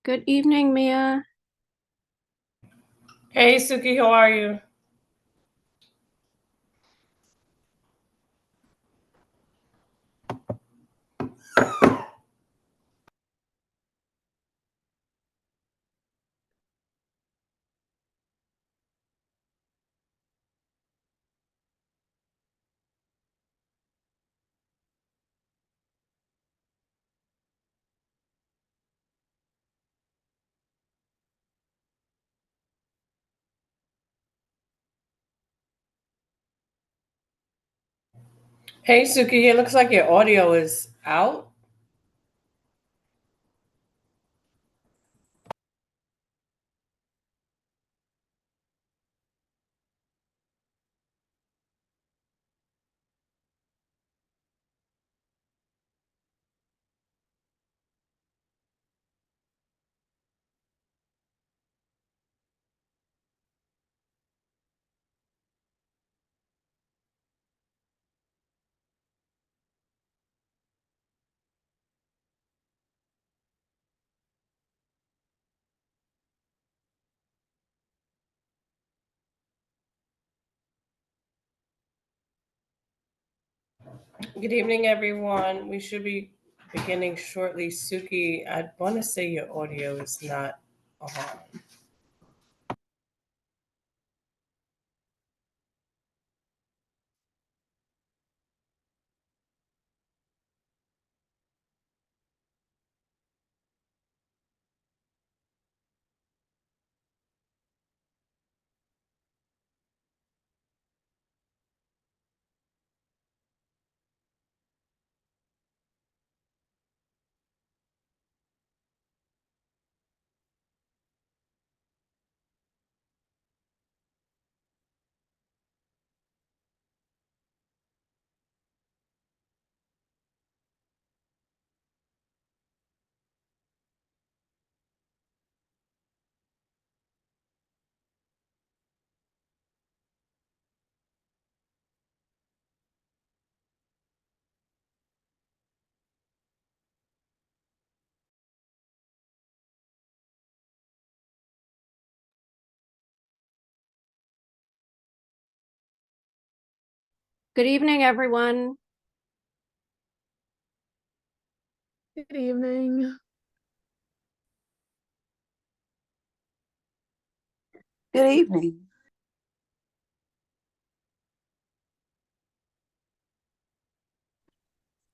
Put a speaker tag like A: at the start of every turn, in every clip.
A: Good evening, Mia.
B: Hey Suki, how are you? Hey Suki, it looks like your audio is out. Good evening, everyone. We should be beginning shortly. Suki, I want to say your audio is not on.
A: Good evening, everyone.
C: Good evening.
D: Good evening.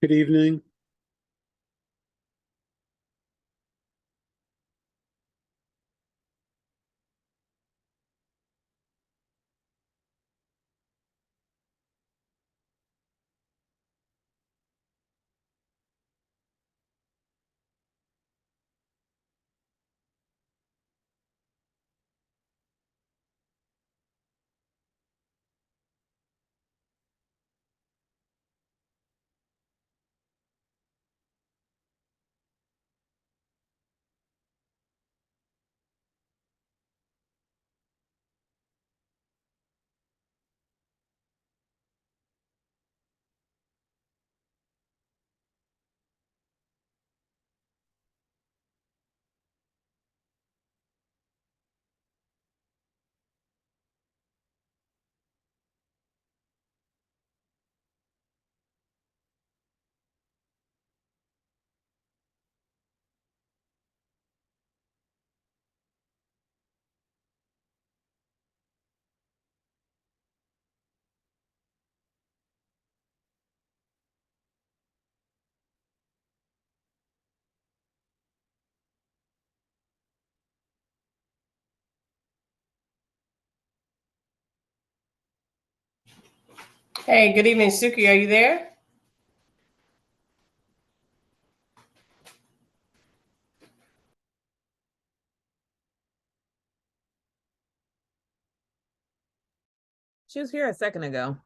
E: Good evening.
B: Hey, good evening, Suki. Are you there?
C: She was here a second ago.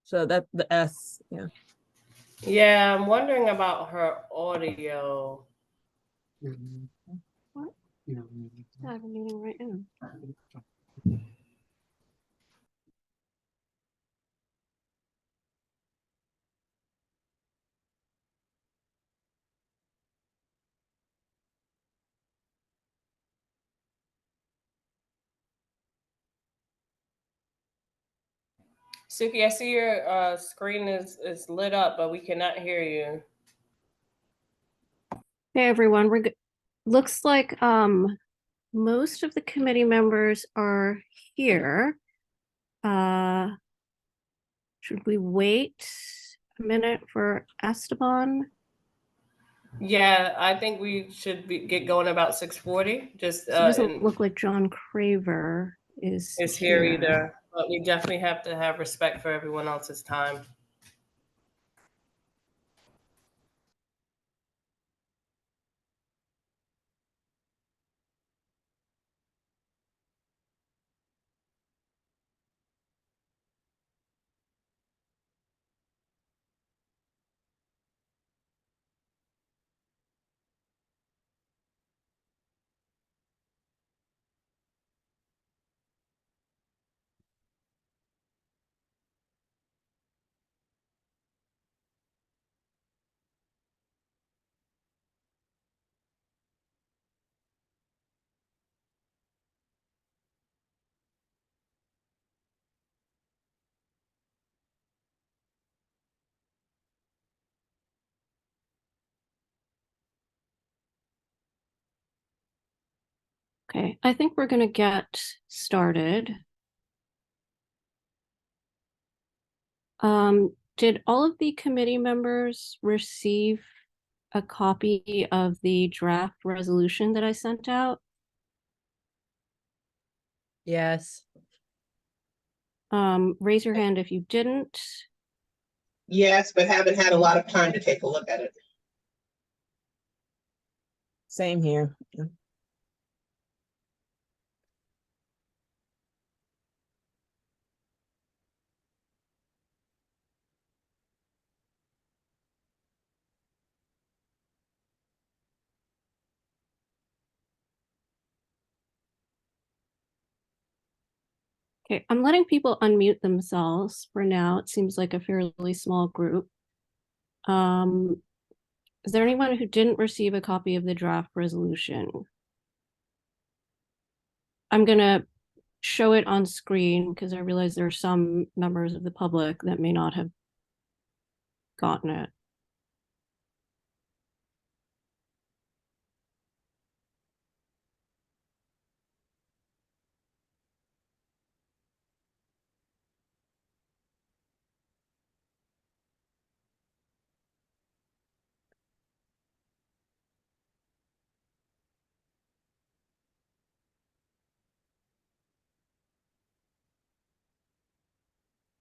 C: So that's the S, yeah.
B: Yeah, I'm wondering about her audio.
A: What? I have a meeting right now.
B: Suki, I see your screen is lit up, but we cannot hear you.
A: Hey, everyone, looks like most of the committee members are here. Should we wait a minute for Esteban?
B: Yeah, I think we should get going about 6:40. Just
A: So it doesn't
B: and
A: look like John Craver is
B: here either, but we definitely have to have respect for everyone else's time.
A: Okay, I think we're going to get started. Did all of the committee members receive a copy of the draft resolution that I sent out?
C: Yes.
A: Raise your hand if you didn't.
E: Yes, but haven't had a lot of time to take a look at it.
C: Same here.
A: Okay, I'm letting people unmute themselves for now. It seems like a fairly small group. Is there anyone who didn't receive a copy of the draft resolution? I'm gonna show it on screen because I realize there are some members of the public that may not have gotten it.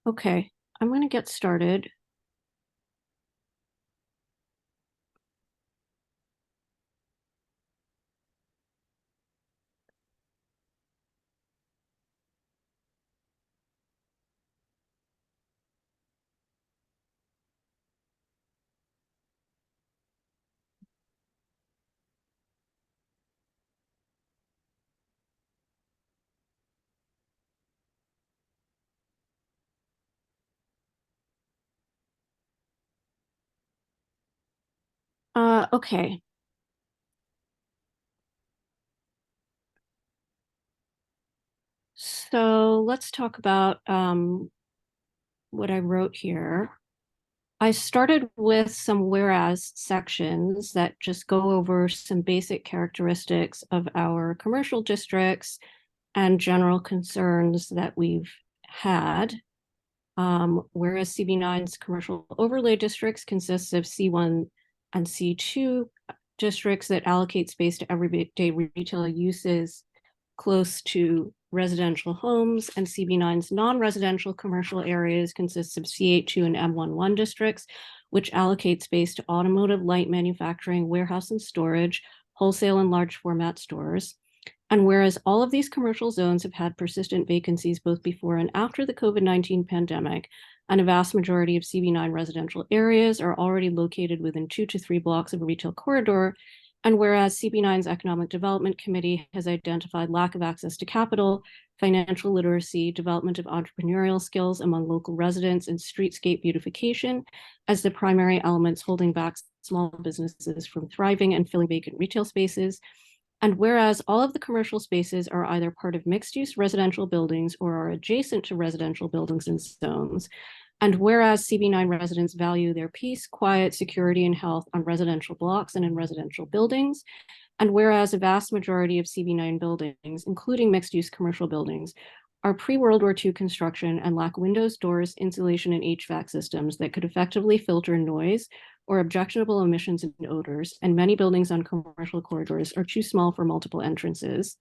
A: Okay, I'm going to get started. Okay. So let's talk about what I wrote here. I started with some whereas sections that just go over some basic characteristics of our commercial districts and general concerns that we've had. Whereas CB9's commercial overlay districts consists of C1 and C2 districts that allocate space to everyday retail uses close to residential homes, and CB9's non-residential commercial areas consists of C82 and M11 districts, which allocate space to automotive, light manufacturing, warehouse and storage, wholesale and large format stores. And whereas all of these commercial zones have had persistent vacancies both before and after the COVID-19 pandemic, and a vast majority of CB9 residential areas are already located within 2 to 3 blocks of a retail corridor, and whereas CB9's Economic Development Committee has identified lack of access to capital, financial literacy, development of entrepreneurial skills among local residents, and streetscape beautification as the primary elements holding back small businesses from thriving and filling vacant retail spaces. And whereas all of the commercial spaces are either part of mixed-use residential buildings or are adjacent to residential buildings and zones, and whereas CB9 residents value their peace, quiet, security, and health on residential blocks and in residential buildings, and whereas a vast majority of CB9 buildings, including mixed-use commercial buildings, are pre-World War II construction and lack windows, doors, insulation, and HVAC systems that could effectively filter noise or objectionable emissions and odors, and many buildings on commercial corridors are too small for multiple entrances.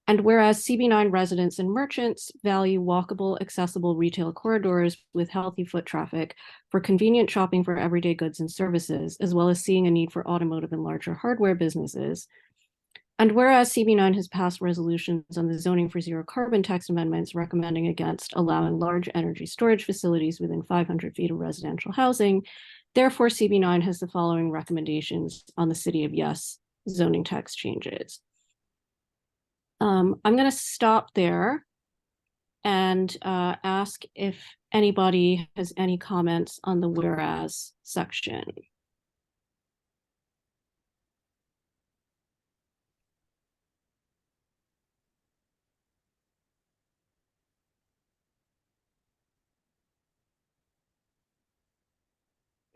A: And whereas CB9 residents and merchants value walkable, accessible retail corridors with healthy foot traffic for convenient shopping for everyday goods and services, as well as seeing a need for automotive and larger hardware businesses. And whereas CB9 has passed resolutions on the zoning for zero carbon text amendments recommending against allowing large energy storage facilities within 500 feet of residential housing, therefore CB9 has the following recommendations on the City of Yes zoning text changes. I'm going to stop there and ask if anybody has any comments on the whereas section.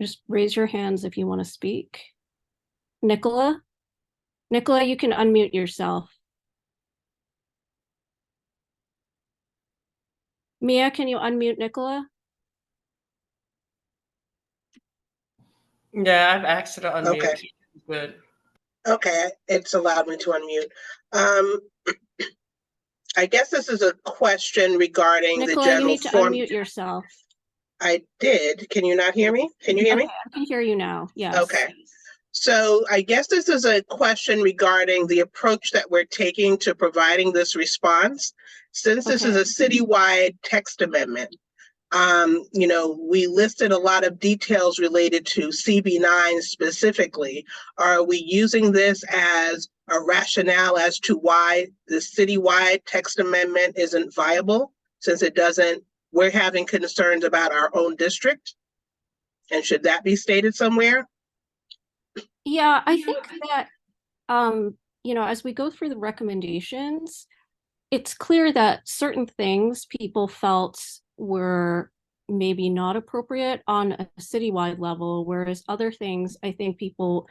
A: Just raise your hands if you want to speak. Nicola? Nicola, you can unmute yourself. Mia, can you unmute Nicola?
B: Yeah, I've asked her to unmute.
E: Okay.
B: Good.
E: Okay, it's allowed me to unmute. I guess this is a question regarding the
A: Nicola, you
E: general
A: need to
E: form.
A: unmute yourself.
E: I did. Can you not hear me? Can you hear me?
A: Okay, I can hear you now. Yes.
E: Okay. So I guess this is a question regarding the approach that we're taking to providing this response. Since this is a citywide text amendment, we listed a lot of details related to CB9 specifically. Are we using this as a rationale as to why the citywide text amendment isn't viable, since it doesn't, we're having concerns about our own district? And should that be stated somewhere?
A: Yeah, I think that, as we go through the recommendations, it's clear that certain things people felt were maybe not appropriate on a citywide level, whereas other things, I think people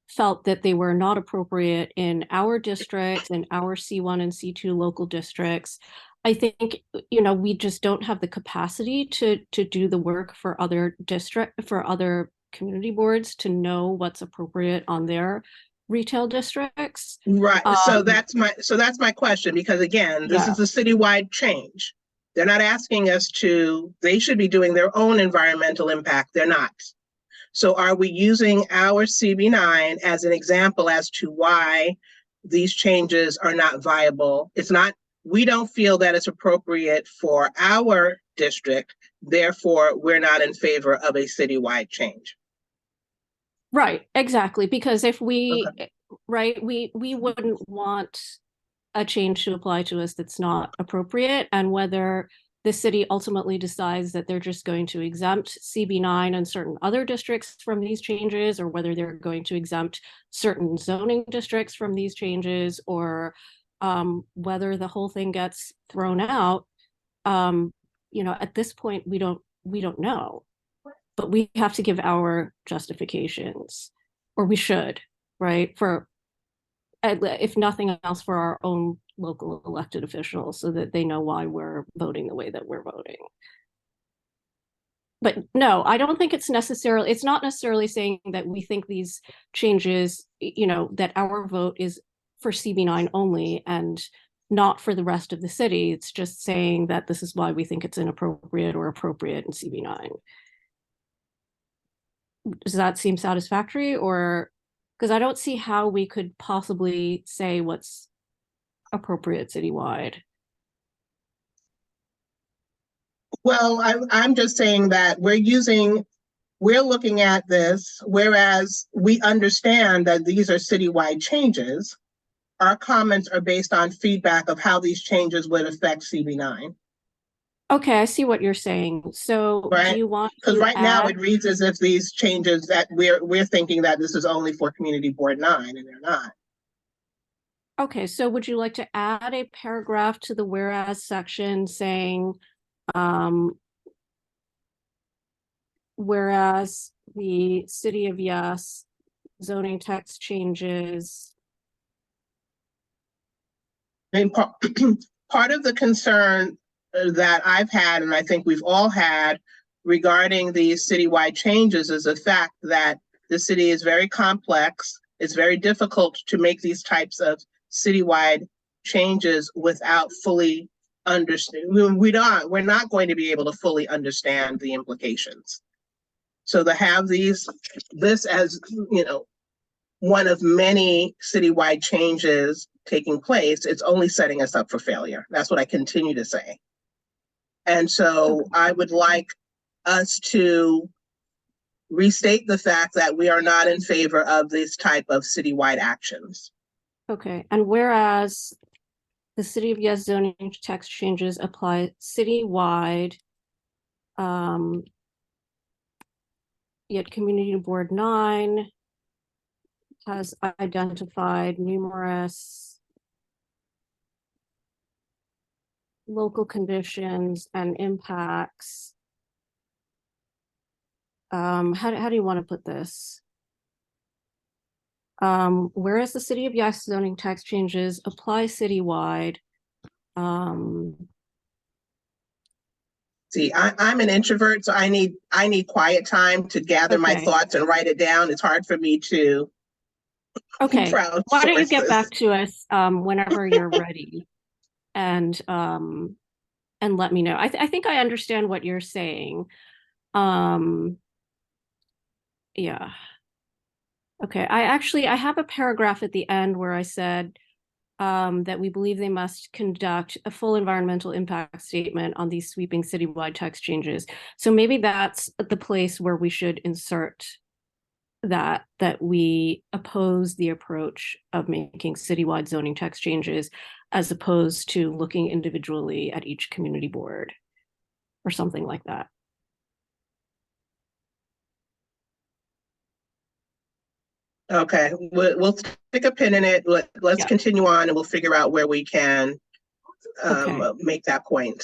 A: felt that they were not appropriate in our districts and our C1 and C2 local districts. I think, we just don't have the capacity to do the work for other community boards to know what's appropriate on their retail districts.
E: Right. So that's my question, because again, this is a citywide change. They're not asking us they should be doing their own environmental impact. They're not. So are we using our CB9 as an example as to why these changes are not viable? We don't feel that it's appropriate for our district. Therefore, we're not in favor of a citywide change.
A: Right, exactly. Because if we wouldn't want a change to apply to us that's not appropriate, and whether the city ultimately decides that they're just going to exempt CB9 and certain other districts from these changes, or whether they're going to exempt certain zoning districts from these changes, or whether the whole thing gets thrown out, at this point, we don't know. But we have to give our justifications, or we should, right? For, if nothing else, for our own local elected officials, so that they know why we're voting the way that we're voting. But no, I don't think it's not necessarily saying that we think these changes, that our vote is for CB9 only and not for the rest of the city. It's just saying that this is why we think it's inappropriate or appropriate in CB9. Does that seem satisfactory? Or, because I don't see how we could possibly say what's appropriate citywide.
E: Well, I'm just saying that we're looking at this, whereas we understand that these are citywide changes. Our comments are based on feedback of how these changes would affect CB9.
A: Okay, I see what you're saying. So
E: right?
A: Do you want
E: Because
A: to
E: right now it reads as if these changes that we're thinking that this is only for Community Board 9, and they're not.
A: Okay, so would you like to add a paragraph to the whereas section saying, whereas the City of Yes zoning text changes?
E: I mean, part of the concern that I've had, and I think we've all had regarding these citywide changes, is the fact that the city is very complex. It's very difficult to make these types of citywide changes without fully understanding. We're not going to be able to fully understand the implications. So to have this as, one of many citywide changes taking place, it's only setting us up for failure. That's what I continue to say. And so I would like us to restate the fact that we are not in favor of this type of citywide actions.
A: Okay, and whereas the City of Yes zoning text changes apply citywide, yet Community Board 9 has identified numerous local conditions and impacts. How do you want to put this? Whereas the City of Yes zoning text changes apply citywide.
E: See, I'm an introvert, so I need quiet time to gather my
A: Okay.
E: thoughts and write it down. It's hard for me to
A: Okay, why don't you get
E: crowdsource
A: back
E: this.
A: to us whenever you're ready, and let me know. I think I understand what you're saying. Yeah. Okay, I have a paragraph at the end where I said that we believe they must conduct a full environmental impact statement on these sweeping citywide text changes. So maybe that's the place where we should insert that we oppose the approach of making citywide zoning text changes as opposed to looking individually at each community board or something like that.
E: Okay, we'll stick a pin in it. Let's
A: Yeah.
E: continue on and we'll figure out where we can
A: Okay.
E: make that point.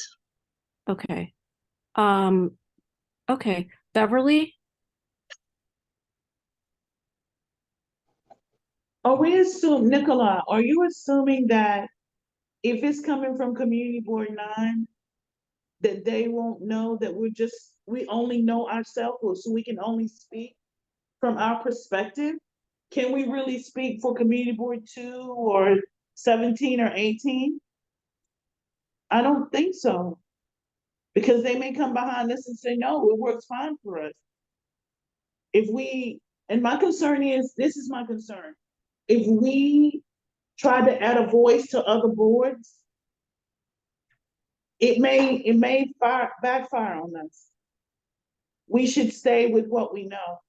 A: Okay. Okay. Beverly?
F: Nicola, are you assuming that if it's coming from Community Board 9, that they won't know that we only know ourselves, so we can only speak from our perspective? Can we really speak for Community Board 2 or 17 or 18? I don't think so. Because they may come behind us and say, no, it works fine for us. And my concern is, this is my concern. If we try to add a voice to other boards, it may backfire on us. We should stay with what we know.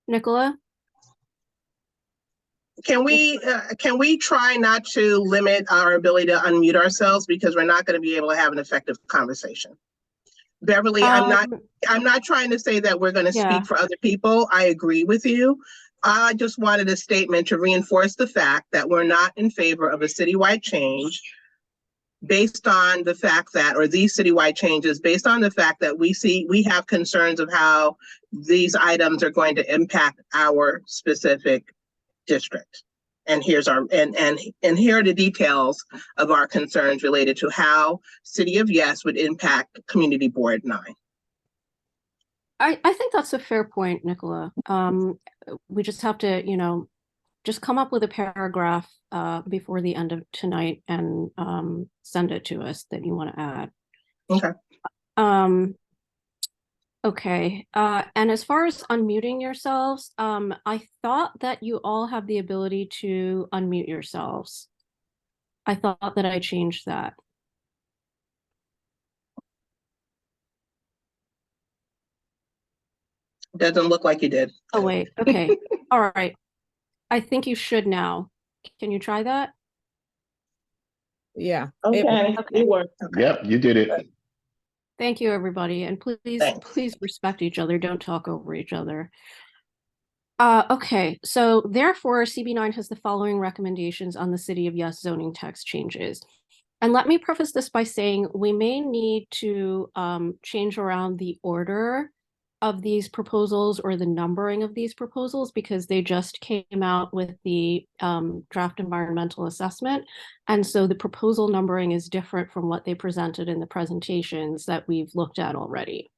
A: Nicola?
E: Can we try not to limit our ability to unmute ourselves because we're not going to be able to have an effective conversation? Beverly, I'm not trying to say that we're going to
A: Yeah.
E: speak for other people. I agree with you. I just wanted a statement to reinforce the fact that we're not in favor of a citywide change based on the fact that, or these citywide changes based on the fact that we have concerns of how these items are going to impact our specific district. And here are the details of our concerns related to how City of Yes would impact Community Board 9.
A: I think that's a fair point, Nicola. We just have to, just come up with a paragraph before the end of tonight and send it to us that you want to add.
E: Okay.
A: Okay. And as far as unmuting yourselves, I thought that you all have the ability to unmute yourselves. I thought that I changed that.
E: Doesn't look like you did.
A: Oh, wait. Okay. All right. I think you should now. Can you try that?
C: Yeah.
F: Okay, it worked.
G: Yep, you did it.
A: Thank you, everybody. And please,
E: Thanks.
A: please respect each other. Don't talk over each other. Okay, so therefore, CB9 has the following recommendations on the City of Yes zoning text changes. And let me preface this by saying we may need to change around the order of these proposals or the numbering of these proposals because they just came out with the draft environmental assessment. And so the proposal numbering is different from what they presented in the presentations that we've looked at already.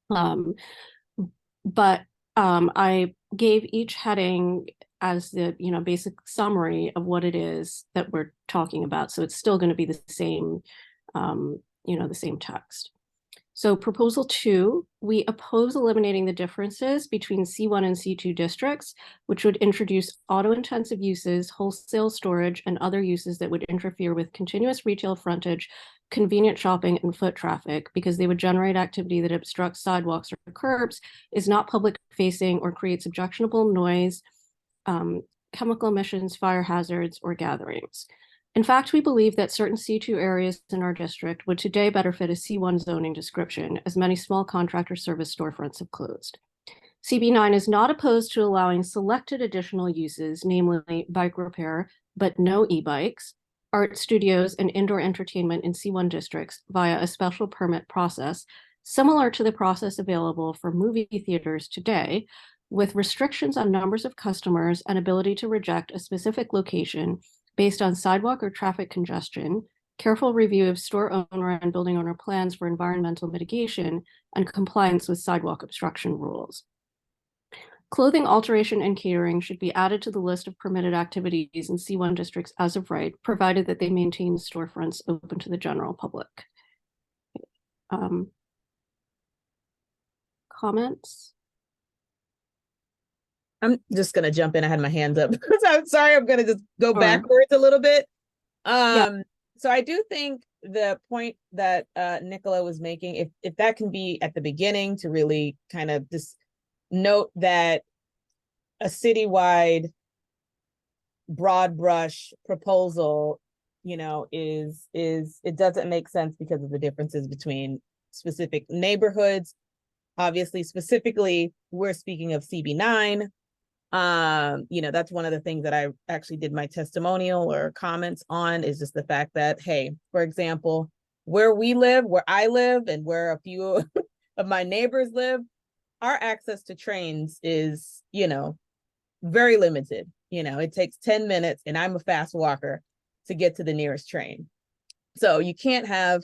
A: But I gave each heading as the basic summary of what it is that we're talking about. So it's still going to be the same, the same text. So proposal 2, we oppose eliminating the differences between C1 and C2 districts, which would introduce auto-intensive uses, wholesale storage, and other uses that would interfere with continuous retail frontage, convenient shopping, and foot traffic because they would generate activity that obstructs sidewalks or curbs, is not public facing, or creates objectionable noise, chemical emissions, fire hazards, or gatherings. In fact, we believe that certain C2 areas in our district would today better fit a C1 zoning description, as many small contractor service storefronts have closed. CB9 is not opposed to allowing selected additional uses, namely bike repair, but no e-bikes, art studios, and indoor entertainment in C1 districts via a special permit process, similar to the process available for movie theaters today, with restrictions on numbers of customers and ability to reject a specific location based on sidewalk or traffic congestion, careful review of store owner and building owner plans for environmental mitigation, and compliance with sidewalk obstruction rules. Clothing alteration and catering should be added to the list of permitted activities in C1 districts as of right, provided that they maintain storefronts open to the general public. Comments?
C: I'm just gonna jump in. I had my hands up. I'm sorry, I'm gonna just go
A: Sure.
C: backwards a little bit.
A: Yeah.
C: So I do think the point that Nicola was making, if that can be at the beginning to really kind of just note that a citywide broad brush proposal, is it doesn't make sense because of the differences between specific neighborhoods. Obviously, specifically, we're speaking of CB9. That's one of the things that I actually did my testimonial or comments on, is just the fact that, hey, for example, where I live, and where a few of my neighbors live, our access to trains is, very limited. It takes 10 minutes, and I'm a fast walker, to get to the nearest train. So you can't have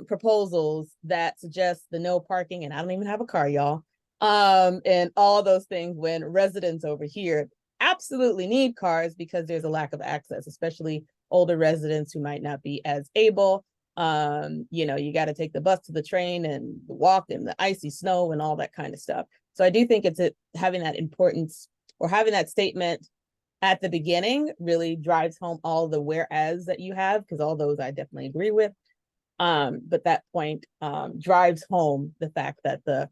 C: proposals that suggest the no parking, and I don't even have a car, y'all. And all those things, when residents over here absolutely need cars because there's a lack of access, especially older residents who might not be as able. You got to take the bus to the train and walk in the icy snow and all that kind of stuff. So I do think it's having that importance, or having that statement at the beginning, really drives home all the whereas that you have, because all those I definitely agree with. But that point drives home the fact that the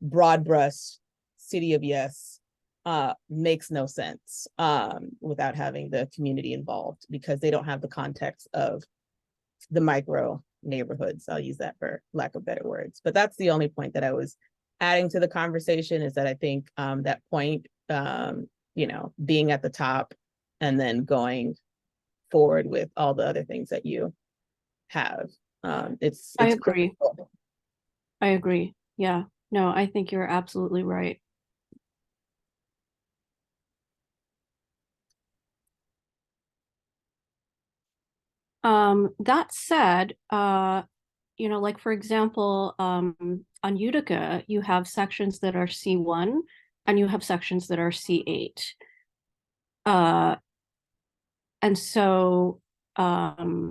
C: broad brush City of Yes makes no sense without having the community involved, because they don't have the context of the micro neighborhoods. I'll use that for lack of better words. But that's the only point that I was adding to the conversation, is that I think that point, being at the top and then going forward with all the other things that you have. It's
A: I agree.
C: critical.
A: I agree. Yeah. No, I think you're absolutely right. That said, like for example, on Utica, you have sections that are C1 and you have sections that are C8. And so, how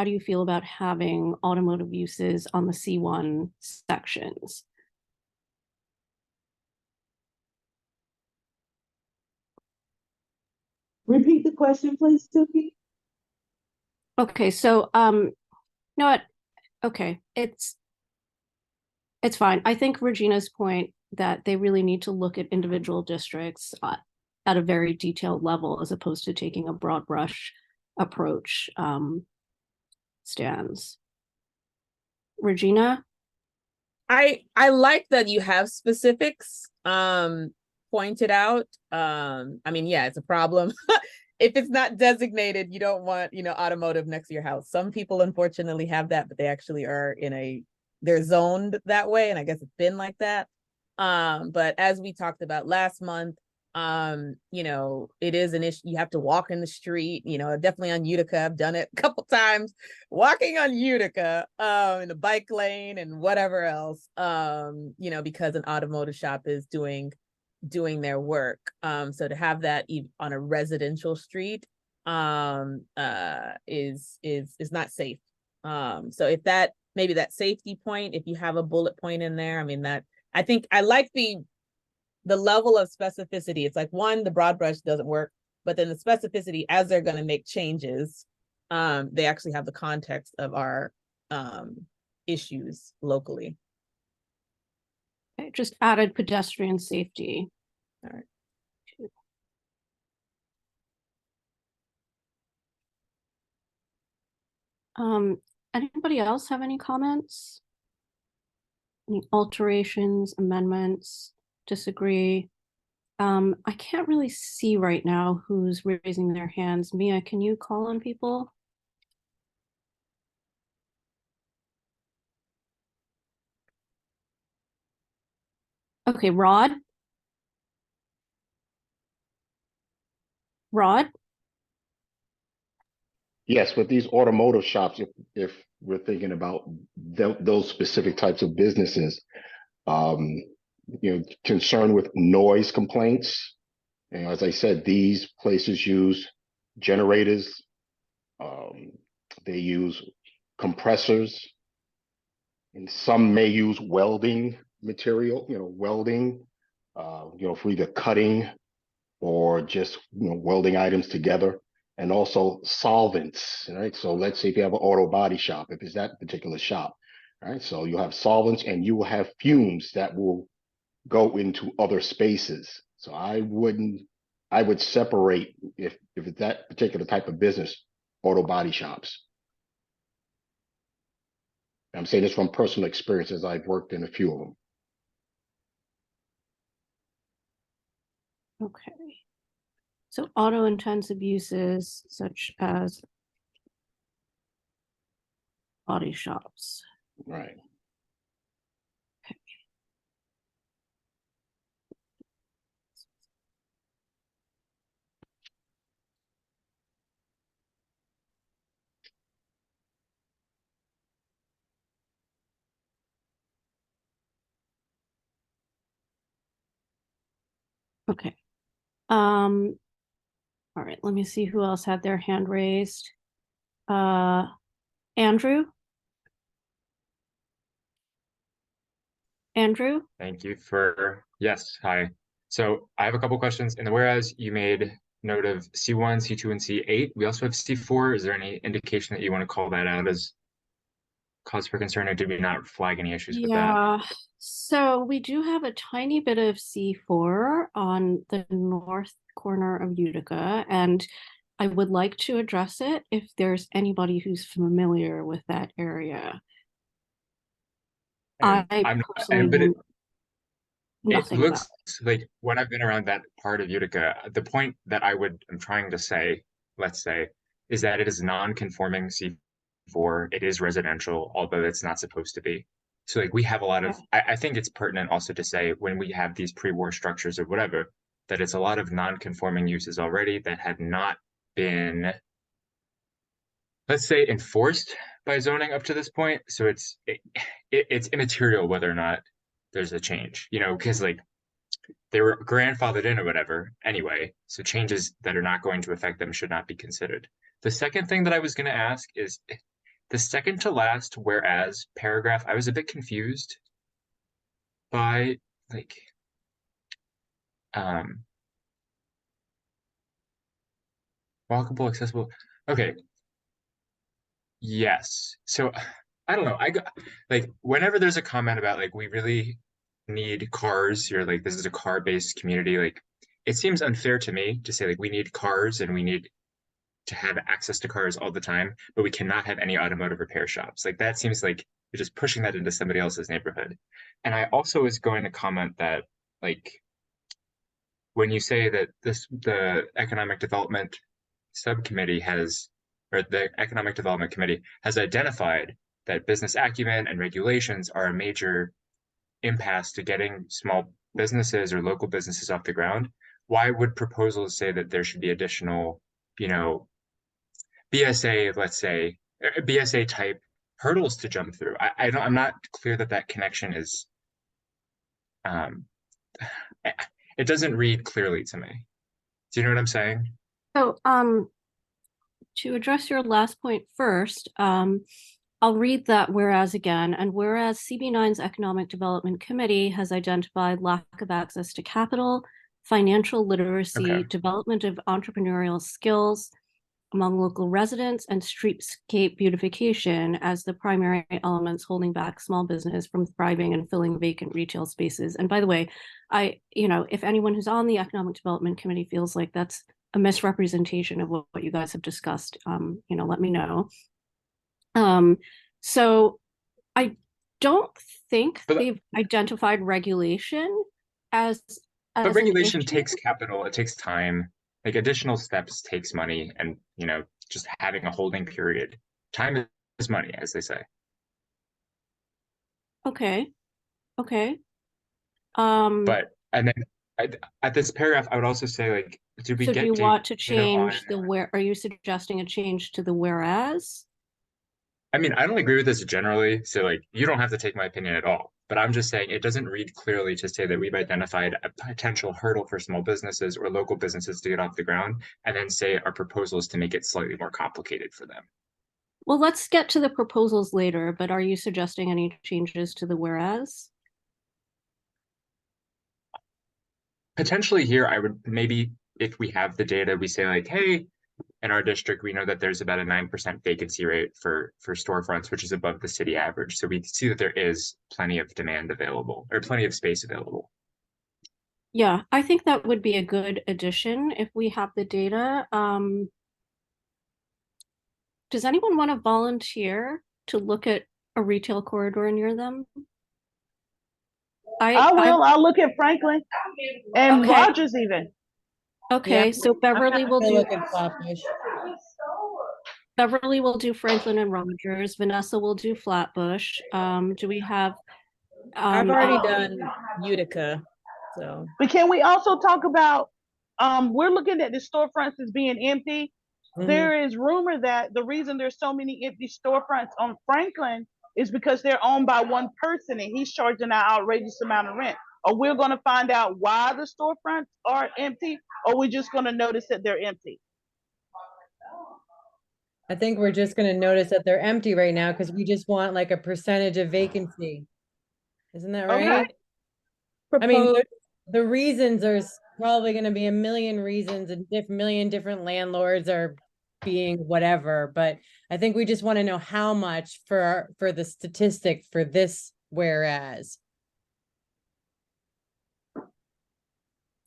A: do you feel about having automotive uses on the C1 sections?
F: Repeat the question, please, Suki.
A: Okay, so no, what? Okay, it's fine. I think Regina's point that they really need to look at individual districts at a very detailed level, as opposed to taking a broad brush approach, stands. Regina?
C: I like that you have specifics pointed out. I mean, yeah, it's a problem. If it's not designated, you don't want, automotive next to your house. Some people unfortunately have that, but they actually are they're zoned that way, and I guess it's been like that. But as we talked about last month, it is an issue. You have to walk in the street, definitely on Utica. I've done it a couple times, walking on Utica, in the bike lane and whatever else, because an automotive shop is doing their work. So to have that on a residential street, is not safe. So if maybe that safety point, if you have a bullet point in there, I mean, I think I like the level of specificity. It's like, one, the broad brush doesn't work, but then the specificity, as they're going to make changes, they actually have the context of our issues locally.
A: Okay, just added pedestrian safety.
C: All right.
A: Anybody else have any comments? Any alterations, amendments, disagree? I can't really see right now who's raising their hands. Mia, can you call on people? Okay, Rod? Rod?
G: Yes, with these automotive shops, if we're thinking about those specific types of businesses, concerned with noise complaints. And as I said, these places use generators. They use compressors, and some may use welding material, welding, for either cutting or just, welding items together. And also solvents, right? So let's say if you have an auto body shop, if it's that particular shop, right? So you have solvents and you will have fumes that will go into other spaces. So I would separate if it's that particular type of business, auto body shops. I'm saying this from personal experience as I've worked in a few of them.
A: Okay. So auto-intensive uses such as body shops.
G: Right.
A: Okay. All right, let me see who else had their hand raised. Andrew? Andrew?
H: Thank you for, yes, hi. So I have a couple questions. In the whereas, you made note of C1, C2, and C8. We also have C4. Is there any indication that you want to call that out as cause for concern, or did we not flag any issues with that?
A: Yeah, so we do have a tiny bit of C4 on the north corner of Utica, and I would like to address it if there's anybody who's familiar with that area.
H: And
A: I
H: I'm
A: personally
H: but
A: know
H: it
A: nothing
H: looks
A: about
H: like when I've been around that part of Utica, the point that I'm trying to say, let's say, is that it is non-conforming C4. It is residential, although it's not supposed to be. So like we have a lot of, I think it's pertinent also to say when we have these pre-war structures or whatever, that it's a lot of non-conforming uses already that had not been, let's say, enforced by zoning up to this point. So it's immaterial whether or not there's a change, because like they were grandfathered in or whatever anyway. So changes that are not going to affect them should not be considered. The second thing that I was going to ask is the second to last whereas paragraph. I was a bit confused by like walkable, accessible. Okay. Yes. So I don't know. I got like whenever there's a comment about like we really need cars, you're like this is a car-based community, like it seems unfair to me to say like we need cars and we need to have access to cars all the time, but we cannot have any automotive repair shops. Like that seems like You're just pushing that into somebody else's neighborhood. And I also was going to comment that, like, when you say that the economic development subcommittee has, or the economic development committee has identified that business acumen and regulations are a major impasse to getting small businesses or local businesses off the ground, why would proposals say that there should be additional, BSA, let's say, BSA type hurdles to jump through? I'm not clear that that connection is, it doesn't read clearly to me. Do you know what I'm saying?
A: So, to address your last point first, I'll read that whereas again, and whereas CB9's Economic Development Committee has identified lack of access to capital, financial literacy,
H: Okay.
A: development of entrepreneurial skills among local residents, and streetscape beautification as the primary elements holding back small business from thriving and filling vacant retail spaces. And by the way, if anyone who's on the Economic Development Committee feels like that's a misrepresentation of what you guys have discussed, let me know. So I don't think they've identified regulation as
H: But regulation
A: an issue.
H: takes capital, it takes time, like additional steps takes money, and just having a holding period. Time is money, as they say.
A: Okay.
H: But and then at this paragraph, I would also say, like, do we
A: So
H: get
A: do you want to
H: data on-
A: change the where? Are you suggesting a change to the whereas?
H: I mean, I don't agree with this generally, so like you don't have to take my opinion at all. But I'm just saying it doesn't read clearly to say that we've identified a potential hurdle for small businesses or local businesses to get off the ground, and then say our proposal is to make it slightly more complicated for them.
A: Well, let's get to the proposals later, but are you suggesting any changes to the whereas?
H: Potentially here, I would maybe, if we have the data, we say like, hey, in our district, we know that there's about a 9% vacancy rate for storefronts, which is above the city average. So we see that there is plenty of demand available, or plenty of space available.
A: Yeah, I think that would be a good addition if we have the data. Does anyone want to volunteer to look at a retail corridor near them?
F: I will. I'll look at Franklin and
A: Okay.
F: Rogers even.
A: Okay,
C: Yeah,
A: so Beverly will do
C: Look at Flatbush.
A: Beverly will do Franklin and Rogers. Vanessa will do Flatbush. Do we have?
C: I've already done Utica, so.
F: But can we also talk about, we're looking at the storefronts as being empty.
C: Mhm.
F: There is rumor that the reason there's so many empty storefronts on Franklin is because they're owned by one person and he's charging an outrageous amount of rent. Or we're gonna find out why the storefronts are empty, or we're just gonna notice that they're empty.
I: I think we're just gonna notice that they're empty right now because we just want like a percentage of vacancy. Isn't that
F: Okay.
I: right? I mean,
C: Proposed-
I: the reasons, there's probably gonna be a million reasons and million different landlords are being whatever, but I think we just want to know how much for the statistic for this whereas.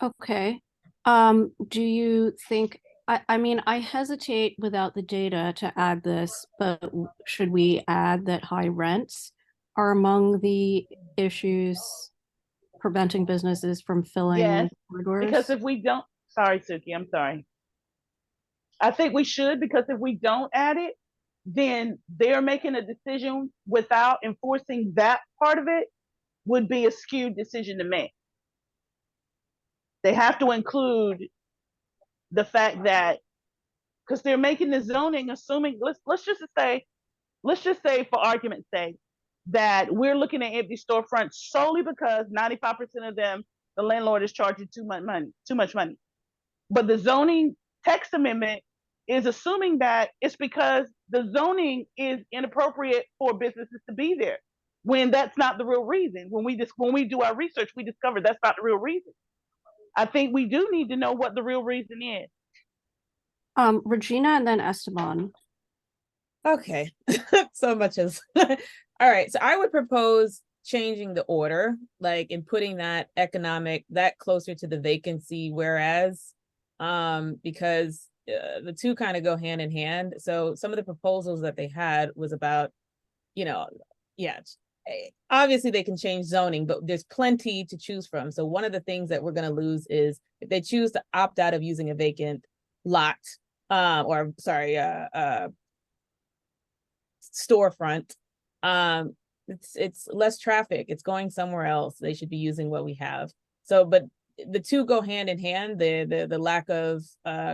A: Okay. Do you think, I mean, I hesitate without the data to add this, but should we add that high rents are among the issues preventing businesses from filling
F: Yes,
A: corridors?
F: Because if we don't, sorry, Suki, I'm sorry. I think we should, because if we don't add it, then they're making a decision without enforcing that part of it would be a skewed decision to make. They have to include the fact that, because they're making the zoning assuming, let's just say for argument's sake, that we're looking at empty storefronts solely because 95% of them, the landlord is charging too much money. But the zoning text amendment is assuming that it's because the zoning is inappropriate for businesses to be there, when that's not the real reason. When we do our research, we discover that's not the real reason. I think we do need to know what the real reason is.
A: Regina and then Esteban.
C: Okay, so much as all right. So I would propose changing the order, like in putting that economic that closer to the vacancy, whereas because the two kind of go hand in hand. So some of the proposals that they had was about, yeah, obviously they can change zoning, but there's plenty to choose from. So one of the things that we're going to lose is if they choose to opt out of using a vacant lot, or sorry, storefront, it's less traffic. It's going somewhere else. They should be using what we have. So, but the two go hand in hand. The lack of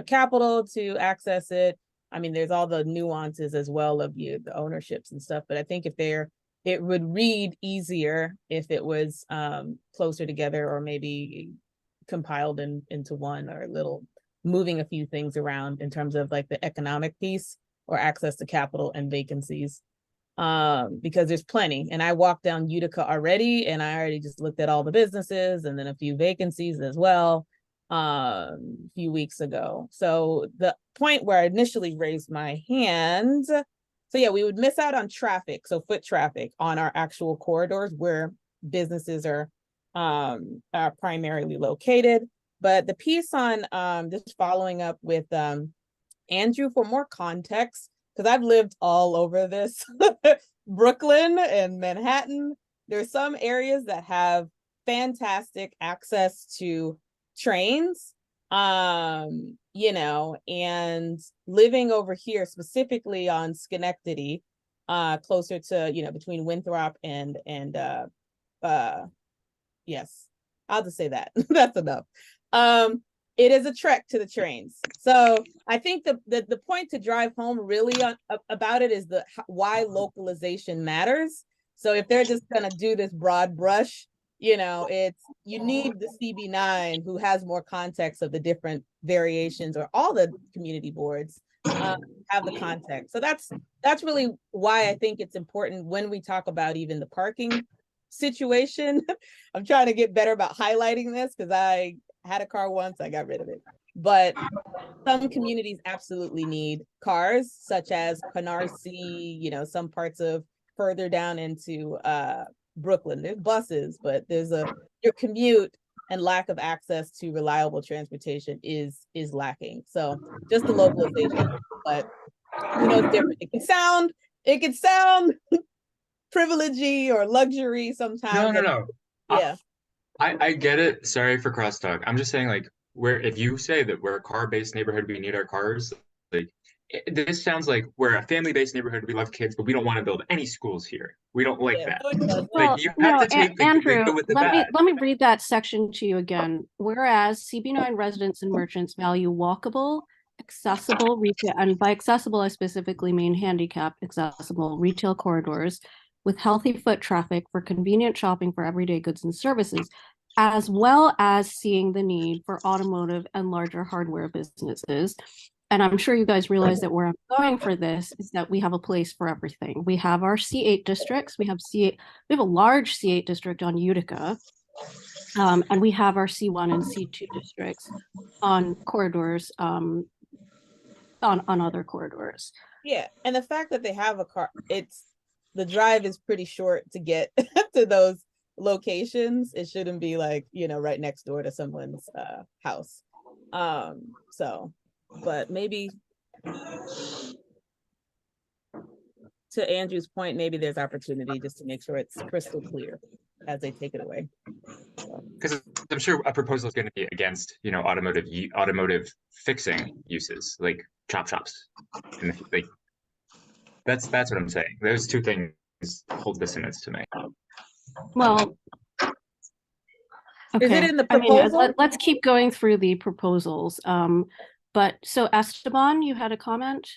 C: capital to access it. I mean, there's all the nuances as well of the ownerships and stuff. But I think it would read easier if it was closer together, or maybe compiled into one, or moving a few things around in terms of like the economic piece or access to capital and vacancies. Because there's plenty. And I walked down Utica already, and I already just looked at all the businesses and then a few vacancies as well a few weeks ago. So the point where I initially raised my hand, so yeah, we would miss out on traffic, so foot traffic on our actual corridors where businesses are primarily located. But the piece on just following up with Andrew for more context, because I've lived all over this Brooklyn and Manhattan. There's some areas that have fantastic access to trains, you know, and living over here specifically on Schenectady, closer to, you know, between Winthrop and yes, I'll just say that. That's enough. It is a trek to the trains. So I think the point to drive home really about it is why localization matters. So if they're just gonna do this broad brush, you know, you need the CB9 who has more context of the different variations, or all the community boards have the context. So that's really why I think it's important when we talk about even the parking situation. I'm trying to get better about highlighting this because I had a car once, I got rid of it. But some communities absolutely need cars, such as Canarsie, you know, some parts of further down into Brooklyn. There's buses, but your commute and lack of access to reliable transportation is lacking. So just the localization, but you know, it's different. It can sound privilegey or luxury sometimes.
H: No.
C: Yeah.
H: I get it. Sorry for crosstalk. I'm just saying, like, if you say that we're a car-based neighborhood, we need our cars, like, this sounds like we're a family-based neighborhood, we love kids, but we don't want to build any schools here. We don't like that.
A: Well,
H: Like, you have to take the
A: Andrew,
H: good with the
A: let
H: bad.
A: me read that section to you again. Whereas CB9 residents and merchants value walkable, accessible retail, and by accessible, I specifically mean handicap accessible retail corridors with healthy foot traffic for convenient shopping for everyday goods and services, as well as seeing the need for automotive and larger hardware businesses. And I'm sure you guys realize that where I'm going for this is that we have a place for everything. We have our C8 districts. We have a large C8 district on Utica. And we have our C1 and C2 districts on corridors, on other corridors.
C: Yeah, and the fact that they have a car, the drive is pretty short to get to those locations. It shouldn't be like, you know, right next door to someone's house. So, but maybe to Andrew's point, maybe there's opportunity just to make sure it's crystal clear as they take it away.
H: Because I'm sure a proposal is going to be against, you know, automotive fixing uses like chop shops, and like that's what I'm saying. Those two things hold dissonance to me.
A: Well, okay.
C: Is it in the proposal?
A: Let's keep going through the proposals. But so Esteban, you had a comment?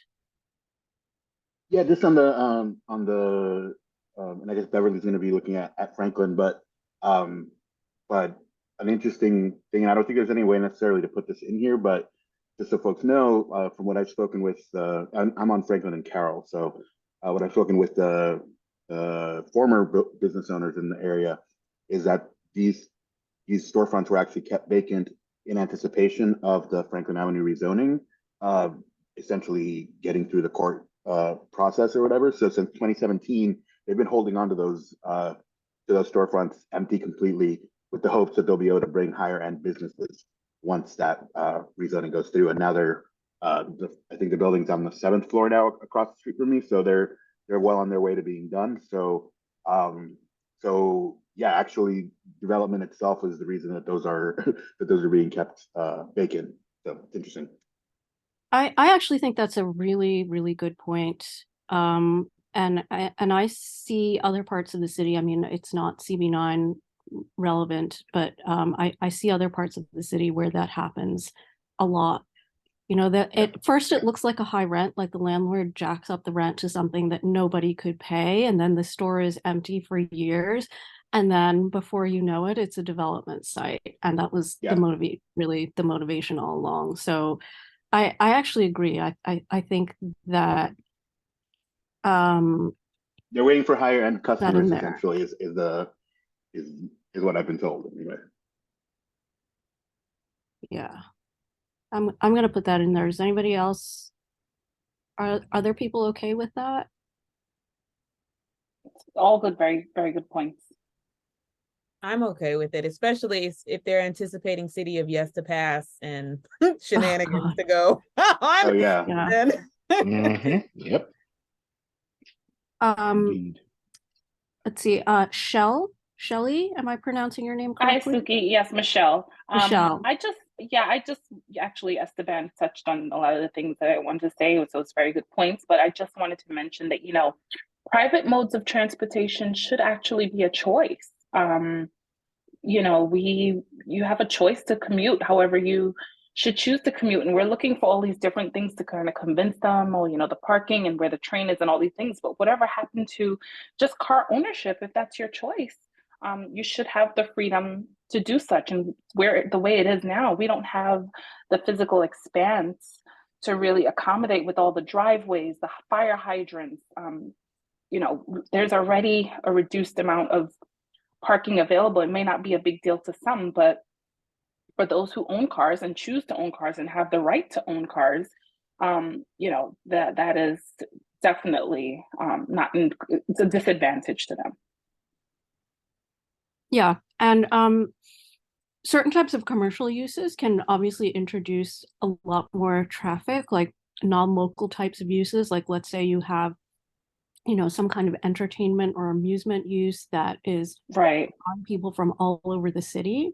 G: Yeah, just on the and I guess Beverly's going to be looking at Franklin, but an interesting thing, and I don't think there's any way necessarily to put this in here, but just so folks know, from what I've spoken with, I'm on Franklin and Carroll, so what I've spoken with the former business owners in the area is that these storefronts were actually kept vacant in anticipation of the Franklin Avenue rezoning, essentially getting through the court process or whatever. So since 2017, they've been holding on to those storefronts empty completely, with the hopes that they'll be able to bring higher end businesses once that rezoning goes through. And now I think the building's on the 7th floor now across the street from me, so they're well on their way to being done. So So yeah, actually, development itself is the reason that those are that those are being kept vacant. So it's interesting.
A: I actually think that's a really, really good point. And I see other parts of the city. I mean, it's not CB9 relevant, but I see other parts of the city where that happens a lot. You know, that at first it looks like a high rent, like the landlord jacks up the rent to something that nobody could pay, and then the store is empty for years. And then before you know it, it's a development site. And that was
G: Yeah.
A: really the motivation all along. So I actually agree. I think that
G: They're waiting for higher end
A: that
G: customers.
A: in there.
G: Essentially, is what I've been told. Anyway.
A: Yeah. I'm gonna put that in there. Is anybody else, are other people okay with that?
J: All good, very, very good points.
C: I'm okay with it, especially if they're anticipating City of Yes to pass and shenanigans
A: God.
C: to go
G: Oh
C: on.
G: yeah.
A: Yeah.
C: then-
G: Yep.
A: Um,
G: Indeed.
A: let's see, Shelly, am I pronouncing your name
J: Hi,
A: correctly?
J: Suki. Yes, Michelle.
A: Michelle.
J: I just actually, Esteban touched on a lot of the things that I wanted to say, so it's very good points. But I just wanted to mention that, private modes of transportation should actually be a choice. You have a choice to commute however you should choose to commute. And we're looking for all these different things to kind of convince them, or, the parking and where the train is and all these things. But whatever happened to just car ownership, if that's your choice, you should have the freedom to do such. And where the way it is now, we don't have the physical expanse to really accommodate with all the driveways, the fire hydrants. There's already a reduced amount of parking available. It may not be a big deal to some, but for those who own cars and choose to own cars and have the right to own cars, that is definitely it's a disadvantage to them.
A: Yeah, and certain types of commercial uses can obviously introduce a lot more traffic, like non-local types of uses. Like let's say you have, some kind of entertainment or amusement use that is
J: Right.
A: on people from all over the city.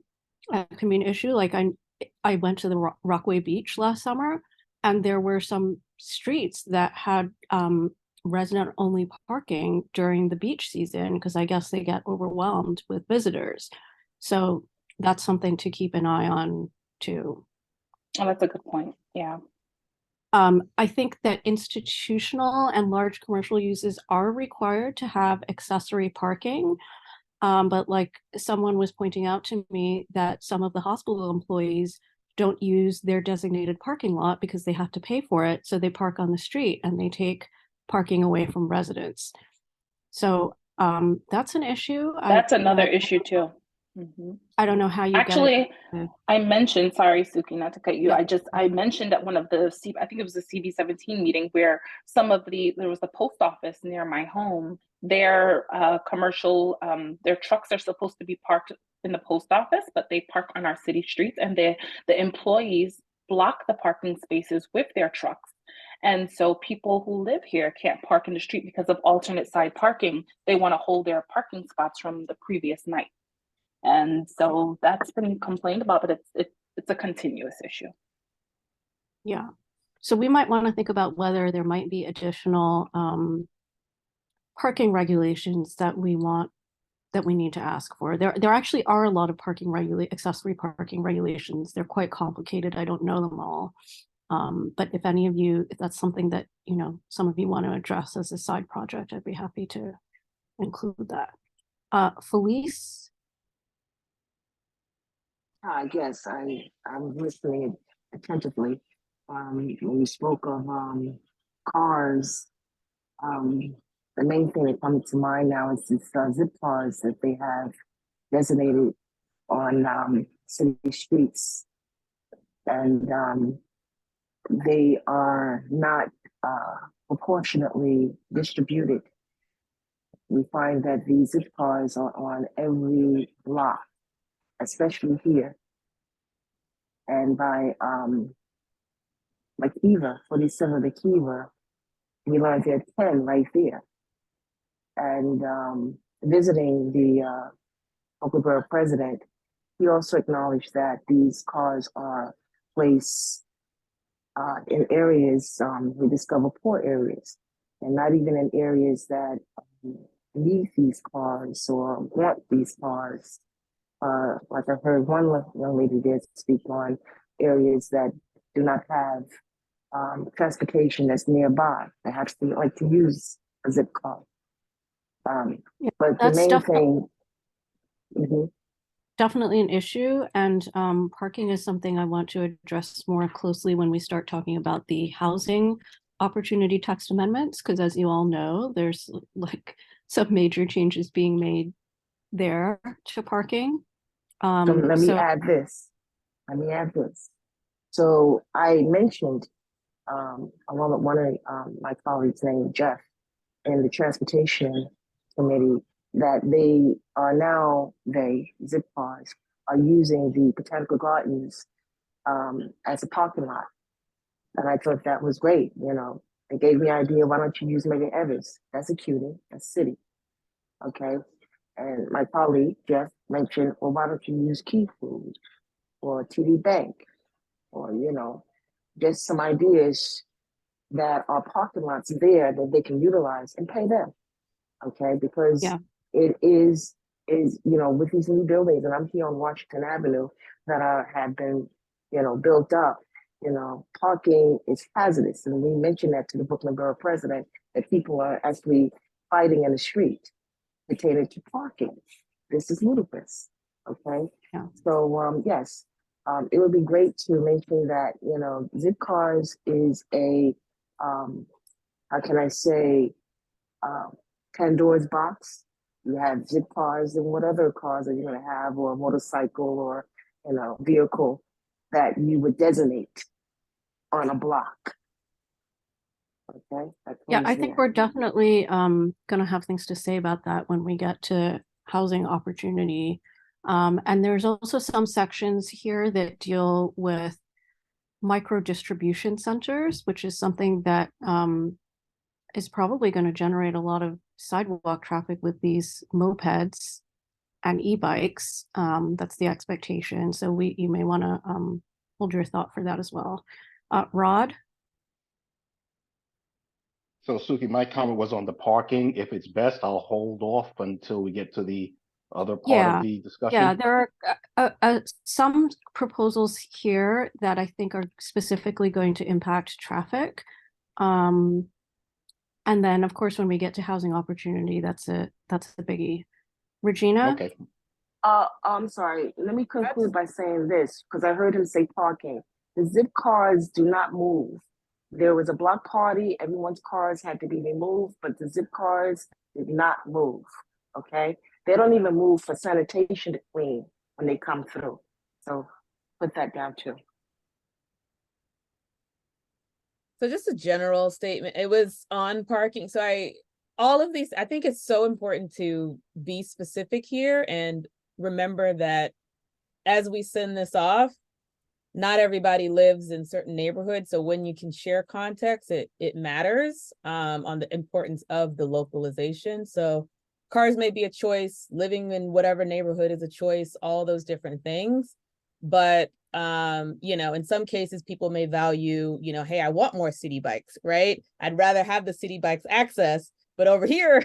A: That can be an issue. Like I went to the Rockaway Beach last summer, and there were some streets that had resident only parking during the beach season because I guess they get overwhelmed with visitors. So that's something to keep an eye on too.
J: Oh, that's a good point. Yeah.
A: I think that institutional and large commercial uses are required to have accessory parking. But like someone was pointing out to me that some of the hospital employees don't use their designated parking lot because they have to pay for it. So they park on the street and they take parking away from residents. So that's an issue.
J: That's another issue too. Mm-hmm.
A: I don't know how you
J: actually
A: get it.
J: I mentioned, sorry, Suki, not to cut you.
A: Yeah.
J: I mentioned at one of the I think it was the CB17 meeting where there was the post office near my home. Their commercial, their trucks are supposed to be parked in the post office, but they park on our city streets, and the employees block the parking spaces with their trucks. And so people who live here can't park in the street because of alternate side parking. They want to hold their parking spots from the previous night. And so that's been complained about, but it's a continuous issue.
A: Yeah. So we might want to think about whether there might be additional parking regulations that we need to ask for. There actually are a lot of accessory parking regulations. They're quite complicated. I don't know them all. But if that's something that, some of you want to address as a side project, I'd be happy to include that. Felice?
D: Yes, I'm listening attentively. When you spoke of cars, the main thing that comes to mind now is these zip cars that they have designated on city streets, and they are not proportionately distributed. We find that these zip cars are on every block, especially here. And by Kiva, 47 the Kiva, we learned there 10 right there. And visiting the Oakland Borough president, he also acknowledged that these cars are placed in areas we discover poor areas, and not even in areas that need these cars or want these cars. Like I heard one young lady did speak on areas that do not have transportation that's nearby. They have to like to use a zip car.
A: Yeah,
D: But the
A: that's
D: main thing. Mhm.
A: definitely an issue, and parking is something I want to address more closely when we start talking about the housing opportunity text amendments, because as you all know, there's like some major changes being made there to parking.
D: So let me
A: So
D: add this. Let me add this. So I mentioned along with one of my colleagues named Jeff in the transportation committee that they are now, zip cars are using the botanical gardens as a parking lot. And I thought that was great. You know, it gave me an idea. Why don't you use Megan Evers? That's a cutie. That's city. Okay. And my colleague Jeff mentioned, well, why don't you use Key Food or TD Bank or, you know, just some ideas that are parking lots there that they can utilize and pay them. Okay, because
A: yeah,
D: it is you know, with these new buildings, and I'm here on Washington Avenue that have been, you know, built up, you know, parking is hazardous. And we mentioned that to the Brooklyn Borough president, that people are actually fighting in the street pertaining to parking. This is ludicrous. Okay.
A: yeah.
D: So yes, it would be great to mention that, you know, zip cars is a how can I say, Pandora's box. You have zip cars and what other cars are you going to have, or a motorcycle, or, you know, vehicle that you would designate on a block. Okay.
A: Yeah, I think we're definitely gonna have things to say about that when we get to housing opportunity. And there's also some sections here that deal with micro distribution centers, which is something that is probably going to generate a lot of sidewalk traffic with these mopeds and e-bikes. That's the expectation. So you may want to hold your thought for that as well. Rod?
G: So Suki, my comment was on the parking. If it's best, I'll hold off until we get to the other part
A: Yeah,
G: of the discussion.
A: yeah, there are some proposals here that I think are specifically going to impact traffic. And then, of course, when we get to housing opportunity, that's the biggie. Regina?
G: Okay.
D: I'm sorry. Let me conclude by saying this, because I heard him say parking. The zip cars do not move. There was a block party, everyone's cars had to be removed, but the zip cars did not move. Okay. They don't even move for sanitation to clean when they come through. So put that down too.
C: So just a general statement. It was on parking. So all of these, I think it's so important to be specific here and remember that as we send this off, not everybody lives in certain neighborhoods. So when you can share context, it matters on the importance of the localization. So cars may be a choice, living in whatever neighborhood is a choice, all those different things. But you know, in some cases people may value, you know, hey, I want more city bikes, right? I'd rather have the city bikes access, but over here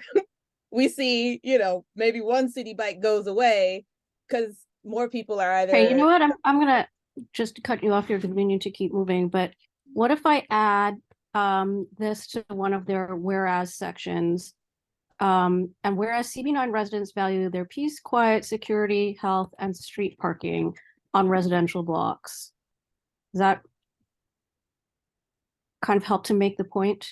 C: we see, you know, maybe one city bike goes away because more people are either.
A: Okay, you know what? I'm gonna just cut you off here because we need to keep moving. But what if I add this to one of their whereas sections? And whereas CB9 residents value their peace, quiet, security, health, and street parking on residential blocks. Does that kind of help to make the point?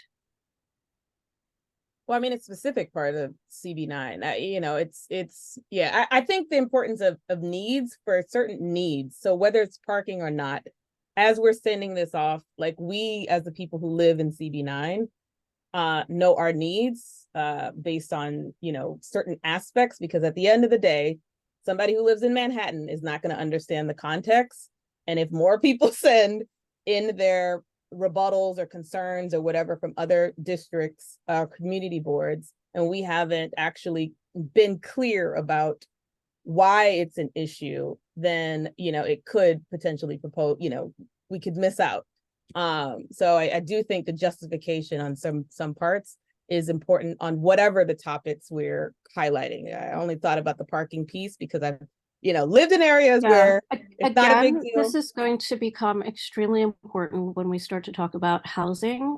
C: Well, I mean, it's a specific part of CB9. You know, it's yeah. I think the importance of needs for certain needs. So whether it's parking or not, as we're sending this off, like we as the people who live in CB9 know our needs based on, you know, certain aspects, because at the end of the day, somebody who lives in Manhattan is not going to understand the context. And if more people send in their rebuttals or concerns or whatever from other districts, community boards, and we haven't actually been clear about why it's an issue, then, it could potentially propose, we could miss out. So I do think the justification on some parts is important on whatever the topics we're highlighting. I only thought about the parking piece because I've, lived in areas where it's not a big
A: Again,
C: deal.
A: this is going to become extremely important when we start to talk about housing.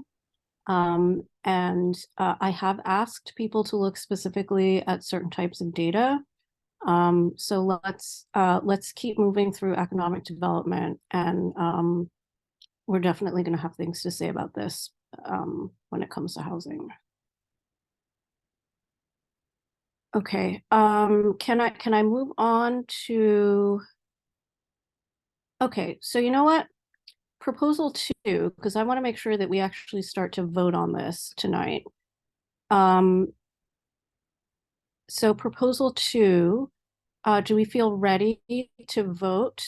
A: And I have asked people to look specifically at certain types of data. So let's keep moving through economic development, and we're definitely going to have things to say about this when it comes to housing. Okay, can I move on to? Okay, so you know what? Proposal 2, because I want to make sure that we actually start to vote on this tonight. So proposal 2, do we feel ready to vote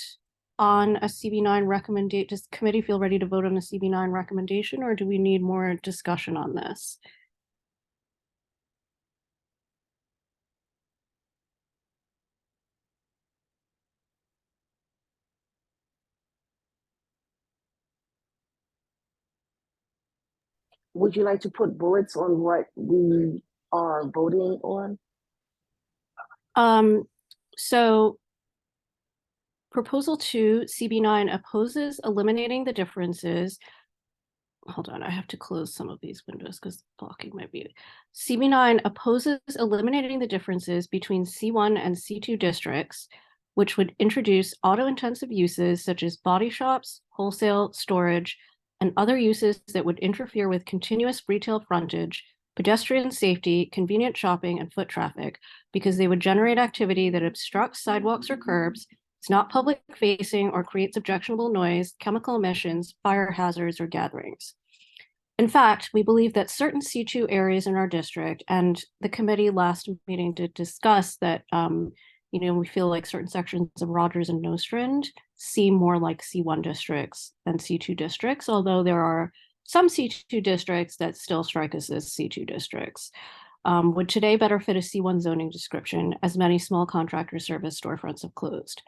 A: on a CB9 recommendation? Does the committee feel ready to vote on a CB9 recommendation, or do we need more discussion on this?
D: Would you like to put bullets on what we are voting on?
A: So proposal 2, CB9 opposes eliminating the differences. Hold on, I have to close some of these windows because blocking my view. CB9 opposes eliminating the differences between C1 and C2 districts, which would introduce auto-intensive uses such as body shops, wholesale, storage, and other uses that would interfere with continuous retail frontage, pedestrian safety, convenient shopping, and foot traffic, because they would generate activity that obstructs sidewalks or curbs, is not public facing, or creates objectionable noise, chemical emissions, fire hazards, or gatherings. In fact, we believe that certain C2 areas in our district, and the committee last meeting did discuss that, we feel like certain sections of Rogers and Nostrand seem more like C1 districts than C2 districts, although there are some C2 districts that still strike us as C2 districts. Would today better fit a C1 zoning description, as many small contractor service storefronts have closed.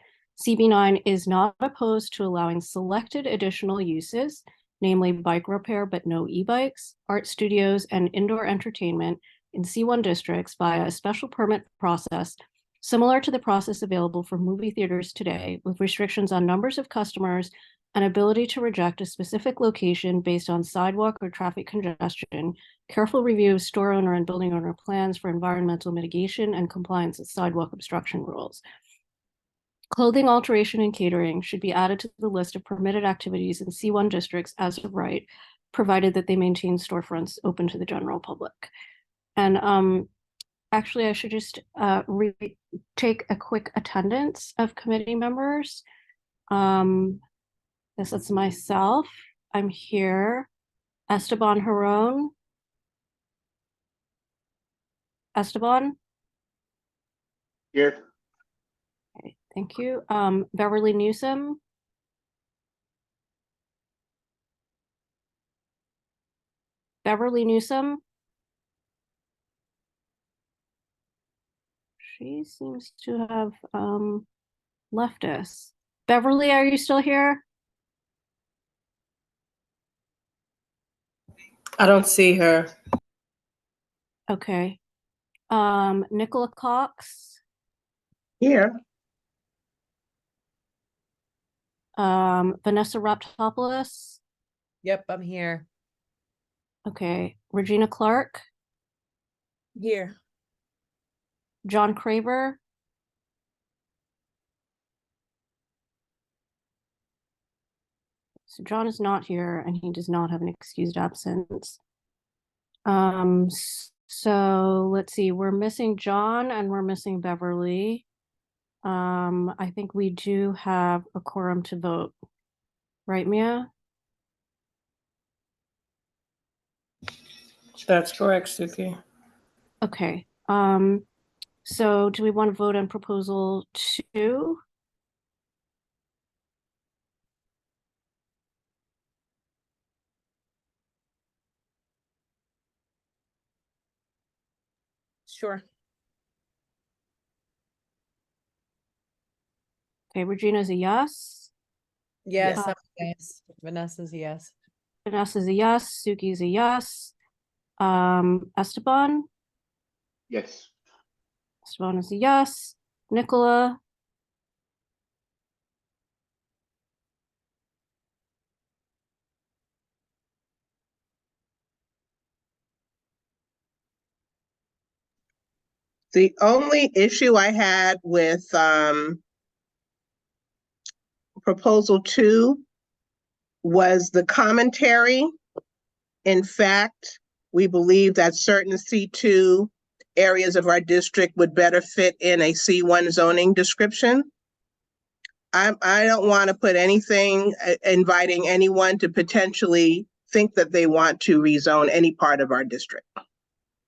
A: CB9 is not opposed to allowing selected additional uses, namely bike repair but no e-bikes, art studios, and indoor entertainment in C1 districts via a special permit process similar to the process available for movie theaters today, with restrictions on numbers of customers and ability to reject a specific location based on sidewalk or traffic congestion, careful review of store owner and building owner plans for environmental mitigation, and compliance with sidewalk obstruction rules. Clothing alteration and catering should be added to the list of permitted activities in C1 districts as of right, provided that they maintain storefronts open to the general public. And actually, I should just take a quick attendance of committee members. Yes, that's myself. I'm here. Esteban Haron. Esteban?
G: Here.
A: Okay, thank you. Beverly Newsom. Beverly Newsom. She seems to have left us. Beverly, are you still here?
B: I don't see her.
A: Okay. Nicola Cox.
E: Here.
A: Vanessa Raptopoulos.
I: Yep, I'm here.
A: Okay. Regina Clark.
C: Here.
A: John Craver. So John is not here and he does not have an excused absence. So let's see, we're missing John and we're missing Beverly. I think we do have a quorum to vote. Right, Mia?
B: That's correct, Suki.
A: Okay. So do we want to vote on proposal 2?
C: Sure.
A: Okay, Regina's a yes.
I: Yes,
A: Uh,
I: I'm a yes. Vanessa's a yes.
A: Vanessa's a yes. Suki's a yes. Esteban?
G: Yes.
A: Esteban is a yes. Nicola?
E: The only issue I had with proposal 2 was the commentary. In fact, we believe that certain C2 areas of our district would better fit in a C1 zoning description. I don't want to put anything inviting anyone to potentially think that they want to rezone any part of our district.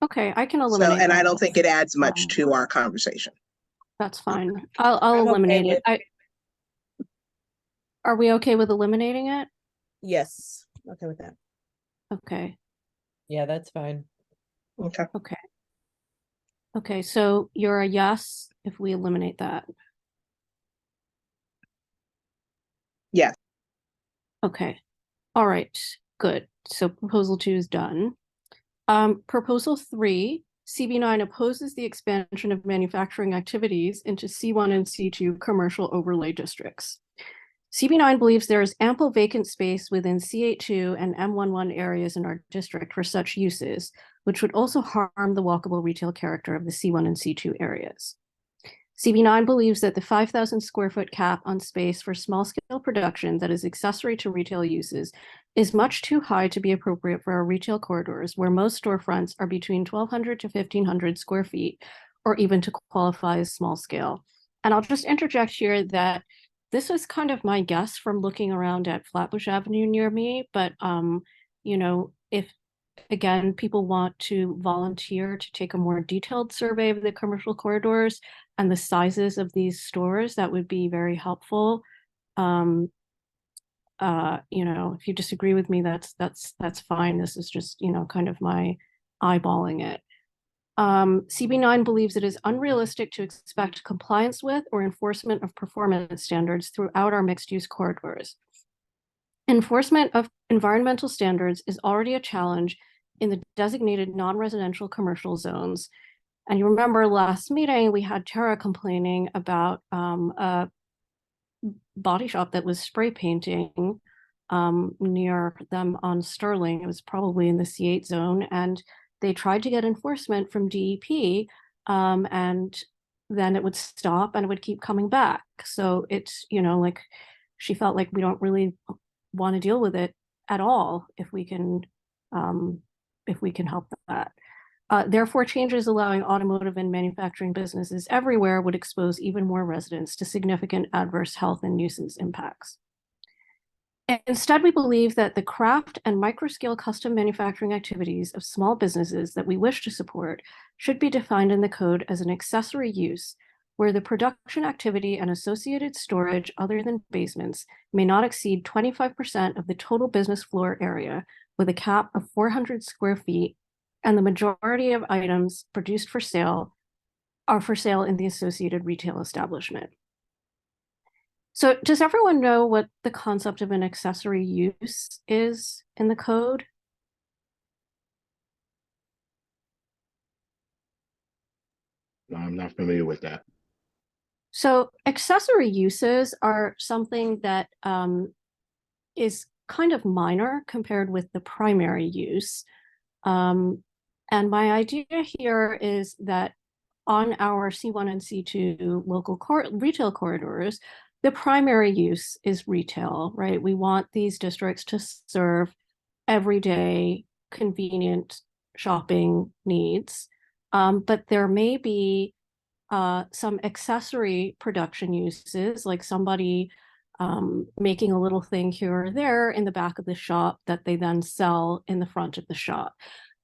A: Okay, I can
E: So,
A: eliminate
E: and I
A: that.
E: don't think it adds much
A: Um,
E: to our conversation.
A: That's fine. I'll
C: I'm okay
A: eliminate
C: with-
A: it. Are we okay with eliminating it?
C: Yes, okay with that.
A: Okay,
I: Yeah, that's fine.
E: Okay.
A: okay. Okay, so you're a yes if we eliminate that.
E: Yes.
A: Okay. All right, good. So proposal 2 is done. Proposal 3, CB9 opposes the expansion of manufacturing activities into C1 and C2 commercial overlay districts. CB9 believes there is ample vacant space within C82 and M11 areas in our district for such uses, which would also harm the walkable retail character of the C1 and C2 areas. CB9 believes that the 5,000 square foot cap on space for small scale production that is accessory to retail uses is much too high to be appropriate for our retail corridors, where most storefronts are between 1,200 to 1,500 square feet, or even to qualify as small scale. And I'll just interject here that this was kind of my guess from looking around at Flatbush Avenue near me, but you know, if again, people want to volunteer to take a more detailed survey of the commercial corridors and the sizes of these stores, that would be very helpful. You know, if you disagree with me, that's fine. This is just, you know, kind of my eyeballing it. CB9 believes it is unrealistic to expect compliance with or enforcement of performance standards throughout our mixed-use corridors. Enforcement of environmental standards is already a challenge in the designated non-residential commercial zones. And you remember last meeting, we had Tara complaining about a body shop that was spray painting near them on Sterling. It was probably in the C8 zone, and they tried to get enforcement from DEP, and then it would stop and it would keep coming back. So it's, you know, like she felt like we don't really want to deal with it at all if we can help that. Therefore, changes allowing automotive and manufacturing businesses everywhere would expose even more residents to significant adverse health and nuisance impacts. Instead, we believe that the craft and micro-scale custom manufacturing activities of small businesses that we wish to support should be defined in the code as an accessory use, where the production activity and associated storage other than basements may not exceed 25% of the total business floor area, with a cap of 400 square feet, and the majority of items produced for sale are for sale in the associated retail establishment. So does everyone know what the concept of an accessory use is in the code?
G: No, I'm not familiar with that.
A: So accessory uses are something that is kind of minor compared with the primary use. And my idea here is that on our C1 and C2 local retail corridors, the primary use is retail, right? We want these districts to serve everyday convenient shopping needs. But there may be some accessory production uses, like somebody making a little thing here or there in the back of the shop that they then sell in the front of the shop.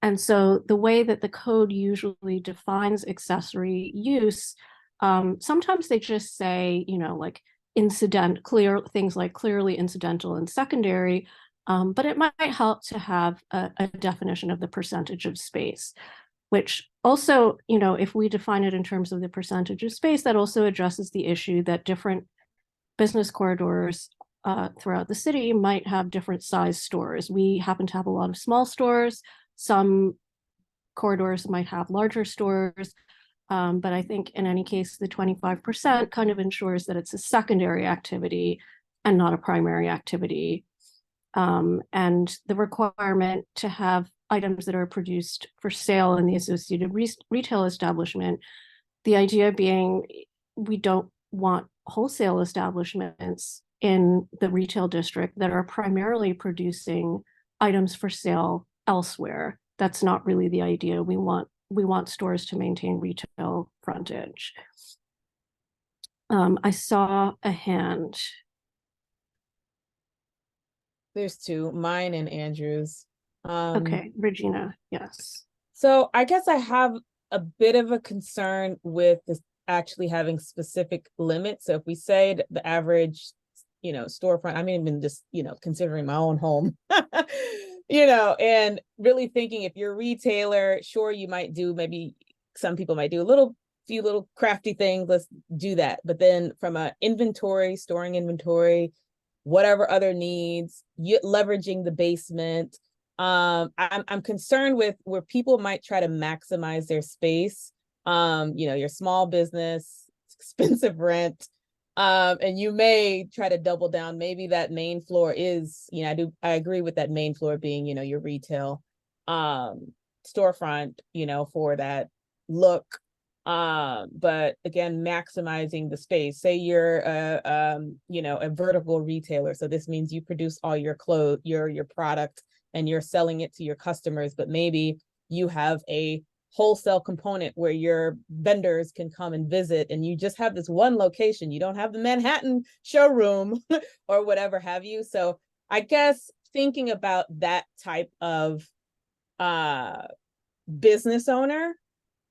A: And so the way that the code usually defines accessory use, sometimes they just say, you know, like things like clearly incidental and secondary, but it might help to have a definition of the percentage of space, which also, you know, if we define it in terms of the percentage of space, that also addresses the issue that different business corridors throughout the city might have different size stores. We happen to have a lot of small stores. Some corridors might have larger stores. But I think in any case, the 25% kind of ensures that it's a secondary activity and not a primary activity. And the requirement to have items that are produced for sale in the associated retail establishment, the idea being we don't want wholesale establishments in the retail district that are primarily producing items for sale elsewhere. That's not really the idea. We want stores to maintain retail frontage. I saw a hand.
C: There's two, mine and Andrew's.
A: Okay, Regina, yes.
C: So I guess I have a bit of a concern with this actually having specific limits. So if we say the average, storefront, I mean, even just, considering my own home, and really thinking if you're a retailer, sure, you might do, maybe some people might do a few little crafty things. Let's do that. But then from a storing inventory, whatever other needs, leveraging the basement. I'm concerned with where people might try to maximize their space. Your small business, expensive rent. And you may try to double down. Maybe that main floor is, I agree with that main floor being, your retail storefront, for that look. But again, maximizing the space. Say you're a vertical retailer. So this means you produce all your clothes, your product, and you're selling it to your customers, but maybe you have a wholesale component where your vendors can come and visit, and you just have this one location. You don't have the Manhattan showroom or whatever have you. So I guess thinking about that type of business owner,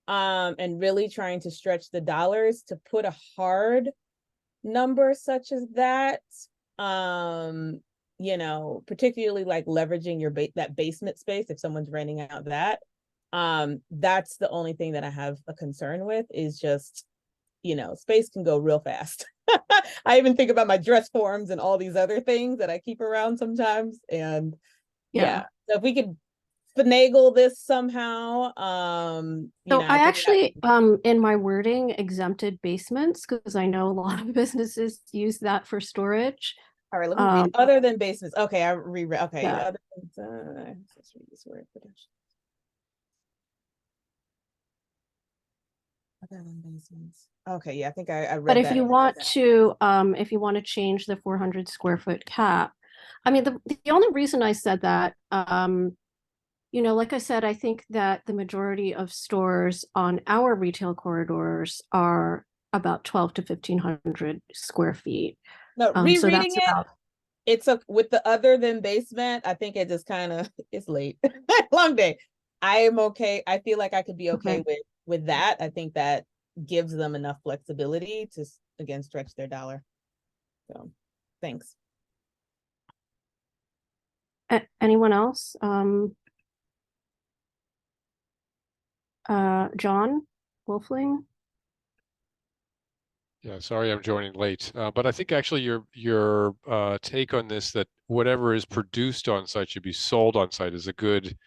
C: and really trying to stretch the dollars to put a hard number such as that, particularly like leveraging your that basement space if someone's renting out that. That's the only thing that I have a concern with, is just, space can go real fast. I even think about my dress forms and all these other things that I keep around sometimes. And yeah, so if we could finagle this somehow.
A: So I actually, in my wording, exempted basements, because I know a lot of businesses use that for storage.
C: All right, let me read. Other than basements. Okay, I reread. Okay,
A: yeah.
C: Other than, let's read this word. Other than basements. Okay, yeah, I think I read.
A: But if you want to change the 400 square foot cap, I mean, the only reason I said that, like I said, I think that the majority of stores on our retail corridors are about 12 to 1,500 square feet.
C: No, rereading
A: so
C: it, it's with the other than basement, I think it just kind of, it's late. Long day. I am okay. I feel like I could be okay with that. I think that gives them enough flexibility to, again, stretch their dollar. So, thanks.
A: Anyone else? John Wolfling?
K: Yeah, sorry I'm joining late, but I think actually your take on this, that whatever is produced on site should be sold on site, is a good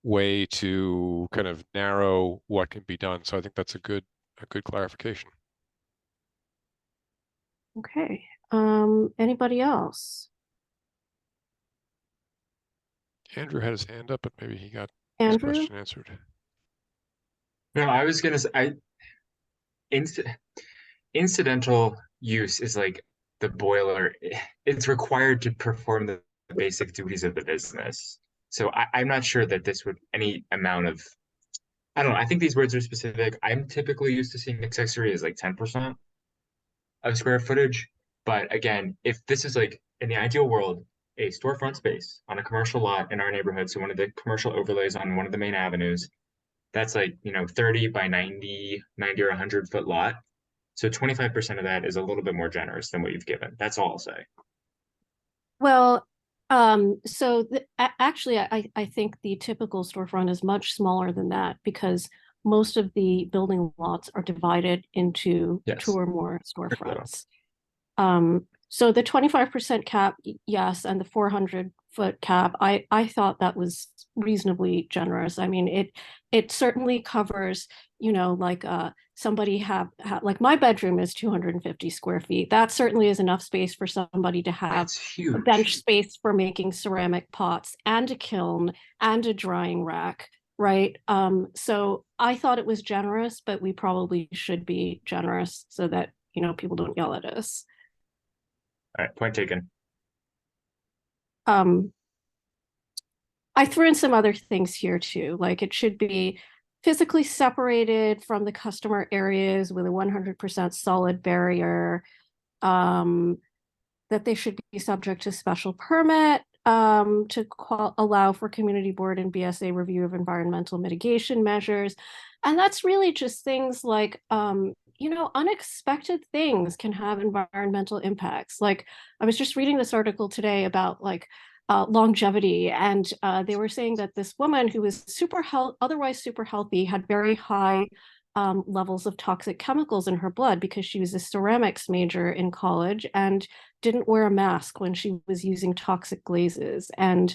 K: way to kind of narrow what can be done. So I think that's a good clarification.
A: Okay. Anybody else?
K: Andrew had his hand up, but maybe he got
A: Andrew?
K: his question answered.
H: No, I was gonna say, incidental use is like the boiler. It's required to perform the basic duties of the business. So I'm not sure that this would any amount of, I don't know. I think these words are specific. I'm typically used to seeing accessory as like 10% of square footage. But again, if this is like in the ideal world, a storefront space on a commercial lot in our neighborhood, so one of the commercial overlays on one of the main avenues, that's like, 30 by 90 or 100-foot lot. So 25% of that is a little bit more generous than what you've given. That's all I'll say.
A: Well, actually, I think the typical storefront is much smaller than that, because most of the building lots are divided into 2 or more storefronts. So the 25% cap, yes, and the 400-foot cap, I thought that was reasonably generous. I mean, it certainly covers, you know, like somebody like my bedroom is 250 square feet. That certainly is enough space for somebody to have
H: That's
A: a
H: huge.
A: bench space for making ceramic pots and a kiln and a drying rack, right? So I thought it was generous, but we probably should be generous so that, you know, people don't yell at us.
H: All right, point taken.
A: I threw in some other things here too, like it should be physically separated from the customer areas with a 100% solid barrier, that they should be subject to special permit, to allow for community board and BSA review of environmental mitigation measures. And that's really just things like, you know, unexpected things can have environmental impacts. Like I was just reading this article today about like longevity, and they were saying that this woman who was otherwise super healthy had very high levels of toxic chemicals in her blood because she was a ceramics major in college and didn't wear a mask when she was using toxic glazes. And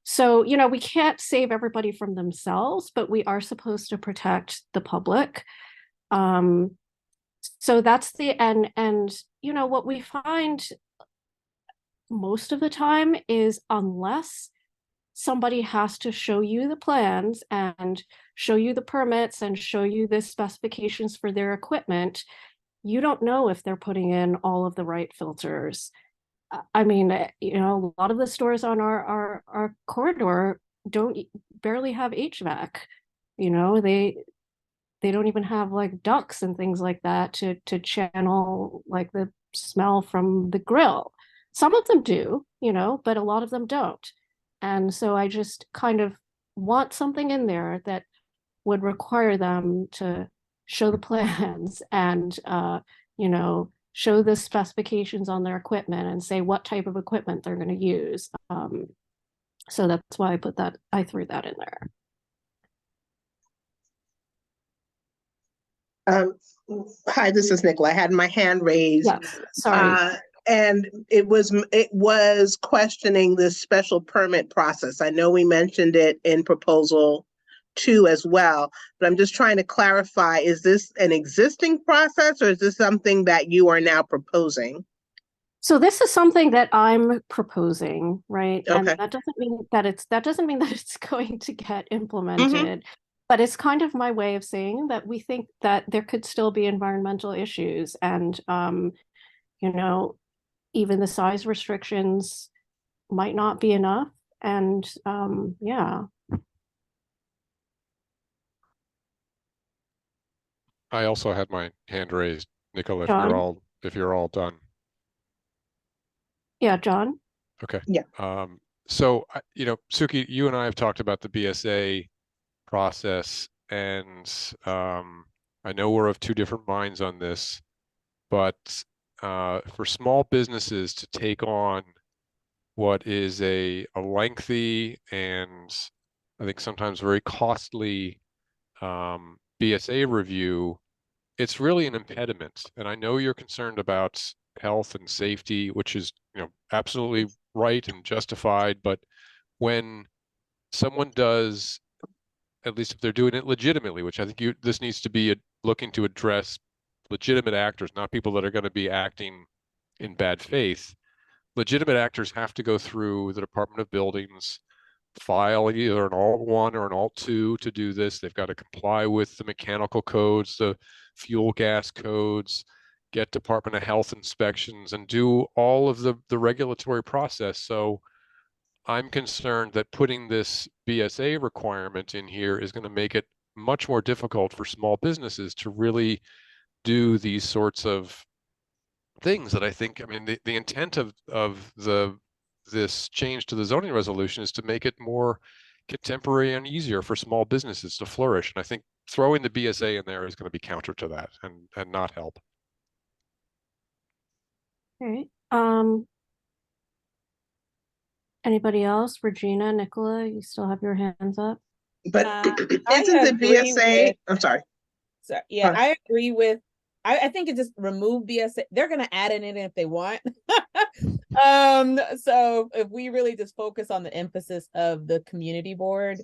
A: so, you know, we can't save everybody from themselves, but we are supposed to protect the public. So that's and you know what we find most of the time is, unless somebody has to show you the plans and show you the permits and show you the specifications for their equipment, you don't know if they're putting in all of the right filters. I mean, you know, a lot of the stores on our corridor barely have HVAC. You know, they don't even have like ducts and things like that to channel like the smell from the grill. Some of them do, you know, but a lot of them don't. And so I just kind of want something in there that would require them to show the plans and, you know, show the specifications on their equipment and say what type of equipment they're going to use. So that's why I threw that in there.
E: Hi, this is Nicola. I had my hand raised.
A: Yes, sorry.
E: And it was questioning this special permit process. I know we mentioned it in proposal 2 as well, but I'm just trying to clarify, is this an existing process or is this something that you are now proposing?
A: So this is something that I'm proposing, right? And
E: Okay.
A: that doesn't mean that it's going to get implemented. But it's kind of my way of saying that we think that there could still be environmental issues, and you know, even the size restrictions might not be enough. And yeah.
K: I also had my hand raised, Nicola,
A: John?
K: if you're all done.
A: Yeah, John?
K: Okay.
E: Yeah.
K: So, you know, Suki, you and I have talked about the BSA process, and I know we're of two different minds on this, but for small businesses to take on what is a lengthy and I think sometimes very costly BSA review, it's really an impediment. And I know you're concerned about health and safety, which is, you know, absolutely right and justified, but when someone does, at least if they're doing it legitimately, which I think this needs to be looking to address legitimate actors, not people that are going to be acting in bad faith. Legitimate actors have to go through the Department of Buildings, file either an Alt-1 or an Alt-2 to do this. They've got to comply with the mechanical codes, the fuel gas codes, get Department of Health inspections, and do all of the regulatory process. So I'm concerned that putting this BSA requirement in here is going to make it much more difficult for small businesses to really do these sorts of things that I think, I mean, the intent of this change to the zoning resolution is to make it more contemporary and easier for small businesses to flourish. And I think throwing the BSA in there is going to be counter to that and not help.
A: Okay. Anybody else? Regina, Nicola, you still have your hands up?
E: But
C: I
E: isn't the
C: agree
E: BSA,
C: with-
E: I'm sorry.
C: So, yeah, I agree with I think it just remove BSA. They're gonna add it in if they want. So if we really just focus on the emphasis of the community board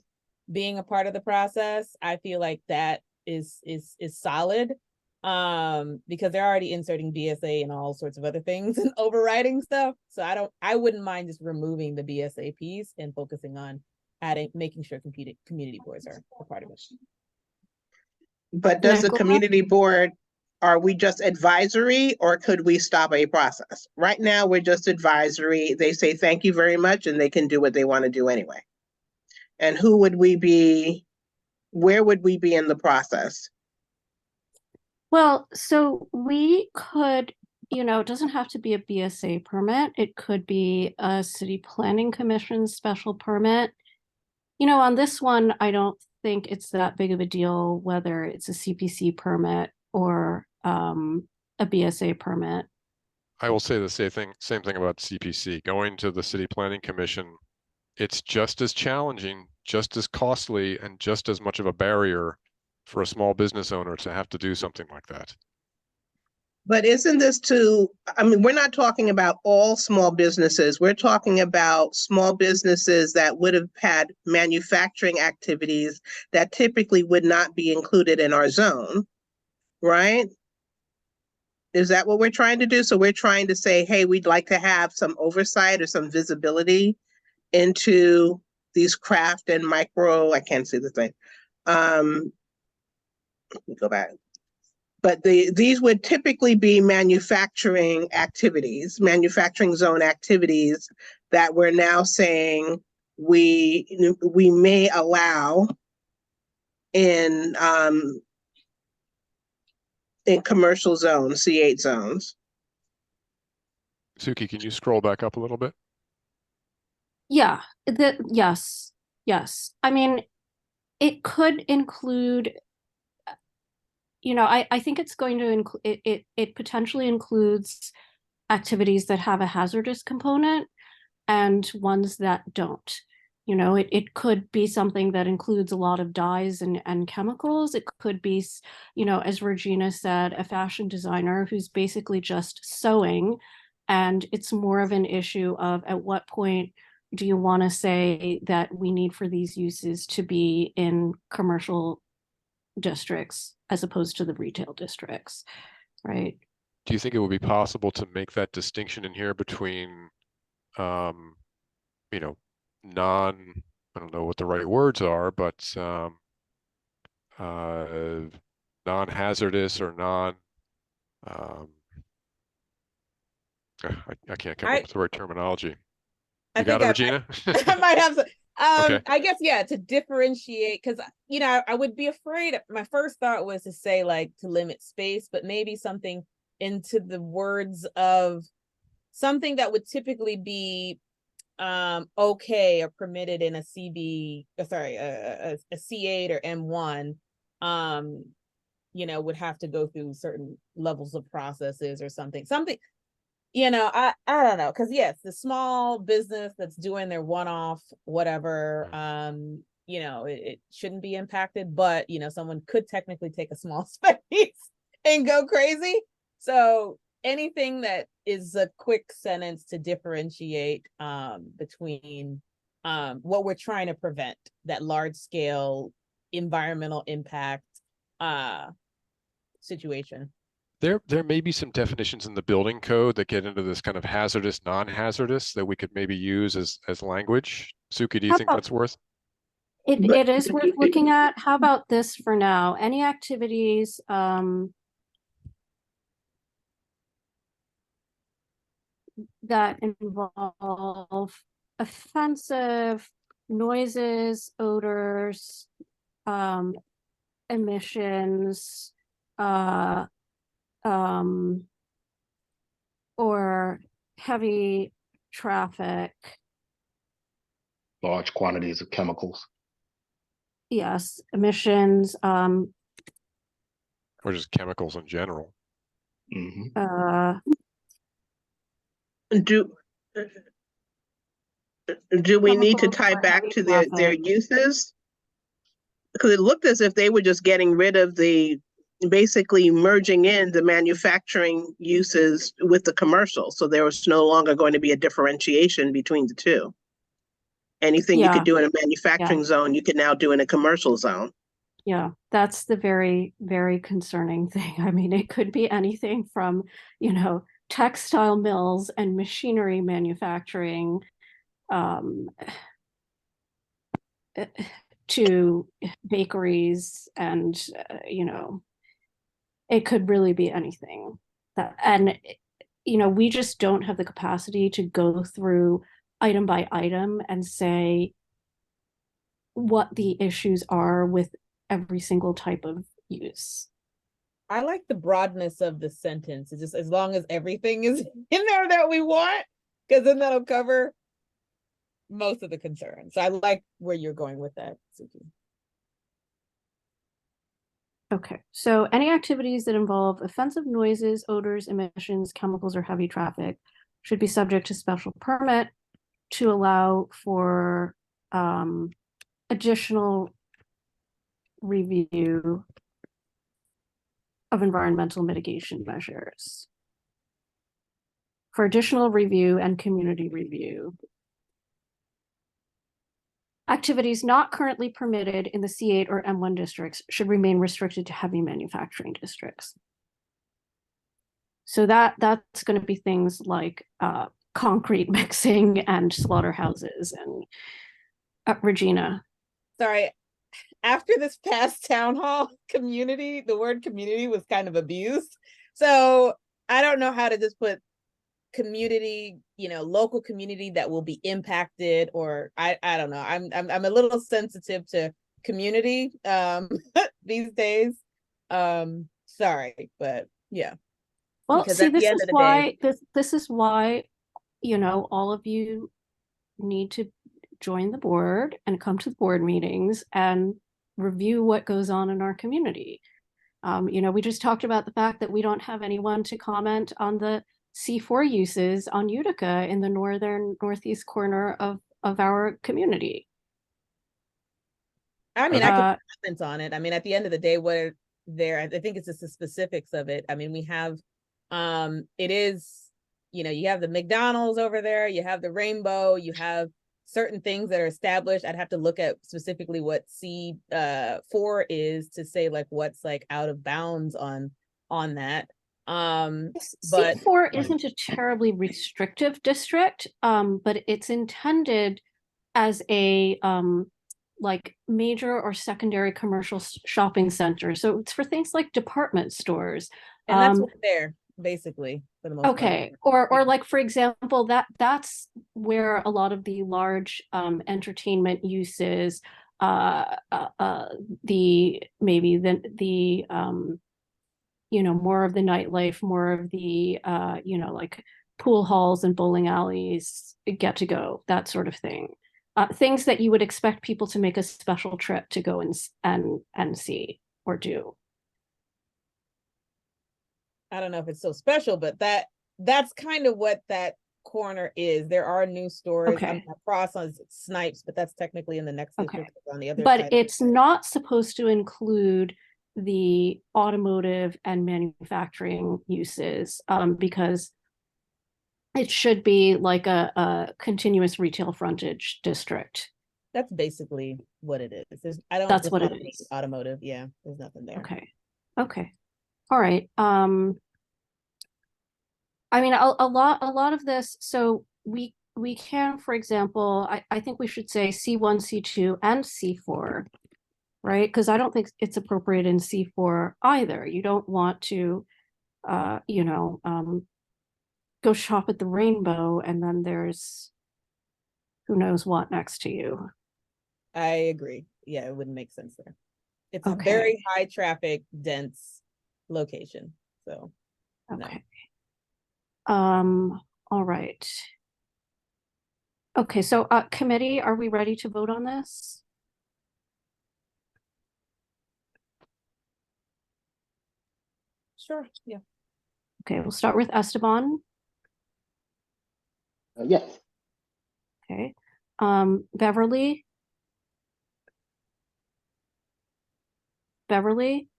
C: being a part of the process, I feel like that is solid. Because they're already inserting BSA and all sorts of other things and overriding stuff. So I wouldn't mind just removing the BSA piece and focusing on making sure community boards are a part of it.
E: But does the
A: Nicola?
E: community board, are we just advisory or could we stop a process? Right now, we're just advisory. They say thank you very much and they can do what they want to do anyway. And who would we be? Where would we be in the process?
A: Well, so we could, it doesn't have to be a BSA permit. It could be a city planning commission special permit. On this one, I don't think it's that big of a deal whether it's a CPC permit or a BSA permit.
K: I will say the same thing about CPC. Going to the City Planning Commission, it's just as challenging, just as costly, and just as much of a barrier for a small business owner to have to do something like that.
E: But isn't this we're not talking about all small businesses. We're talking about small businesses that would have had manufacturing activities that typically would not be included in our zone, right? Is that what we're trying to do? So we're trying to say, hey, we'd like to have some oversight or some visibility into these craft and micro, I can't see the thing. Let me go back. But these would typically be manufacturing activities, manufacturing zone activities that we're now saying we may allow in commercial zones, C8 zones.
K: Suki, can you scroll back up a little bit?
A: Yeah, yes. I mean, it could include, I think it's going to include, it potentially includes activities that have a hazardous component and ones that don't. It could be something that includes a lot of dyes and chemicals. It could be, as Regina said, a fashion designer who's basically just sewing. And it's more of an issue of at what point do you want to say that we need for these uses to be in commercial districts as opposed to the retail districts, right?
K: Do you think it would be possible to make that distinction in here between, I don't know what the right words are, but non-hazardous or I can't come up with the right terminology. You got it, Regina?
C: I might have some.
K: Okay.
C: I guess, yeah, to differentiate, because, I would be afraid. My first thought was to say, like, to limit space, but maybe something into the words of something that would typically be okay or permitted in a CB, a C8 or M1, would have to go through certain levels of processes or something. I don't know, because yes, the small business that's doing their one-off whatever, it shouldn't be impacted, but someone could technically take a small space and go crazy. So anything that is a quick sentence to differentiate between what we're trying to prevent, that large scale environmental impact situation.
K: There may be some definitions in the building code that get into this kind of hazardous, non-hazardous that we could maybe use as language. Suki, do you think that's worth?
A: It is worth looking at. How about this for now? Any activities that involve offensive noises, odors, emissions, or heavy traffic.
G: Large quantities of chemicals.
A: Yes, emissions,
K: Or just chemicals in general.
G: Mm-hmm.
E: Do we need to tie back to their uses? Because it looked as if they were just getting rid of the basically merging in the manufacturing uses with the commercial. So there was no longer going to be a differentiation between the two. Anything you
A: Yeah.
E: could do in a manufacturing zone, you can now do in a commercial zone.
A: Yeah, that's the very, very concerning thing. I mean, it could be anything from, textile mills and machinery manufacturing, to bakeries and, it could really be anything. We just don't have the capacity to go through item by item and say what the issues are with every single type of use.
C: I like the broadness of the sentence. It's just as long as everything is in there that we want, because then that'll cover most of the concerns. So I like where you're going with that, Suki.
A: Okay, so any activities that involve offensive noises, odors, emissions, chemicals, or heavy traffic should be subject to special permit to allow for additional review of environmental mitigation measures. For additional review and community review. Activities not currently permitted in the C8 or M1 districts should remain restricted to heavy manufacturing districts. So that's going to be things like concrete mixing and slaughterhouses and Regina.
C: Sorry, after this past town hall, the word community was kind of abused. So I don't know how to just put community, local community that will be impacted, or I don't know. I'm a little sensitive to community these days. Sorry, but yeah.
A: Well,
C: Because
A: see,
C: at the end of the day,
A: this is why, all of you need to join the board and come to the board meetings and review what goes on in our community. We just talked about the fact that we don't have anyone to comment on the C4 uses on Utica in the northeast corner of our community.
C: I mean, I can comment on it. I mean, at the end of the day, what there, I think it's just the specifics of it. I mean, we have, it is, you have the McDonald's over there, you have the Rainbow, you have certain things that are established. I'd have to look at specifically what C4 is to say like what's like out of bounds on that. But
A: C4 isn't a terribly restrictive district, but it's intended as a like major or secondary commercial shopping center. So it's for things like department stores.
C: And that's what's there, basically, for the most part.
A: Okay, or like, for example, that's where a lot of the large entertainment uses, more of the nightlife, more of the like pool halls and bowling alleys get to go, that sort of thing. Things that you would expect people to make a special trip to go and see or do.
C: I don't know if it's so special, but that's kind of what that corner is. There are new stores.
A: Okay.
C: I'm across on Snipes, but that's technically in the next district on the other
A: but
C: side.
A: It's not supposed to include the automotive and manufacturing uses, because it should be like a continuous retail frontage district.
C: That's basically what it is.
A: That's what it is.
C: Automotive, yeah. There's nothing there.
A: Okay. All right. I mean, a lot of this. So we can, for example, I think we should say C1, C2, and C4, right? Because I don't think it's appropriate in C4 either. You don't want to, go shop at the Rainbow and then there's who knows what next to you.
C: I agree. Yeah, it wouldn't make sense there. It's a
A: Okay.
C: very high traffic, dense location. So
A: Okay. All right. Okay, so committee, are we ready to vote on this?
C: Sure, yeah.
A: Okay, we'll start with Esteban.
G: Yes.
A: Okay. Beverly? Beverly?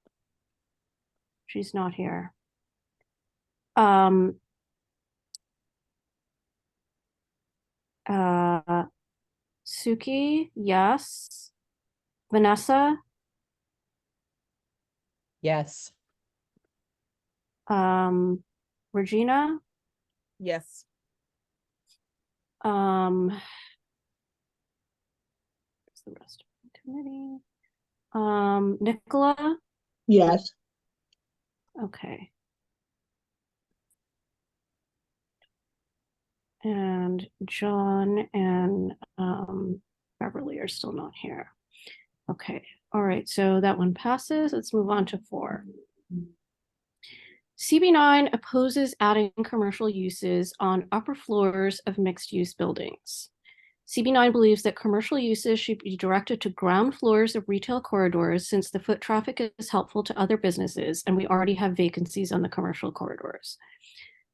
A: She's not here. Suki, yes. Vanessa,
I: Yes.
A: Regina,
C: Yes.
A: where's the rest of the committee? Nicola,
F: Yes.
A: okay. And John and Beverly are still not here. Okay, all right, so that one passes. Let's move on to 4. CB9 opposes adding commercial uses on upper floors of mixed-use buildings. CB9 believes that commercial uses should be directed to ground floors of retail corridors since the foot traffic is helpful to other businesses and we already have vacancies on the commercial corridors.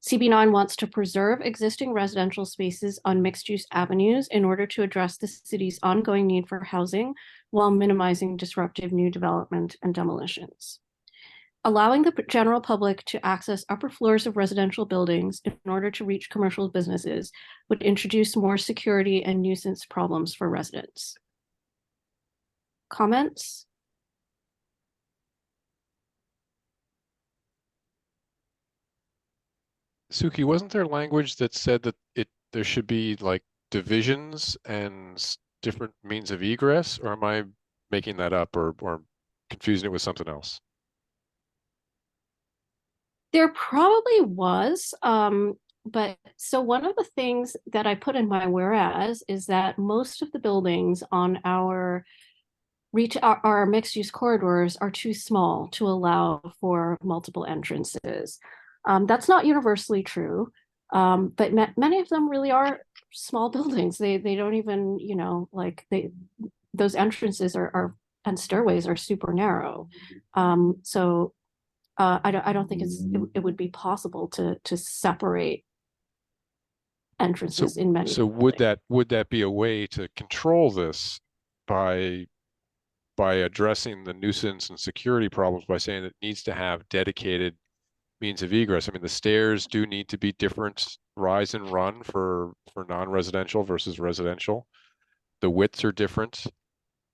A: CB9 wants to preserve existing residential spaces on mixed-use avenues in order to address the city's ongoing need for housing while minimizing disruptive new development and demolitions. Allowing the general public to access upper floors of residential buildings in order to reach commercial businesses would introduce more security and nuisance problems for residents. Comments?
K: Suki, wasn't there language that said that there should be like divisions and different means of egress, or am I making that up or confusing it with something else?
A: There probably was, but so one of the things that I put in my whereas is that most of the buildings on our mixed-use corridors are too small to allow for multiple entrances. That's not universally true, but many of them really are small buildings. They don't even, you know, like those entrances are and stairways are super narrow. So I don't think it would be possible to separate entrances in many.
K: So would that be a way to control this by addressing the nuisance and security problems by saying it needs to have dedicated means of egress? I mean, the stairs do need to be different rise and run for non-residential versus residential. The widths are different.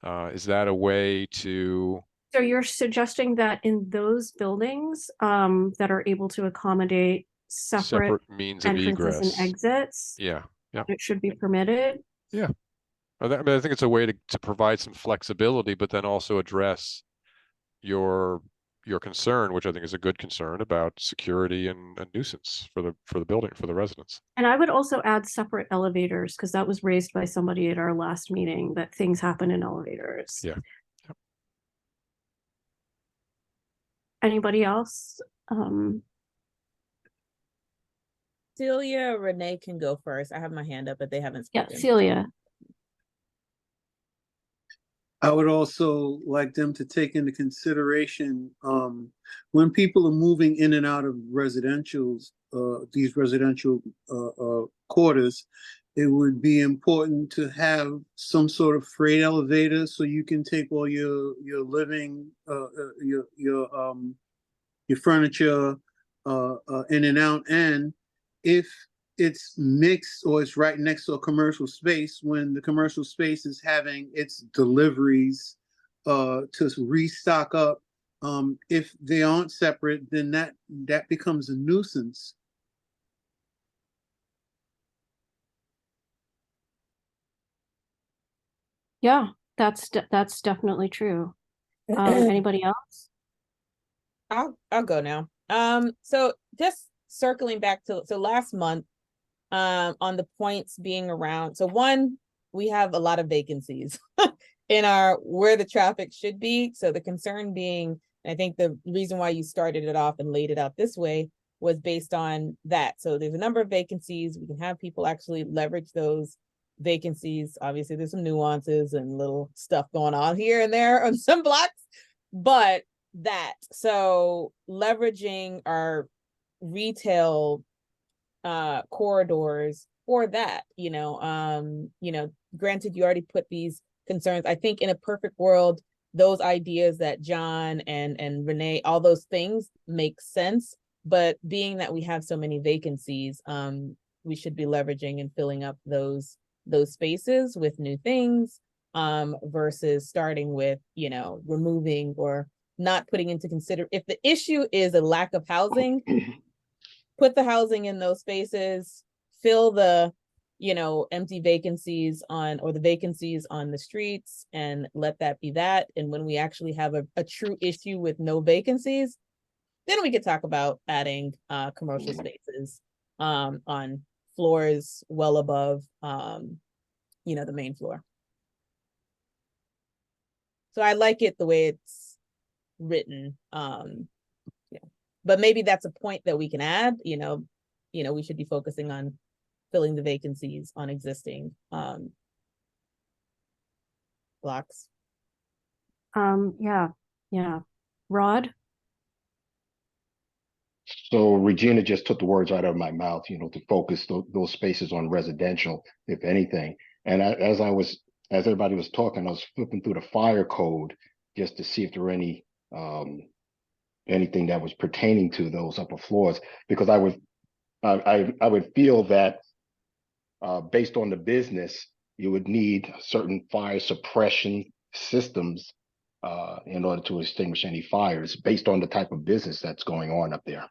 K: Is that a way to?
A: So you're suggesting that in those buildings that are able to accommodate separate
K: means of
A: entrances
K: egress
A: and exits,
K: Yeah.
A: it should be permitted?
K: Yeah. I mean, I think it's a way to provide some flexibility, but then also address your concern, which I think is a good concern about security and nuisance for the building, for the residents.
A: And I would also add separate elevators because that was raised by somebody at our last meeting that things happen in elevators.
K: Yeah.
A: Anybody else?
C: Celia or Renee can go first. I have my hand up, but they haven't
A: Yeah,
C: spoken.
A: Celia.
L: I would also like them to take into consideration when people are moving in and out of residentials, these residential quarters, it would be important to have some sort of freight elevator so you can take all your living, your furniture in and out. And if it's mixed or it's right next to a commercial space, when the commercial space is having its deliveries to restock up, if they aren't separate, then that becomes a nuisance.
A: Yeah, that's definitely true. Anybody else?
C: I'll go now. So just circling back to last month, on the points being around. So one, we have a lot of vacancies in where the traffic should be. So the concern being, and I think the reason why you started it off and laid it out this way was based on that. So there's a number of vacancies. We can have people actually leverage those vacancies. Obviously, there's some nuances and little stuff going on here and there on some blocks, but so leveraging our retail corridors for that, granted, you already put these concerns. I think in a perfect world, those ideas that John and Renee, all those things make sense. But being that we have so many vacancies, we should be leveraging and filling up those spaces with new things, versus starting with, you know, removing or not putting into consider. If the issue is a lack of housing, put the housing in those spaces, fill the, you know, empty vacancies on, or the vacancies on the streets, and let that be that. And when we actually have a true issue with no vacancies, then we could talk about adding commercial spaces on floors well above you know, the main floor. So I like it the way it's written. Yeah. But maybe that's a point that we can add, you know, we should be focusing on filling the vacancies on existing blocks.
A: Yeah. Rod?
G: So Regina just took the words out of my mouth, you know, to focus those spaces on residential, if anything. And as everybody was talking, I was flipping through the fire code just to see if there were any anything that was pertaining to those upper floors, because I would feel that based on the business, you would need certain fire suppression systems in order to extinguish any fires based on the type of business that's going on up there.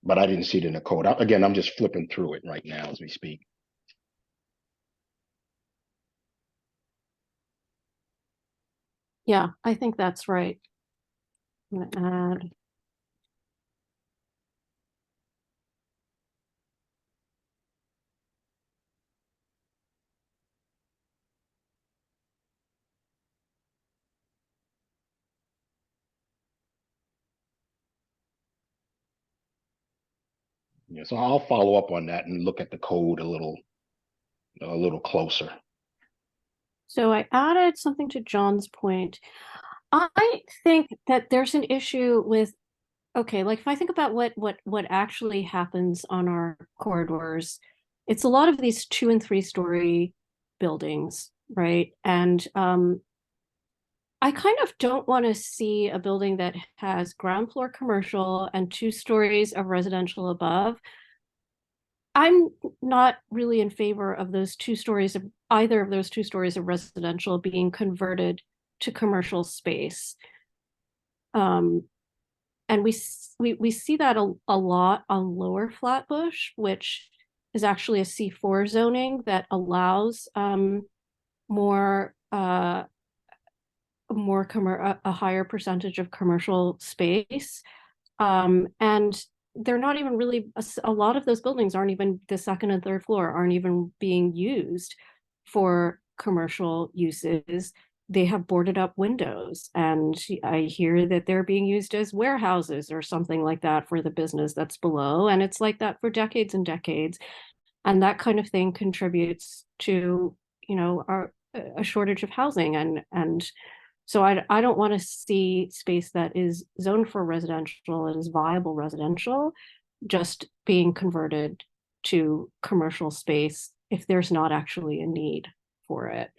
G: But I didn't see it in the code. Again, I'm just flipping through it right now as we speak.
A: Yeah, I think that's right. I'm gonna add.
G: Yeah, so I'll follow up on that and look at the code a little closer.
A: So I added something to John's point. I think that there's an issue with, okay, like if I think about what actually happens on our corridors, it's a lot of these 2- and 3-story buildings, right? And I kind of don't want to see a building that has ground floor commercial and 2 stories of residential above. I'm not really in favor of those 2 stories of either of those 2 stories of residential being converted to commercial space. And we see that a lot on Lower Flatbush, which is actually a C4 zoning that allows more a higher percentage of commercial space. And they're not even really, a lot of those buildings aren't even, the 2nd and 3rd floor aren't even being used for commercial uses. They have boarded up windows, and I hear that they're being used as warehouses or something like that for the business that's below. And it's like that for decades and decades. And that kind of thing contributes to, you know, a shortage of housing. And so I don't want to see space that is zoned for residential and is viable residential just being converted to commercial space if there's not actually a need for it.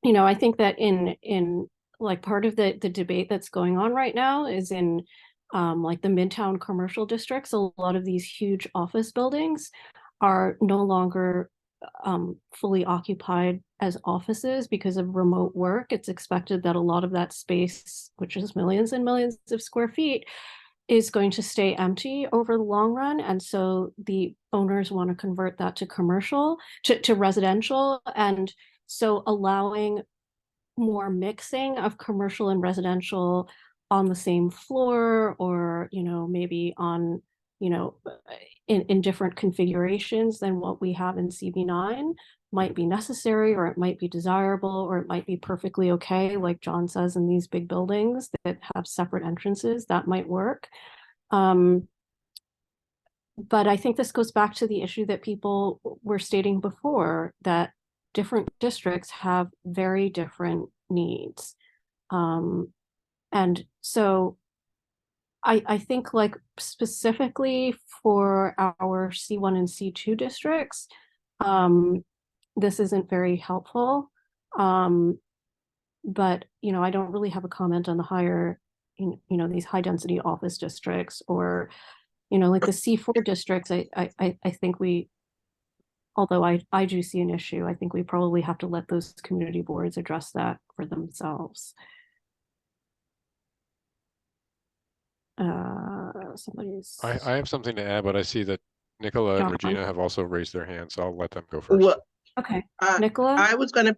A: You know, I think that in like part of the debate that's going on right now is in like the Midtown commercial districts. A lot of these huge office buildings are no longer fully occupied as offices because of remote work. It's expected that a lot of that space, which is millions and millions of square feet, is going to stay empty over the long run. And so the owners want to convert that to commercial, to residential. And so allowing more mixing of commercial and residential on the same floor, or, you know, maybe on, you know, in different configurations than what we have in CB9 might be necessary, or it might be desirable, or it might be perfectly okay, like John says, in these big buildings that have separate entrances, that might work. But I think this goes back to the issue that people were stating before, that different districts have very different needs. And so I think, like, specifically for our C1 and C2 districts, this isn't very helpful. But, I don't really have a comment on the higher, these high density office districts or, like the C4 districts. I think although I do see an issue, I think we probably have to let those community boards address that for themselves. Somebody's.
K: I have something to add, but I see that Nicola and
A: John.
K: Regina have also raised their hands, so I'll let them go first.
E: Well,
A: Okay, Nicola?
E: I was gonna,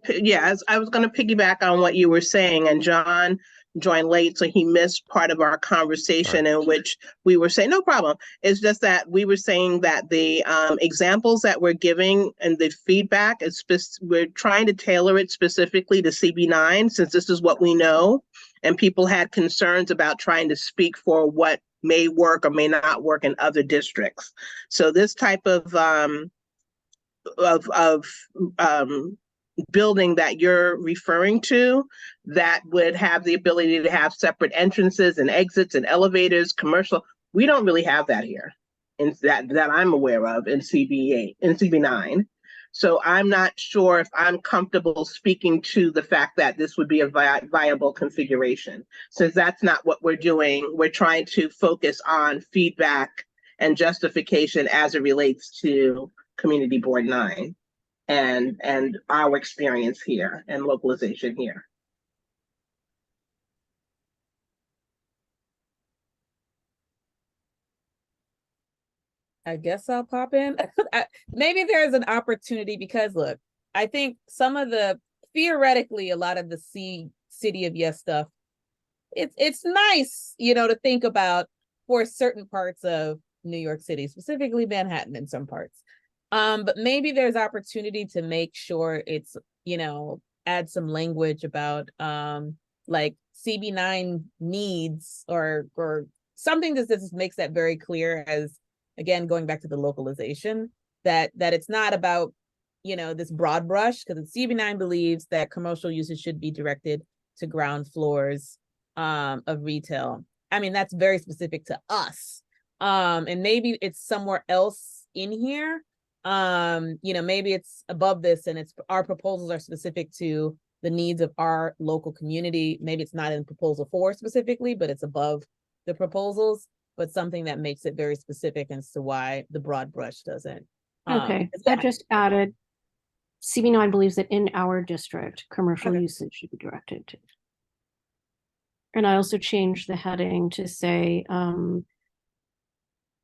E: I was gonna piggyback on what you were saying, and John joined late, so he missed part of our conversation in which we were saying, no problem. It's just that we were saying that the examples that we're giving and the feedback is we're trying to tailor it specifically to CB9, since this is what we know, and people had concerns about trying to speak for what may work or may not work in other districts. So this type of building that you're referring to, that would have the ability to have separate entrances and exits and elevators, commercial, we don't really have that here, in that I'm aware of in CB9. So I'm not sure if I'm comfortable speaking to the fact that this would be a viable configuration. Since that's not what we're doing, we're trying to focus on feedback and justification as it relates to Community Board 9 and our experience here and localization here.
C: I guess I'll pop in. Maybe there's an opportunity because look, I think some of theoretically, a lot of the City of Yes stuff, it's nice, to think about for certain parts of New York City, specifically Manhattan in some parts. But maybe there's opportunity to make sure it's, add some language about like CB9 needs or something that just makes that very clear, as again, going back to the localization, that it's not about, this broad brush, because CB9 believes that commercial uses should be directed to ground floors of retail. I mean, that's very specific to us. And maybe it's somewhere else in here. Maybe it's above this and our proposals are specific to the needs of our local community. Maybe it's not in proposal 4 specifically, but it's above the proposals, but something that makes it very specific as to why the broad brush doesn't.
A: Okay, I just added, CB9 believes that in our district, commercial usage should be directed to. And I also changed the heading to say,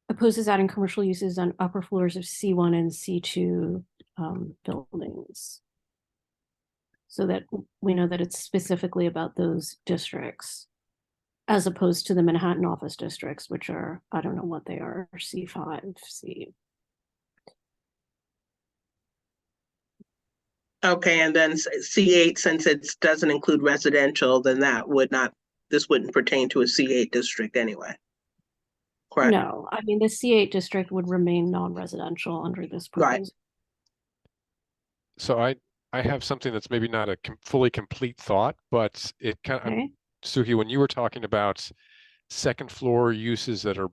A: opposes adding commercial uses on upper floors of C1 and C2 buildings. So that we know that it's specifically about those districts, as opposed to the Manhattan office districts, which are, I don't know what they are, C5, C.
E: Okay, and then C8, since it doesn't include residential, then this wouldn't pertain to a C8 district anyway. Correct.
A: No, I mean, the C8 district would remain non-residential under this proposal.
E: Right.
K: So I have something that's maybe not a fully complete thought, but it kind of, Suki, when you were talking about second floor uses that are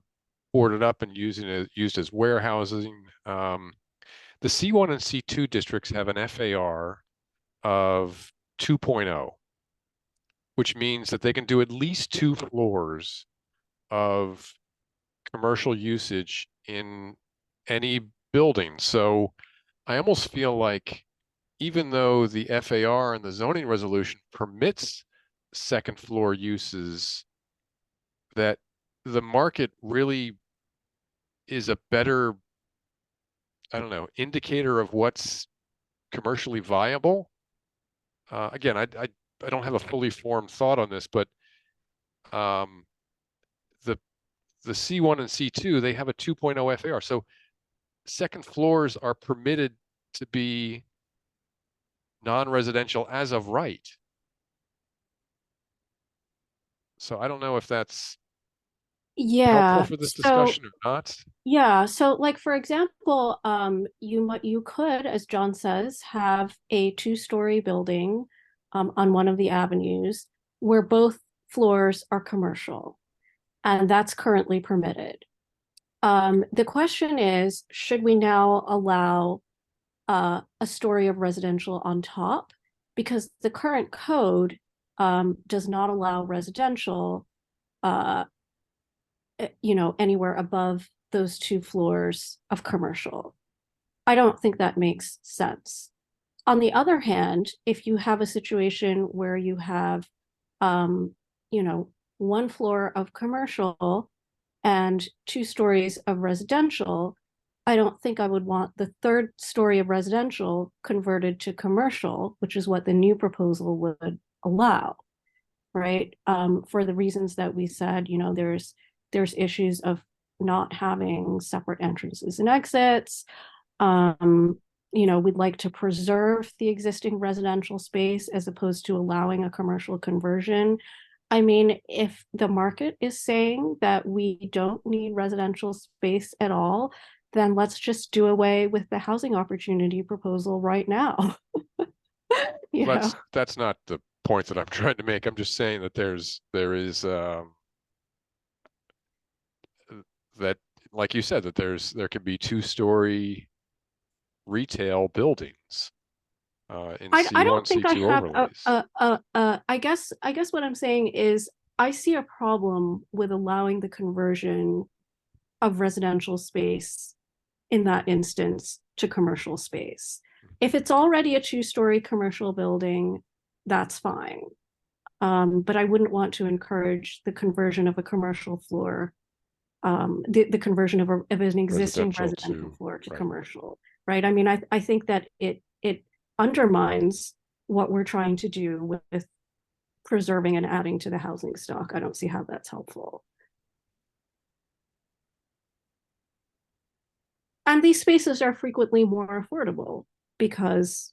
K: boarded up and used as warehousing, the C1 and C2 districts have an FAR of 2.0, which means that they can do at least 2 floors of commercial usage in any building. So I almost feel like even though the FAR and the zoning resolution permits second floor uses, that the market really is a better, I don't know, indicator of what's commercially viable. Again, I don't have a fully formed thought on this, but the C1 and C2, they have a 2.0 FAR. So second floors are permitted to be non-residential as of right. So I don't know if that's helpful for this discussion or not.
A: Yeah, so like, for example, you could, as John says, have a 2-story building on one of the avenues where both floors are commercial, and that's currently permitted. The question is, should we now allow a story of residential on top, because the current code does not allow residential, anywhere above those 2 floors of commercial. I don't think that makes sense. On the other hand, if you have a situation where you have, 1 floor of commercial and 2 stories of residential, I don't think I would want the 3rd story of residential converted to commercial, which is what the new proposal would allow, right? For the reasons that we said, there's issues of not having separate entrances and exits. We'd like to preserve the existing residential space as opposed to allowing a commercial conversion. I mean, if the market is saying that we don't need residential space at all, then let's just do away with the housing opportunity proposal right now.
K: That's not the point that I'm trying to make. I'm just saying that there is that, like you said, that there can be 2-story retail buildings in
A: I
K: C1,
A: don't think I
K: C2
A: have
K: overlays.
A: I guess what I'm saying is I see a problem with allowing the conversion of residential space in that instance to commercial space. If it's already a 2-story commercial building, that's fine. But I wouldn't want to encourage the conversion of a commercial floor, the conversion of an existing residential floor to commercial, right? I mean, I think that it undermines what we're trying to do with preserving and adding to the housing stock. I don't see how that's helpful. And these spaces are frequently more affordable because,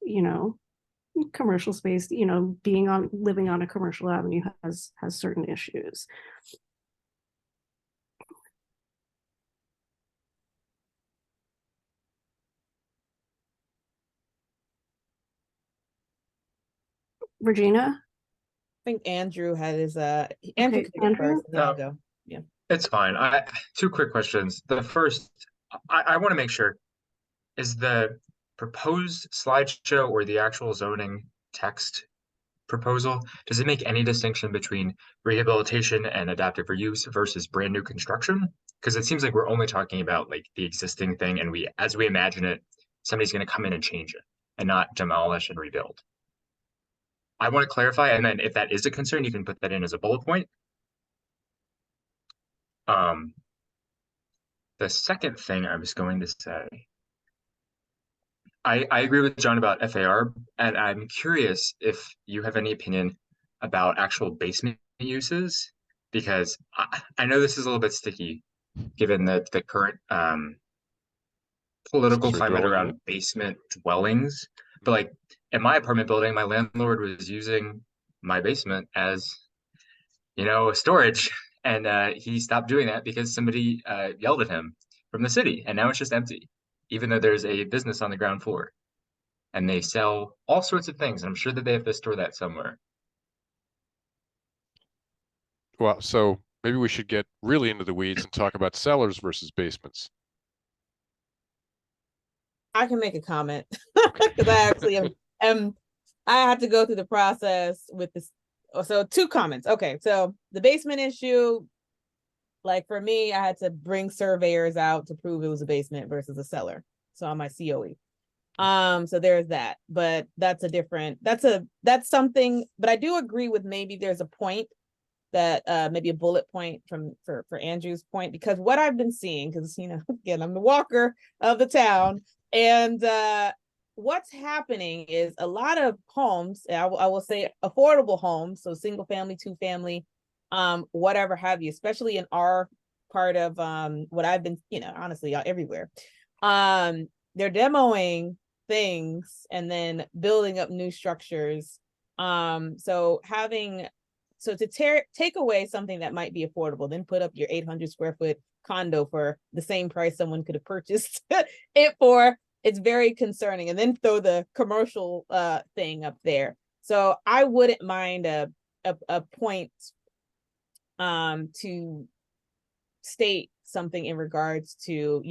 A: commercial space, living on a commercial avenue has certain issues. Regina?
C: I think Andrew had his Andrew
A: Okay,
C: can go
A: Andrew?
C: first, then I'll go. Yeah.
H: It's fine. Two quick questions. The first, I want to make sure, is the proposed slideshow or the actual zoning text proposal, does it make any distinction between rehabilitation and adaptive reuse versus brand new construction? Because it seems like we're only talking about like the existing thing, and as we imagine it, somebody's going to come in and change it and not demolish and rebuild. I want to clarify, and then if that is a concern, you can put that in as a bullet point. The second thing I was going to say, I agree with John about FAR, and I'm curious if you have any opinion about actual basement uses, because I know this is a little bit sticky given the current political climate around basement dwellings. But like in my apartment building, my landlord was using my basement as, storage. And he stopped doing that because somebody yelled at him from the city, and now it's just empty, even though there's a business on the ground floor. And they sell all sorts of things. I'm sure that they have to store that somewhere.
K: Well, so maybe we should get really into the weeds and talk about cellars versus basements.
C: I can make a comment because I actually am. I had to go through the process with this. So 2 comments. Okay, so the basement issue, like for me, I had to bring surveyors out to prove it was a basement versus a cellar. So on my COE. So there's that, but that's something, but I do agree with maybe there's a point that maybe a bullet point for Andrew's point, because what I've been seeing, because again, I'm the walker of the town, and what's happening is a lot of homes, I will say affordable homes, so single family, 2-family, whatever have you, especially in our part of what I've been, honestly, everywhere, they're demoing things and then building up new structures. So to take away something that might be affordable, then put up your 800 square foot condo for the same price someone could have purchased it for, it's very concerning. And then throw the commercial thing up there. So I wouldn't mind a point to state something in regards to,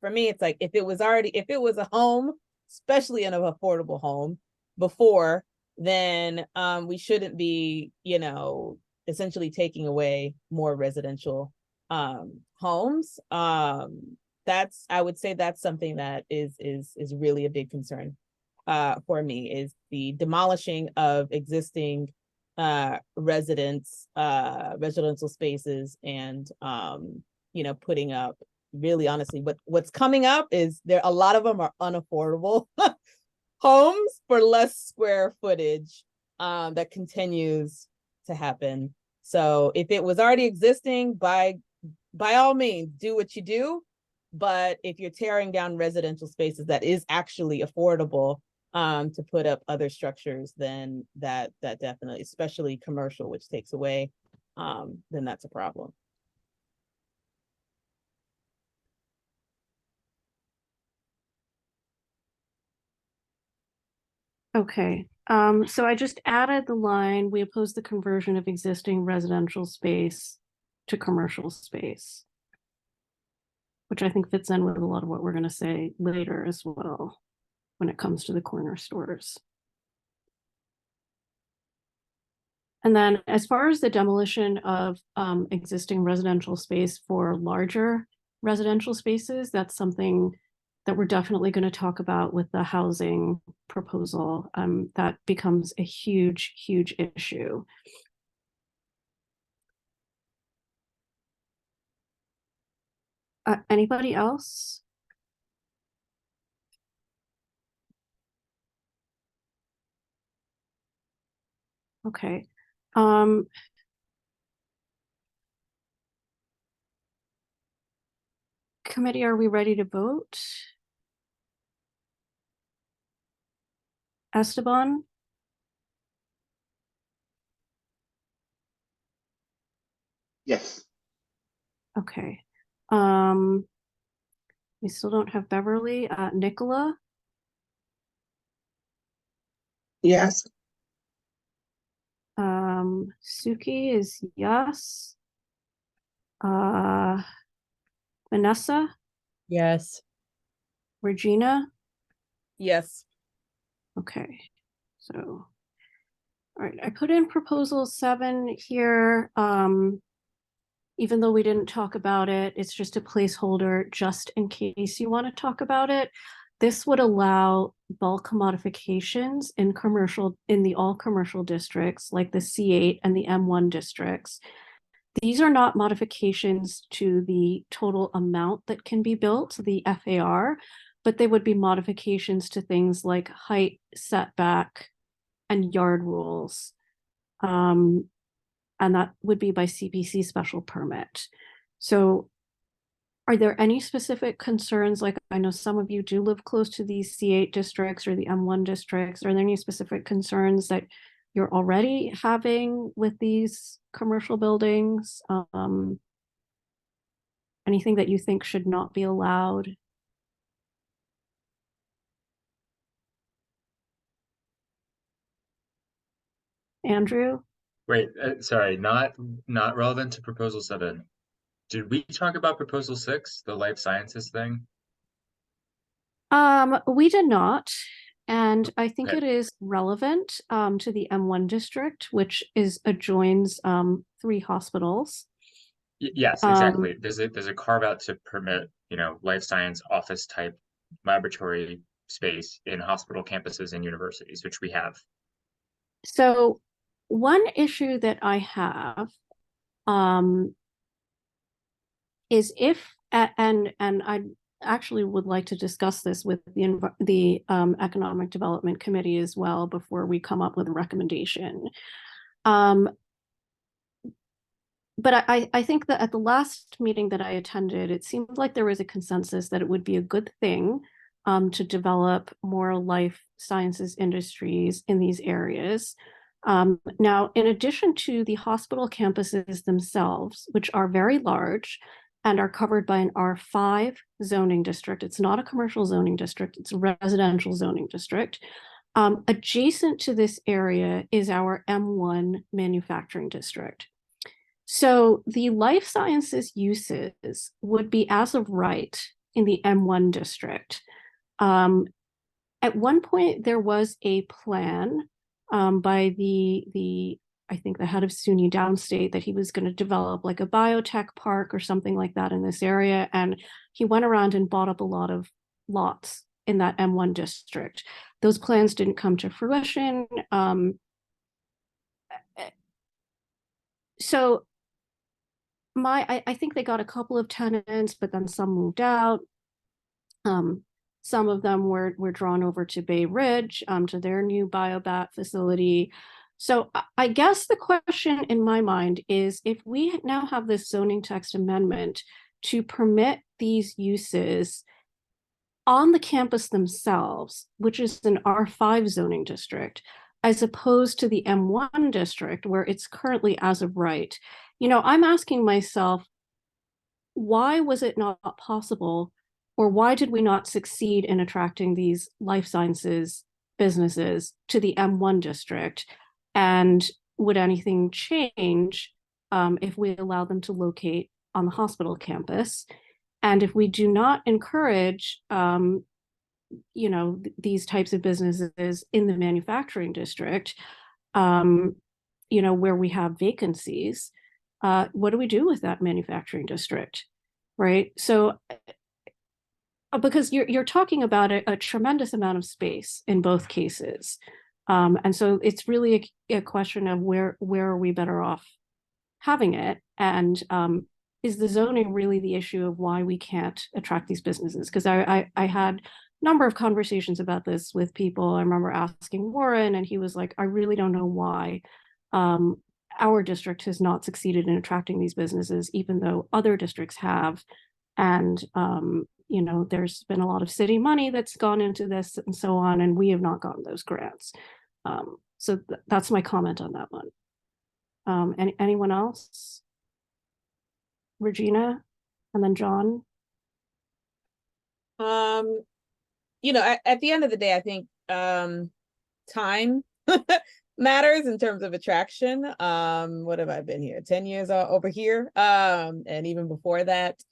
C: for me, it's like if it was a home especially in an affordable home before, then we shouldn't be, essentially taking away more residential homes. I would say that's something that is really a big concern for me, is the demolishing of existing residential spaces, and putting up, really honestly, what's coming up is a lot of them are unaffordable homes for less square footage, that continues to happen. So if it was already existing, by all means, do what you do. But if you're tearing down residential spaces that is actually affordable, to put up other structures, then that definitely, especially commercial, which takes away, then that's a problem.
A: Okay, so I just added the line, we oppose the conversion of existing residential space to commercial space, which I think fits in with a lot of what we're going to say later as well when it comes to the corner stores. And then as far as the demolition of existing residential space for larger residential spaces, that's something that we're definitely going to talk about with the housing proposal. That becomes a huge, huge issue. Anybody else? Okay. Committee, are we ready to vote? Esteban?
E: Yes.
A: Okay. We still don't have Beverly. Nicola?
E: Yes.
A: Suki is yes. Vanessa?
I: Yes.
A: Regina?
C: Yes.
A: Okay, so, all right, I put in proposal 7 here. Even though we didn't talk about it, it's just a placeholder just in case you want to talk about it. This would allow bulk modifications in the all commercial districts, like the C8 and the M1 districts. These are not modifications to the total amount that can be built, the FAR, but they would be modifications to things like height, setback, and yard rules. And that would be by CPC special permit. So are there any specific concerns? Like, I know some of you do live close to these C8 districts or the M1 districts. Are there any specific concerns that you're already having with these commercial buildings? Anything that you think should not be allowed? Andrew?
H: Wait, sorry, not relevant to proposal 7. Did we talk about proposal 6, the life sciences thing?
A: We did not. And I think
H: Okay.
A: it is relevant to the M1 district, which adjoins 3 hospitals.
H: Yes, exactly. There's a carve out to permit, life science office type laboratory space in hospital campuses and universities, which we have.
A: So one issue that I have is and I actually would like to discuss this with the Economic Development Committee as well before we come up with a recommendation. But I think that at the last meeting that I attended, it seemed like there was a consensus that it would be a good thing to develop more life sciences industries in these areas. Now, in addition to the hospital campuses themselves, which are very large and are covered by an R5 zoning district, it's not a commercial zoning district, it's a residential zoning district. Adjacent to this area is our M1 manufacturing district. So the life sciences uses would be as of right in the M1 district. at one point there was a plan by the I think the head of SUNY Downstate that he was going to develop like a biotech park or something like that in this area. And he went around and bought up a lot of lots in that M1 district. Those plans didn't come to fruition. So I think they got a couple of tenants, but then some moved out. Some of them were drawn over to Bay Ridge, to their new biobat facility. So I guess the question in my mind is, if we now have this zoning text amendment to permit these uses on the campus themselves, which is an R5 zoning district, as opposed to the M1 district where it's currently as of right, I'm asking myself, why was it not possible, or why did we not succeed in attracting these life sciences businesses to the M1 district? And would anything change if we allow them to locate on the hospital campus? And if we do not encourage, these types of businesses in the manufacturing district, where we have vacancies, what do we do with that manufacturing district, right? So, because you're talking about a tremendous amount of space in both cases. And so it's really a question of where are we better off having it? And is the zoning really the issue of why we can't attract these businesses? Because I had a number of conversations about this with people. I remember asking Warren, and he was like, I really don't know why our district has not succeeded in attracting these businesses, even though other districts have. And there's been a lot of city money that's gone into this and so on, and we have not gotten those grants. So that's my comment on that one. Anyone else? Regina, and then John.
C: At the end of the day, I think time matters in terms of attraction. What have I been here? 10 years over here. And even before that,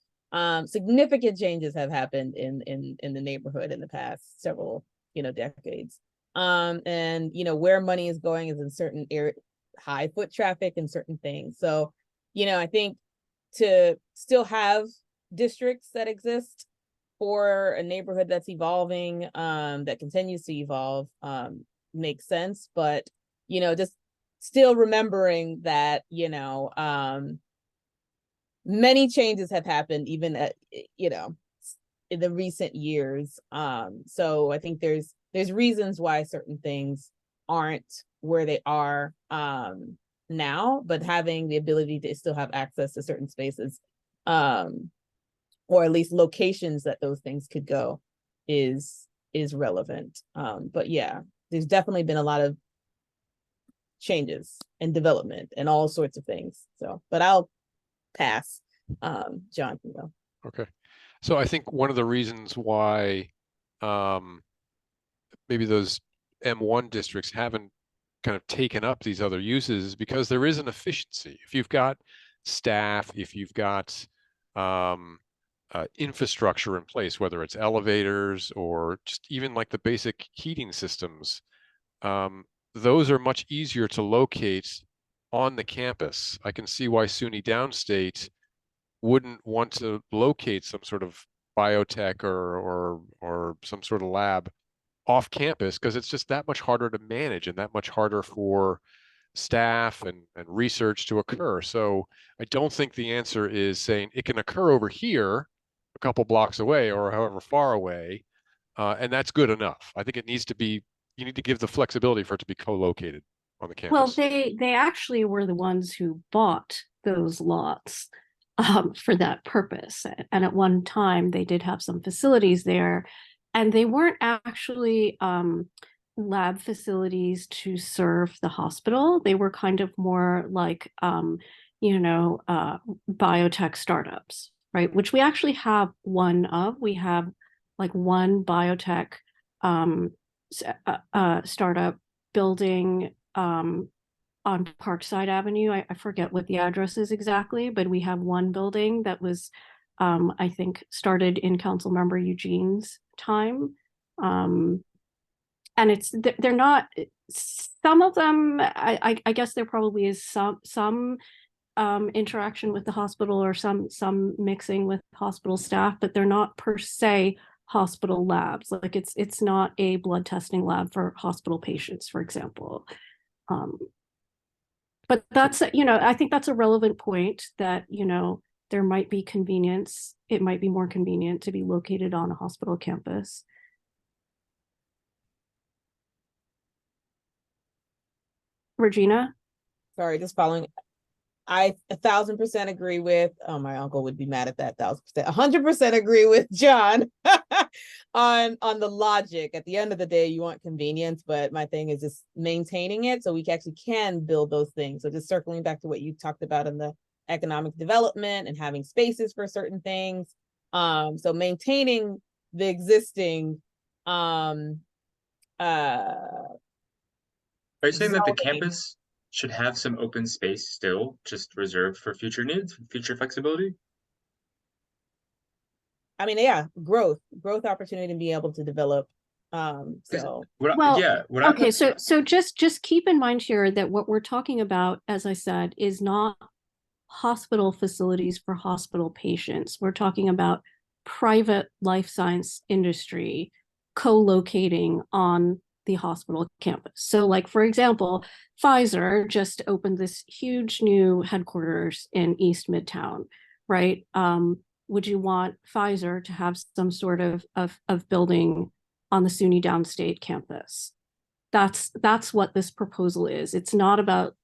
C: significant changes have happened in the neighborhood in the past several, decades. And where money is going is in certain high foot traffic and certain things. So, I think to still have districts that exist for a neighborhood that's evolving, that continues to evolve, makes sense. But, just still remembering that, many changes have happened even at, in the recent years. So I think there's reasons why certain things aren't where they are now, but having the ability to still have access to certain spaces, or at least locations that those things could go, is relevant. But yeah, there's definitely been a lot of changes and development and all sorts of things. So, but I'll pass. John can go.
K: Okay. So I think one of the reasons why maybe those M1 districts haven't kind of taken up these other uses is because there is an efficiency. If you've got staff, if you've got infrastructure in place, whether it's elevators or just even like the basic heating systems, those are much easier to locate on the campus. I can see why SUNY Downstate wouldn't want to locate some sort of biotech or some sort of lab off campus, because it's just that much harder to manage and that much harder for staff and research to occur. So I don't think the answer is saying it can occur over here a couple blocks away or however far away, and that's good enough. I think it needs to be, you need to give the flexibility for it to be co-located on the campus.
A: Well, they actually were the ones who bought those lots for that purpose. And at one time they did have some facilities there, and they weren't actually lab facilities to serve the hospital. They were kind of more like, biotech startups, right? Which we actually have one of. We have like one biotech startup building on Parkside Avenue. I forget what the address is exactly, but we have one building that was, I think, started in Councilmember Eugene's time. and they're not, some of them, I guess there probably is some interaction with the hospital or some mixing with hospital staff, but they're not per se hospital labs. Like it's not a blood testing lab for hospital patients, for example. But that's, I think that's a relevant point that, there might be convenience. It might be more convenient to be located on a hospital campus. Regina?
C: Sorry, just following. I 1,000% agree with, oh, my uncle would be mad at that 1,000%, 100% agree with John on the logic. At the end of the day, you want convenience, but my thing is just maintaining it so we actually can build those things. So just circling back to what you talked about in the economic development and having spaces for certain things. So maintaining the existing
H: Are you saying that the
C: zoning.
H: campus should have some open space still, just reserved for future needs, future flexibility?
C: I mean, yeah, growth opportunity to be able to develop. So
A: Okay, so just keep in mind here that what we're talking about, as I said, is not hospital facilities for hospital patients. We're talking about private life science industry co-locating on the hospital campus. So like, for example, Pfizer just opened this huge new headquarters in East Midtown, right? Would you want Pfizer to have some sort of building on the SUNY Downstate campus? That's what this proposal is. It's not about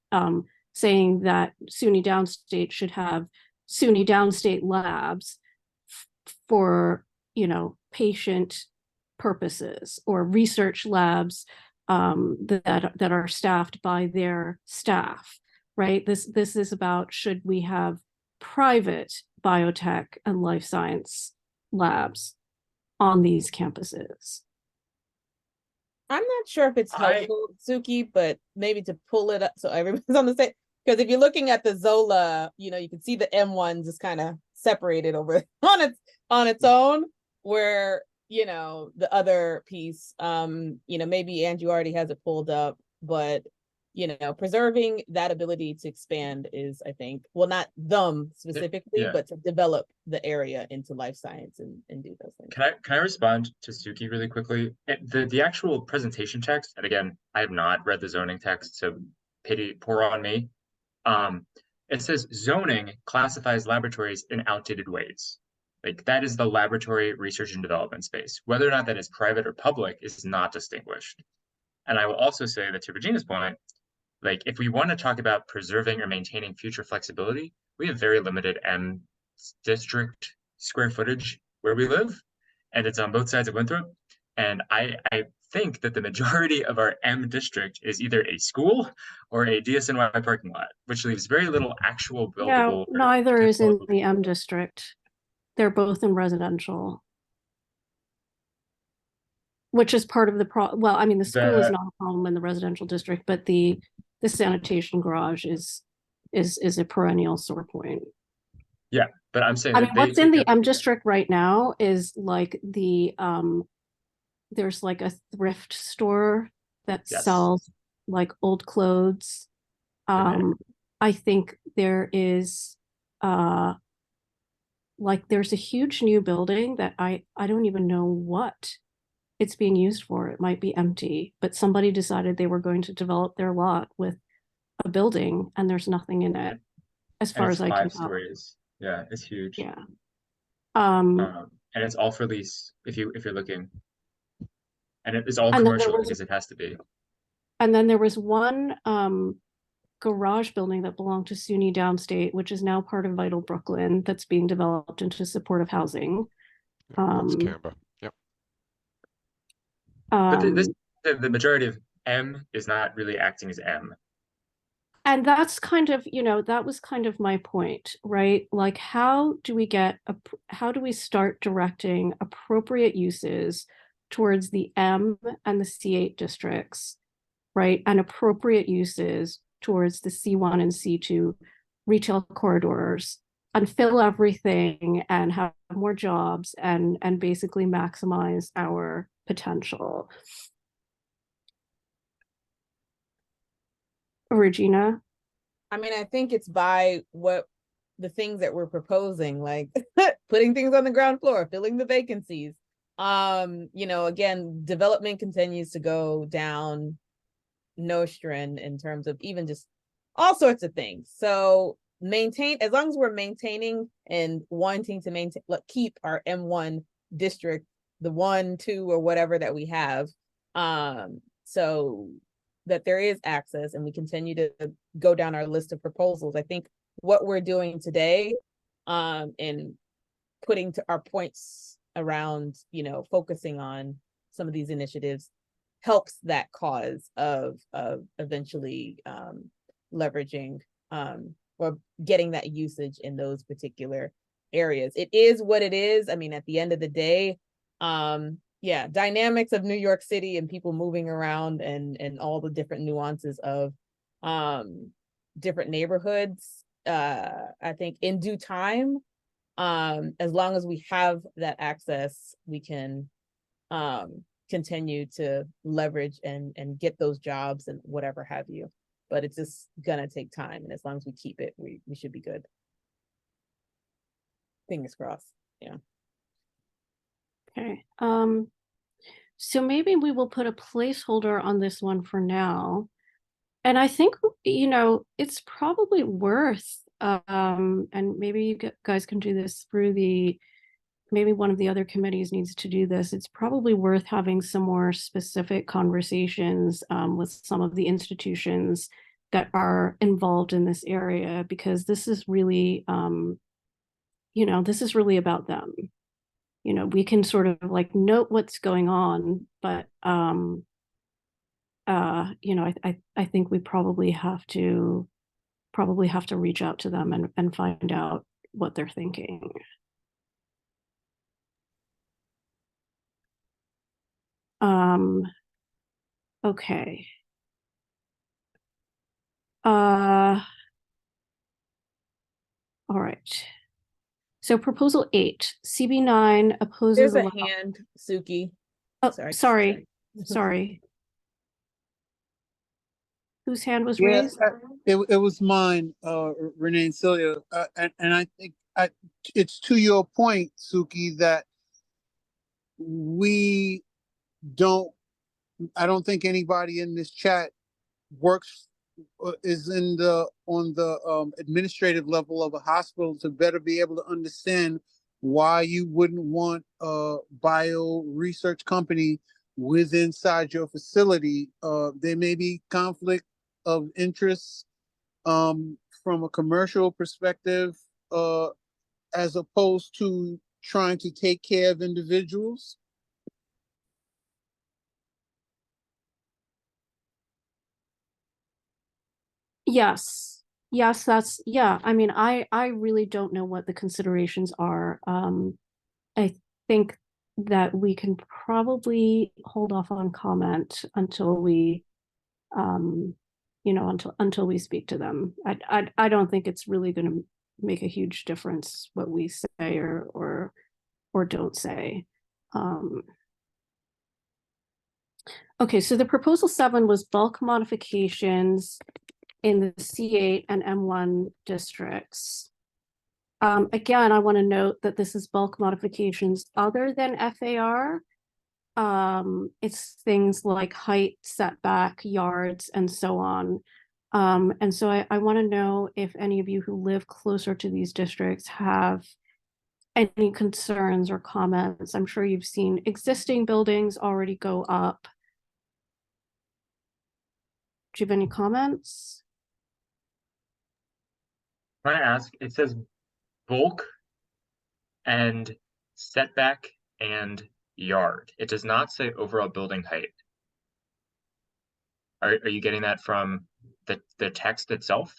A: saying that SUNY Downstate should have SUNY Downstate labs for, patient purposes, or research labs that are staffed by their staff, right? This is about, should we have private biotech and life science labs on these campuses?
C: I'm not sure if it's helpful, Suki, but maybe to pull it up so everyone's on the same. Because if you're looking at the Zola, you can see the M1 just kind of separated over on its own, where the other piece, maybe Andrew already has it pulled up, but preserving that ability to expand is, I think, well, not them specifically, but to develop the area into life science and do those things.
H: Can I respond to Suki really quickly? The actual presentation text, and again, I have not read the zoning text, so pour on me. It says zoning classifies laboratories in outdated ways. Like, that is the laboratory research and development space. Whether or not that is private or public is not distinguished. And I will also say that, to Regina's point, like, if we want to talk about preserving or maintaining future flexibility, we have very limited M district square footage where we live, and it's on both sides of Winthrop. And I think that the majority of our M district is either a school or a DSNY parking lot, which leaves very little actual buildable.
A: No, neither is in the M district. They're both in residential, which is part of the problem. Well, I mean, the school is not a problem in the residential district, but the sanitation garage is a perennial sore point.
H: Yeah, but I'm saying,
A: I mean, what's in the M district right now is like there's like a thrift store that sells like old clothes. I think there is there's a huge new building that I don't even know what it's being used for. It might be empty, but somebody decided they were going to develop their lot with a building, and there's nothing in it, as far as I can tell.
H: 5 stories. Yeah, it's huge.
A: Yeah.
H: And it's all for lease if you're looking. And it is all commercial because it has to be.
A: And then there was one garage building that belonged to SUNY Downstate, which is now part of Vital Brooklyn, that's being developed into supportive housing.
K: That's Canva. Yep.
H: But the majority of M is not really acting as M.
A: And that's kind of, that was kind of my point, right? Like, how do we start directing appropriate uses towards the M and the C8 districts, right? And appropriate uses towards the C1 and C2 retail corridors, and fill everything and have more jobs and basically maximize our potential. Regina?
C: I mean, I think it's by what the things that we're proposing, like putting things on the ground floor, filling the vacancies. Again, development continues to go down Nostrand in terms of even just all sorts of things. So as long as we're maintaining and wanting to maintain, keep our M1 district, the 1, 2, or whatever that we have, so that there is access and we continue to go down our list of proposals. I think what we're doing today, and putting to our points around, focusing on some of these initiatives helps that cause of eventually leveraging or getting that usage in those particular areas. It is what it is. I mean, at the end of the day, dynamics of New York City and people moving around and all the different nuances of different neighborhoods. I think in due time, as long as we have that access, we can continue to leverage and get those jobs and whatever have you. But it's just gonna take time, and as long as we keep it, we should be good. Fingers crossed. Yeah.
A: Okay. So maybe we will put a placeholder on this one for now. And I think, it's probably worth, and maybe you guys can do this through maybe one of the other committees needs to do this. It's probably worth having some more specific conversations with some of the institutions that are involved in this area, because this is really, this is really about them. We can sort of like note what's going on, but I think we probably have to reach out to them and find out what they're thinking. Okay. All right. So proposal 8, CB9 opposes.
C: There's a hand, Suki.
A: Oh, sorry. Whose hand was raised?
L: It was mine, Renee and Celia, and I think it's to your point, Suki, that I don't think anybody in this chat is on the administrative level of a hospital to better be able to understand why you wouldn't want a bio research company inside your facility. There may be conflict of interest from a commercial perspective, as opposed to trying to take care of individuals.
A: Yes, I mean, I really don't know what the considerations are. I think that we can probably hold off on comment until we until we speak to them. I don't think it's really going to make a huge difference what we say or don't say. Okay, so the proposal 7 was bulk modifications in the C8 and M1 districts. Again, I want to note that this is bulk modifications other than FAR. It's things like height, setback, yards, and so on. And so I want to know if any of you who live closer to these districts have any concerns or comments. I'm sure you've seen existing buildings already go up. Do you have any comments?
H: Can I ask, it says bulk and setback and yard. It does not say overall building height. Are you getting that from the text itself?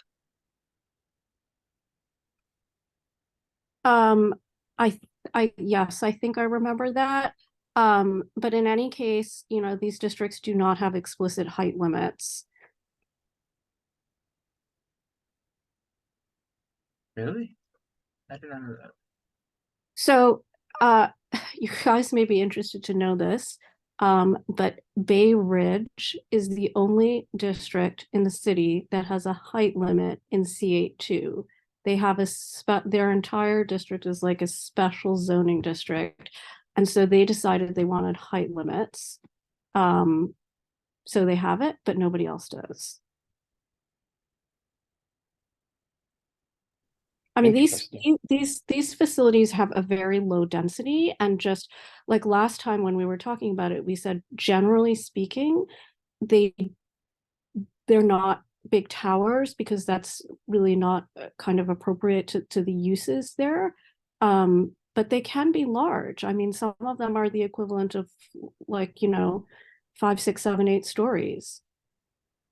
A: Yes, I think I remember that. But in any case, these districts do not have explicit height limits.
H: Really? I did not know that.
A: So, you guys may be interested to know this. But Bay Ridge is the only district in the city that has a height limit in C82. They have their entire district is like a special zoning district. And so they decided they wanted height limits. So they have it, but nobody else does. I mean, these facilities have a very low density, and just like last time when we were talking about it, we said generally speaking, they're not big towers because that's really not kind of appropriate to the uses there. But they can be large. I mean, some of them are the equivalent of like, 5, 6, 7, 8 stories.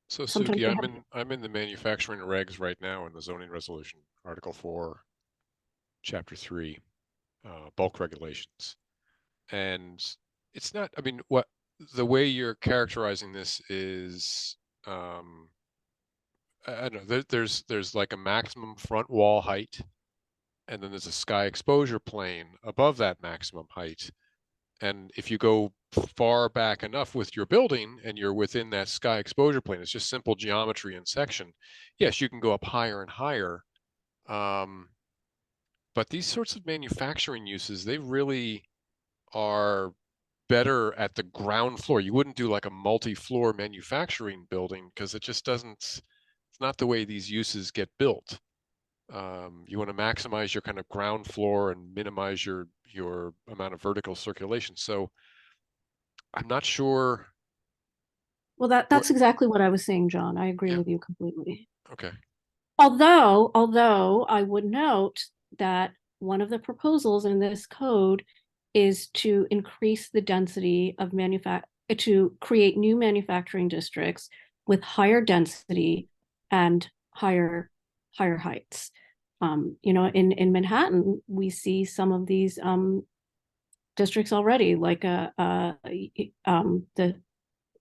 K: So
A: Sometimes
K: Suki,
A: they have-
K: I'm in the manufacturing regs right now in the zoning resolution, Article 4, Chapter 3, bulk regulations. And it's not, I mean, what the way you're characterizing this is, I don't know, there's like a maximum front wall height, and then there's a sky exposure plane above that maximum height. And if you go far back enough with your building and you're within that sky exposure plane, it's just simple geometry and section. Yes, you can go up higher and higher. But these sorts of manufacturing uses, they really are better at the ground floor. You wouldn't do like a multi-floor manufacturing building because it just doesn't, it's not the way these uses get built. You want to maximize your kind of ground floor and minimize your amount of vertical circulation. So I'm not sure.
A: Well, that's exactly what I was saying, John. I agree
K: Yeah.
A: with you completely.
K: Okay.
A: Although I would note that one of the proposals in this code is to increase the density of to create new manufacturing districts with higher density and higher heights. In Manhattan, we see some of these districts already, like a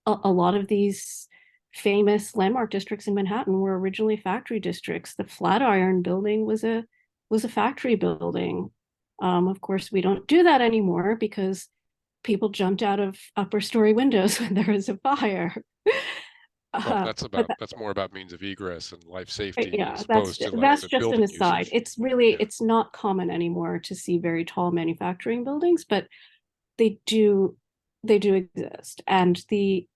A: lot of these famous landmark districts in Manhattan were originally factory districts. The Flatiron building was a factory building. Of course, we don't do that anymore because people jumped out of upper story windows when there was a fire.
K: Well, that's more about means of egress and life safety
A: Yeah,
K: as
A: that's
K: opposed to like
A: that's
K: the
A: just an
K: building
A: aside.
K: usage.
A: It's really
K: Yeah.
A: it's not common anymore to see very tall manufacturing buildings, but they do exist. And the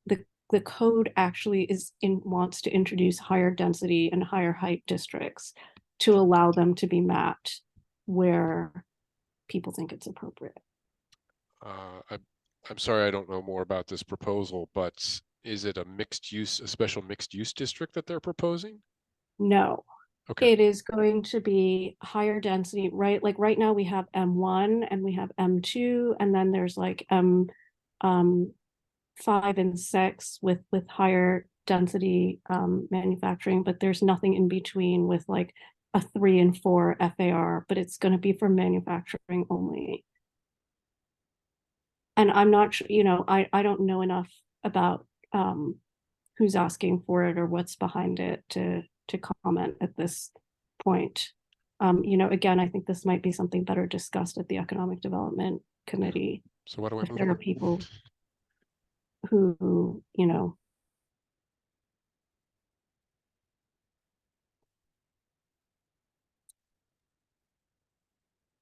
A: code actually wants to introduce higher density and higher height districts to allow them to be mapped where people think it's appropriate.
K: I'm sorry, I don't know more about this proposal, but is it a special mixed use district that they're proposing?
A: No.
K: Okay.
A: It is going to be higher density, right? Like right now we have M1 and we have M2, and then there's like M5 and 6 with higher density manufacturing, but there's nothing in between with like a 3 and 4 FAR, but it's going to be for manufacturing only. And I'm not sure, I don't know enough about who's asking for it or what's behind it to comment at this point. Again, I think this might be something better discussed at the Economic Development Committee.
K: So what do I
A: If
K: move
A: there are
K: on?
A: people who,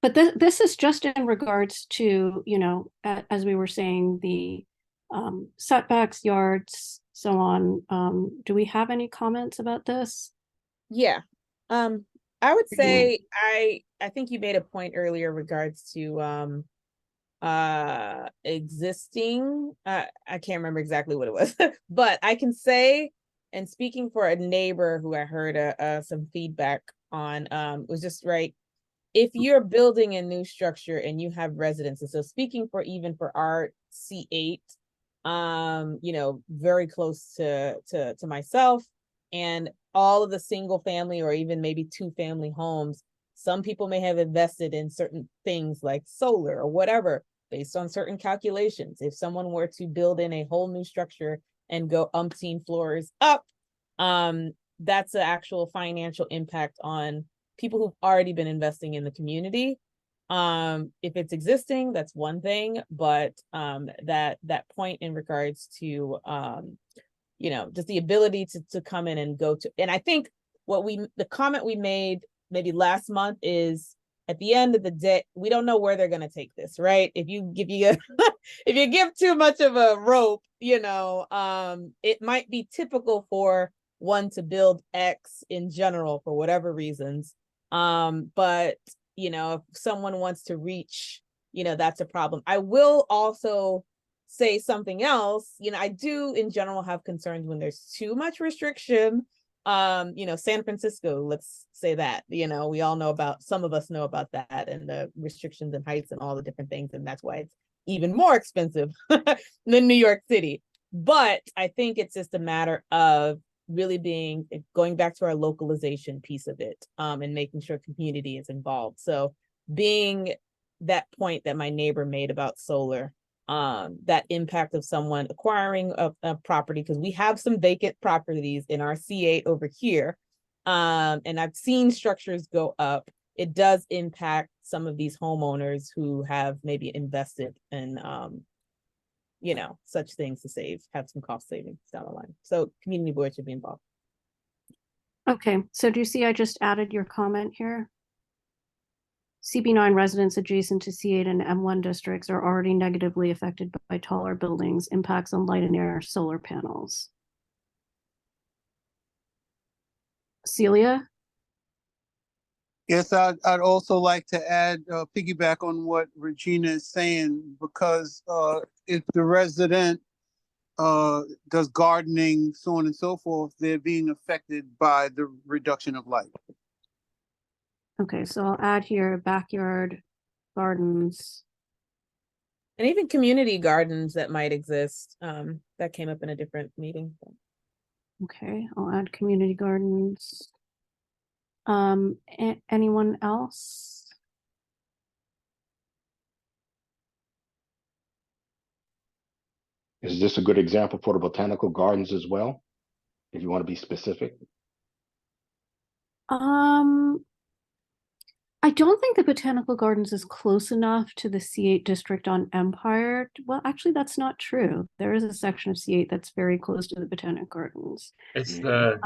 A: But this is just in regards to, as we were saying, the setbacks, yards, so on. Do we have any comments about this?
C: Yeah. I would say I think you made a point earlier regards to existing, I can't remember exactly what it was, but I can say, and speaking for a neighbor who I heard some feedback on, was just right. If you're building a new structure and you have residences, so speaking for even for our C8, very close to myself, and all of the single family or even maybe 2 family homes, some people may have invested in certain things like solar or whatever based on certain calculations. If someone were to build in a whole new structure and go umpteen floors up, that's an actual financial impact on people who've already been investing in the community. If it's existing, that's one thing, but that point in regards to just the ability to come in and go to, and I think the comment we made maybe last month is, at the end of the day, we don't know where they're going to take this, right? If you if you give too much of a rope, it might be typical for one to build X in general for whatever reasons. But if someone wants to reach, that's a problem. I will also say something else. I do in general have concerns when there's too much restriction. San Francisco, let's say that, we all know about, some of us know about that, and the restrictions and heights and all the different things. And that's why it's even more expensive than New York City. But I think it's just a matter of really going back to our localization piece of it, and making sure community is involved. So being that point that my neighbor made about solar, that impact of someone acquiring a property, because we have some vacant properties in our C8 over here, and I've seen structures go up. It does impact some of these homeowners who have maybe invested in such things to have some cost savings down the line. So community board should be involved.
A: Okay, so do you see I just added your comment here? CB9 residents adjacent to C8 and M1 districts are already negatively affected by taller buildings, impacts on light and air, solar panels. Celia?
L: Yes, I'd also like to add, piggyback on what Regina is saying, because if the resident does gardening, so on and so forth, they're being affected by the reduction of light.
A: Okay, so I'll add here backyard gardens.
C: And even community gardens that might exist, that came up in a different meeting.
A: Okay, I'll add community gardens. Anyone else?
G: Is this a good example for the botanical gardens as well? If you want to be specific.
A: I don't think the Botanical Gardens is close enough to the C8 district on Empire. Well, actually, that's not true. There is a section of C8 that's very close to the Botanical Gardens.
H: It's the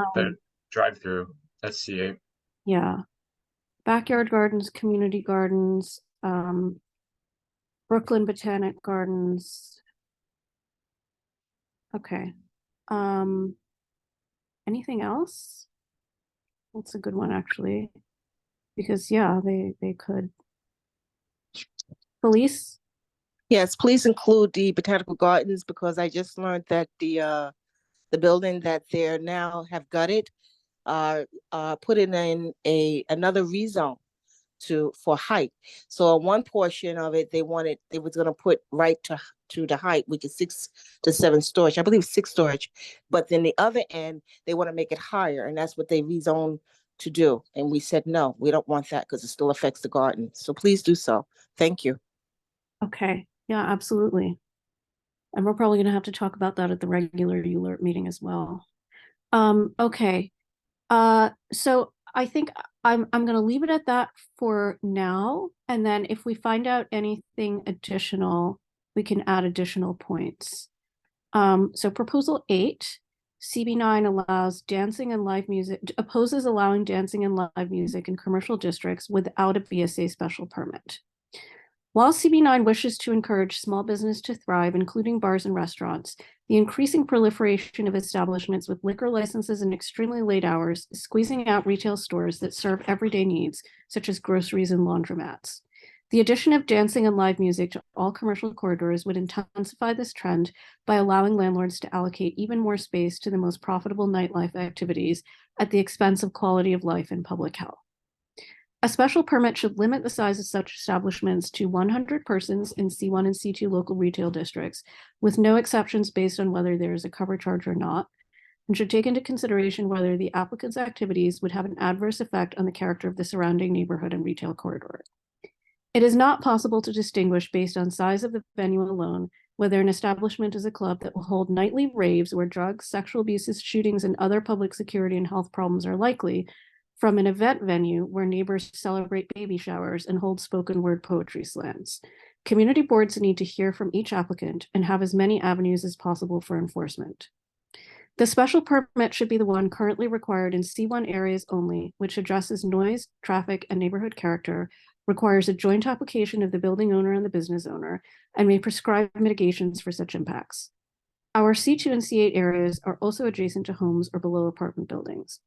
H: drive-through. That's C8.
A: Yeah. Backyard gardens, community gardens, Brooklyn Botanic Gardens. Okay. Anything else? That's a good one, actually. Because yeah, they could. Police?
M: Yes, please include the botanical gardens, because I just learned that the building that they're now have gutted put in another rezone for height. So one portion of it they was gonna put right to the height, which is 6 to 7 storage. I believe 6 storage, but then the other end they want to make it higher, and that's what they rezoned to do. And we said, no, we don't want that because it still affects the garden. So please do so. Thank you.
A: Okay, yeah, absolutely. And we're probably gonna have to talk about that at the regular ULERT meeting as well. Okay. So I think I'm gonna leave it at that for now. And then if we find out anything additional, we can add additional points. So proposal 8, CB9 allows dancing and live music, opposes allowing dancing and live music in commercial districts without a BSA special permit. While CB9 wishes to encourage small business to thrive, including bars and restaurants, the increasing proliferation of establishments with liquor licenses and extremely late hours is squeezing out retail stores that serve everyday needs, such as groceries and laundromats. The addition of dancing and live music to all commercial corridors would intensify this trend by allowing landlords to allocate even more space to the most profitable nightlife activities at the expense of quality of life and public health. A special permit should limit the size of such establishments to 100 persons in C1 and C2 local retail districts, with no exceptions based on whether there is a cover charge or not, and should take into consideration whether the applicant's activities would have an adverse effect on the character of the surrounding neighborhood and retail corridor. It is not possible to distinguish based on size of the venue alone whether an establishment is a club that will hold nightly raves where drugs, sexual abuses, shootings, and other public security and health problems are likely, from an event venue where neighbors celebrate baby showers and hold spoken word poetry slams. Community boards need to hear from each applicant and have as many avenues as possible for enforcement. The special permit should be the one currently required in C1 areas only, which addresses noise, traffic, and neighborhood character, requires a joint application of the building owner and the business owner, and may prescribe mitigations for such impacts. Our C2 and C8 areas are also adjacent to homes or below apartment buildings.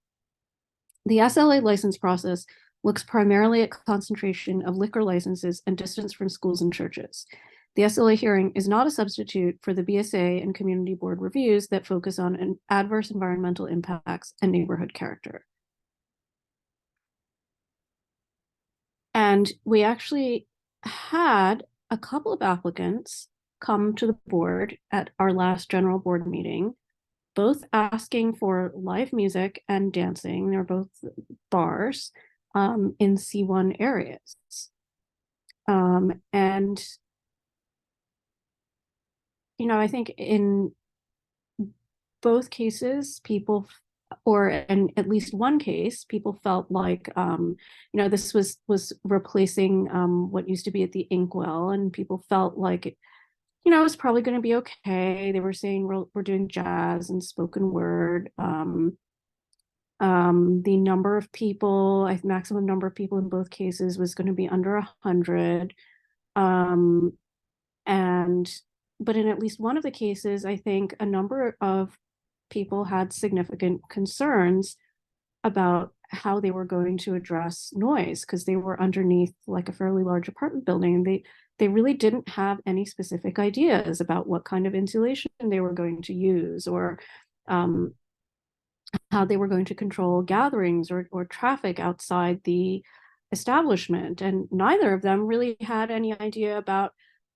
A: The SLA license process looks primarily at concentration of liquor licenses and distance from schools and churches. The SLA hearing is not a substitute for the BSA and community board reviews that focus on adverse environmental impacts and neighborhood character. And we actually had a couple of applicants come to the board at our last general board meeting, both asking for live music and dancing. They're both bars in C1 areas. And you know, I think in both cases, people, or in at least one case, people felt like, you know, this was replacing what used to be at the Inkwell, and people felt like, you know, it was probably going to be okay. They were saying we're doing jazz and spoken word. The number of people, maximum number of people in both cases was going to be under 100. But in at least one of the cases, I think a number of people had significant concerns about how they were going to address noise, because they were underneath like a fairly large apartment building. And they really didn't have any specific ideas about what kind of insulation they were going to use, or how they were going to control gatherings or traffic outside the establishment. And neither of them really had any idea about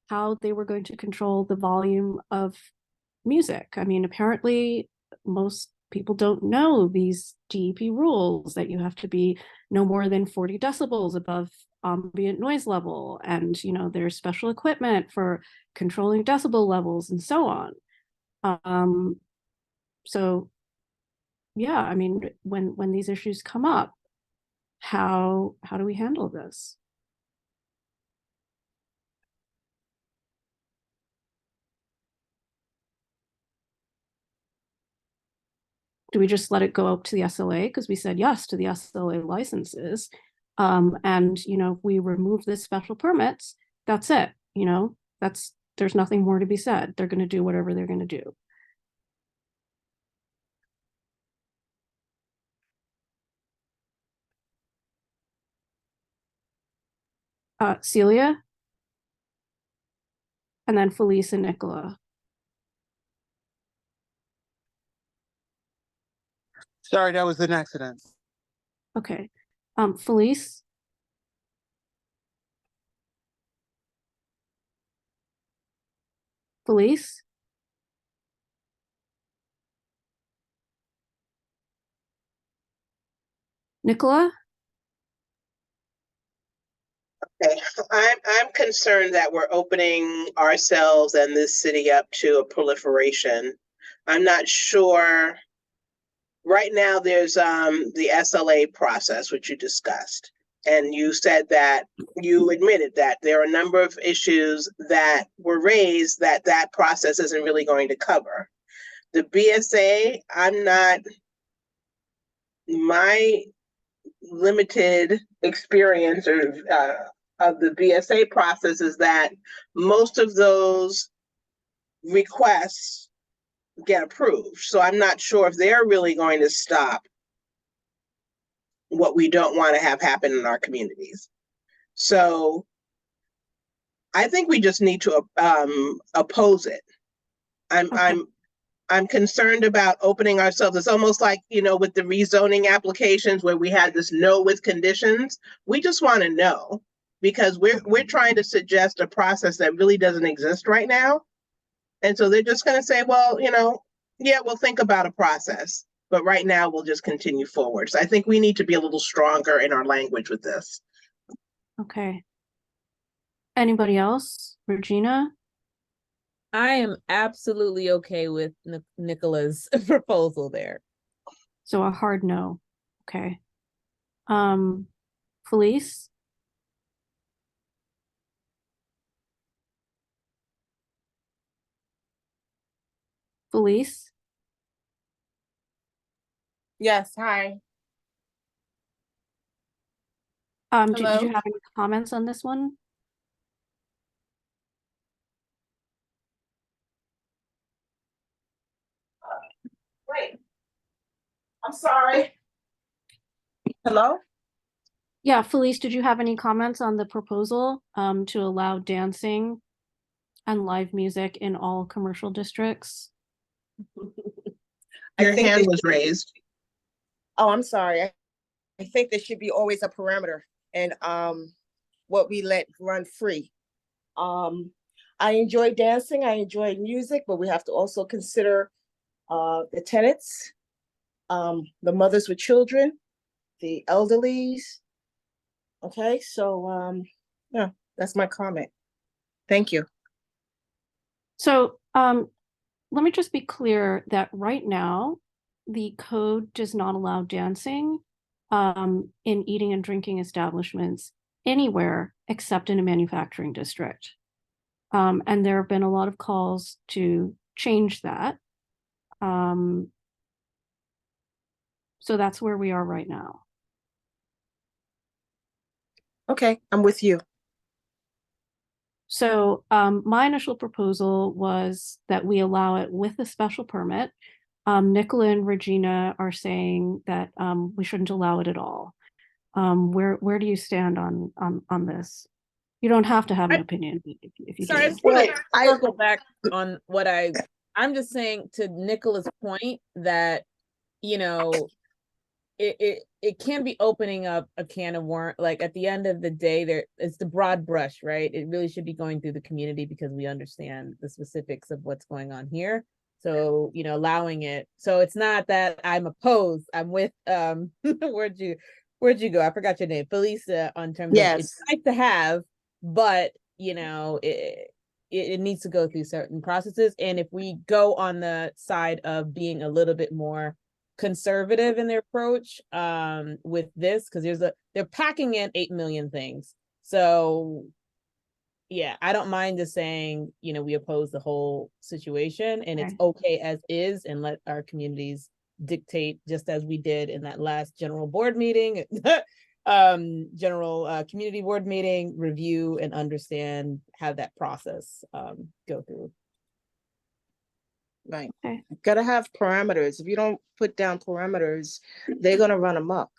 A: how they were going to control the volume of music. I mean, apparently most people don't know these DEP rules that you have to be no more than 40 decibels above ambient noise level. And, you know, there's special equipment for controlling decibel levels and so on. So yeah, I mean, when these issues come up, how do we handle this? Do we just let it go up to the SLA because we said yes to the SLA licenses? And, you know, if we remove the special permits, that's it. You know, there's nothing more to be said. They're going to do whatever they're going to do. Celia, and then Felice and Nicola.
L: Sorry, that was an accident.
A: Okay. Felice. Felice. Nicola.
E: Okay, I'm concerned that we're opening ourselves and this city up to a proliferation. I'm not sure. Right now, there's the SLA process, which you discussed. And you said that you admitted that there are a number of issues that were raised that process isn't really going to cover. The BSA, my limited experience of the BSA process is that most of those requests get approved. So I'm not sure if they're really going to stop what we don't want to have happen in our communities. So I think we just need to oppose it. I'm concerned about opening ourselves. It's almost like, you know, with the rezoning applications where we had this no with conditions. We just want to know, because we're trying to suggest a process that really doesn't exist right now. And so they're just going to say, well, you know, yeah, we'll think about a process, but right now we'll just continue forward. So I think we need to be a little stronger in our language with this.
A: Okay. Anybody else? Regina?
C: I am absolutely okay with Nicola's proposal there.
A: So a hard no. Okay. Felice? Felice?
D: Yes, hi.
A: Did you
D: Hello?
A: have any comments on this one?
D: Wait, I'm sorry. Hello?
A: Yeah, Felice, did you have any comments on the proposal to allow dancing and live music in all commercial districts?
E: Your
D: think
E: hand
D: that-
E: was raised.
M: Oh, I'm sorry. I think there should be always a parameter and what we let run free. I enjoy dancing, I enjoy music, but we have to also consider the tenants, the mothers with children, the elderlies. Okay, so yeah, that's my comment. Thank you.
A: So let me just be clear that right now, the code does not allow dancing in eating and drinking establishments anywhere except in a manufacturing district. And there have been a lot of calls to change that. So that's where we are right now.
M: Okay, I'm with you.
A: So my initial proposal was that we allow it with a special permit. Nicola and Regina are saying that we shouldn't allow it at all. Where do you stand on this? You don't have to have an opinion if you
C: Sorry, I
A: do.
C: just want to circle back on what I'm just saying to Nicola's point that, you know, it can be opening up a can of worm. Like at the end of the day, it's the broad brush, right? It really should be going through the community because we understand the specifics of what's going on here. So, you know, allowing it. So it's not that I'm opposed. I'm with where'd you go? I forgot your name. Felisa, on terms of it's nice to have, but you know, it needs to go through certain processes. And if we go on the side of being a little bit more conservative in their approach with this, because they're packing in 8 million things. So yeah, I don't mind just saying, you know, we oppose the whole situation and it's okay as is, and let our communities dictate, just as we did in that last general board meeting, community board meeting, review and understand how that process go through.
M: Right.
A: Okay.
M: Gotta have parameters. If you don't put down parameters, they're gonna run amok.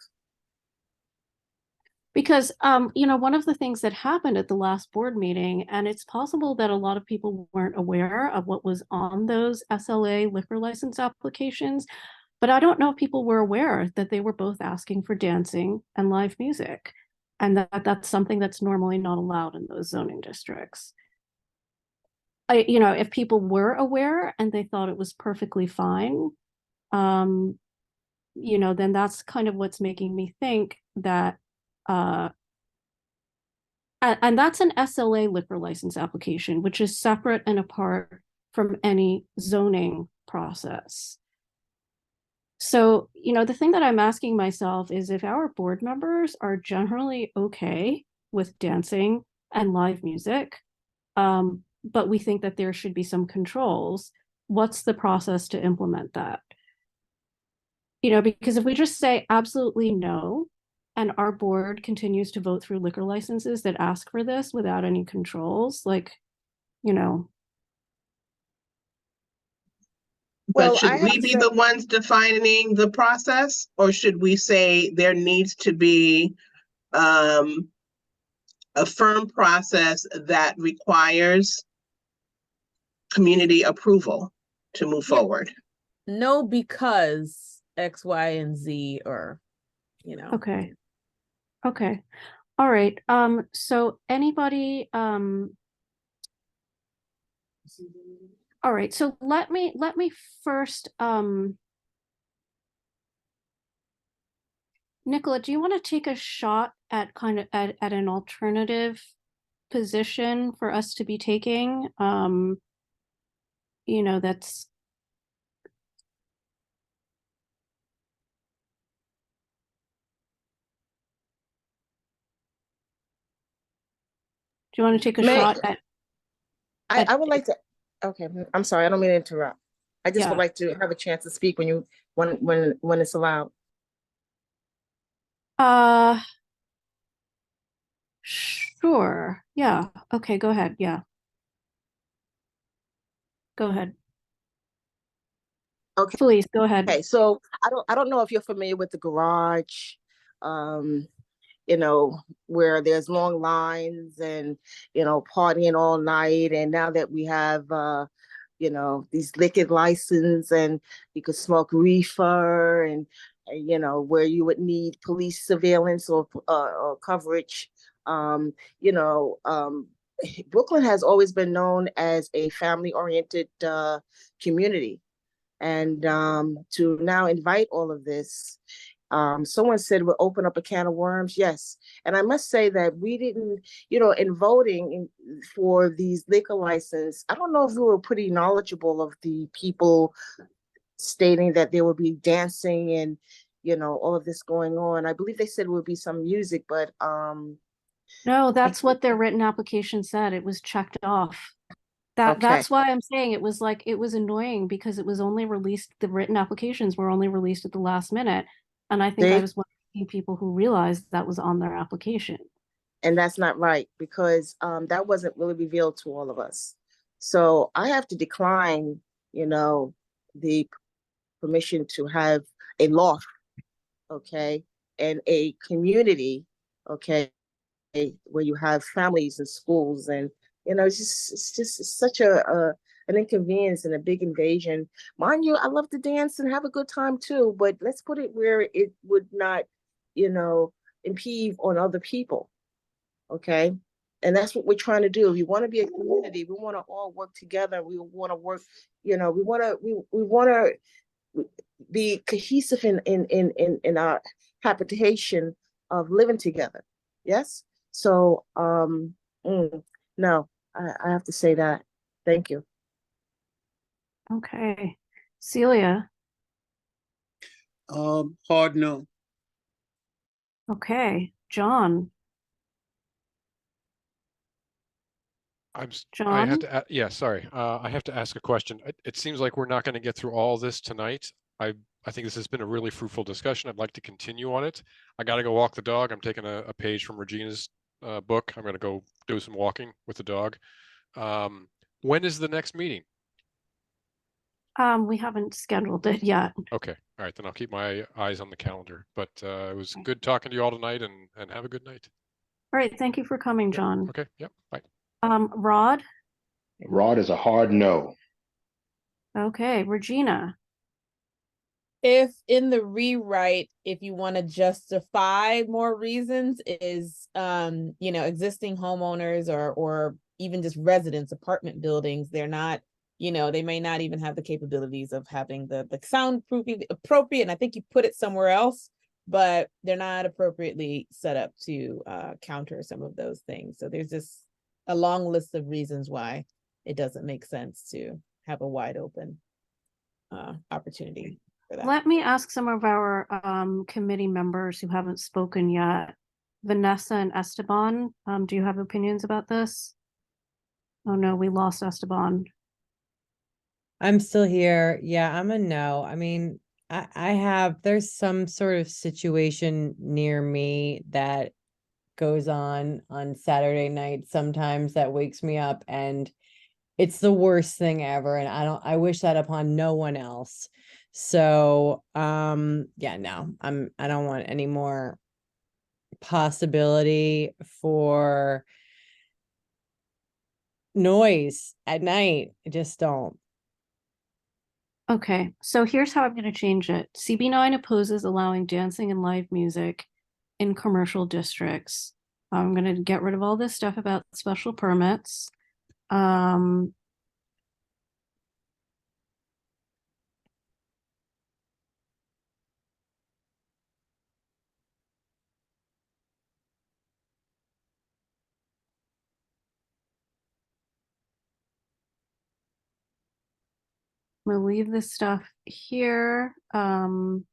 A: Because you know, one of the things that happened at the last board meeting, and it's possible that a lot of people weren't aware of what was on those SLA liquor license applications, but I don't know if people were aware that they were both asking for dancing and live music, and that's something that's normally not allowed in those zoning districts. You know, if people were aware and they thought it was perfectly fine, you know, then that's kind of what's making me think that and that's an SLA liquor license application, which is separate and apart from any zoning process. So, you know, the thing that I'm asking myself is if our board members are generally okay with dancing and live music, but we think that there should be some controls, what's the process to implement that? You know, because if we just say absolutely no, and our board continues to vote through liquor licenses that ask for this without any controls, like, you know.
E: But should we be the ones defining the process, or should we say there needs to be a firm process that requires community approval to move forward?
C: No, because X, Y, and Z, or, you know.
A: Okay. Okay. All right. So anybody, all right, so let me first, Nicola, do you want to take a shot at kind of at an alternative position for us to be taking? You know, that's Do you want to take a
M: May-
A: shot at?
M: I would like to, okay, I'm sorry, I don't mean to interrupt. I just
A: Yeah.
M: would like to have a chance to speak when it's allowed.
A: Sure. Yeah. Okay, go ahead. Yeah. Go ahead.
M: Okay.
A: Please, go ahead.
M: Okay, so I don't know if you're familiar with the garage, you know, where there's long lines and, you know, partying all night. And now that we have, you know, these liquor license and you could smoke reefer and, you know, where you would need police surveillance or coverage, you know, Brooklyn has always been known as a family-oriented community. And to now invite all of this, someone said we'll open up a can of worms. Yes. And I must say that we didn't, you know, in voting for these liquor license, I don't know if we were pretty knowledgeable of the people stating that there would be dancing and, you know, all of this going on. I believe they said there would be some music, but
A: No, that's what their written application said. It was checked off.
M: Okay.
A: That's why I'm saying it was like, it was annoying because it was only released, the written applications were only released at the last minute. And I think I was one of the few people who realized that was on their application.
M: And that's not right because that wasn't really revealed to all of us. So I have to decline, you know, the permission to have a loft, okay, and a community, okay, where you have families and schools, and you know, it's such an inconvenience and a big invasion. Mind you, I love to dance and have a good time too, but let's put it where it would not, you know, impede on other people. Okay. And that's what we're trying to do. We want to be a community. We want to all work together. We want to work, you know, we want to be cohesive in our habitation of living together. Yes. So no, I have to say that. Thank you.
A: Okay. Celia.
L: Hard no.
A: Okay. John.
K: I
A: John?
K: have to, yeah, sorry. I have to ask a question. It seems like we're not going to get through all this tonight. I think this has been a really fruitful discussion. I'd like to continue on it. I got to go walk the dog. I'm taking a page from Regina's book. I'm going to go do some walking with the dog. When is the next meeting?
A: We haven't scheduled it yet.
K: Okay. All right. Then I'll keep my eyes on the calendar. But it was good talking to you all tonight and have a good night.
A: All right. Thank you for coming, John.
K: Okay. Yep. Bye.
A: Rod?
G: Rod is a hard no.
A: Okay. Regina?
C: If in the rewrite, if you want to justify more reasons, is you know, existing homeowners or even just residents, apartment buildings, they're not, you know, they may not even have the capabilities of having the soundproofing appropriate. And I think you put it somewhere else, but they're not appropriately set up to counter some of those things. So there's just a long list of reasons why it doesn't make sense to have a wide open opportunity.
A: Let me ask some of our committee members who haven't spoken yet. Vanessa and Esteban, do you have opinions about this? Oh no, we lost Esteban.
I: I'm still here. Yeah, I'm a no. I mean, there's some sort of situation near me that goes on Saturday night sometimes that wakes me up, and it's the worst thing ever. And I wish that upon no one else. So, yeah, no, I don't want any more possibility for noise at night. I just don't.
A: Okay, so here's how I'm going to change it. CB9 opposes allowing dancing and live music in commercial districts. I'm going to get rid of all this stuff about special permits. We'll leave this stuff here. Well,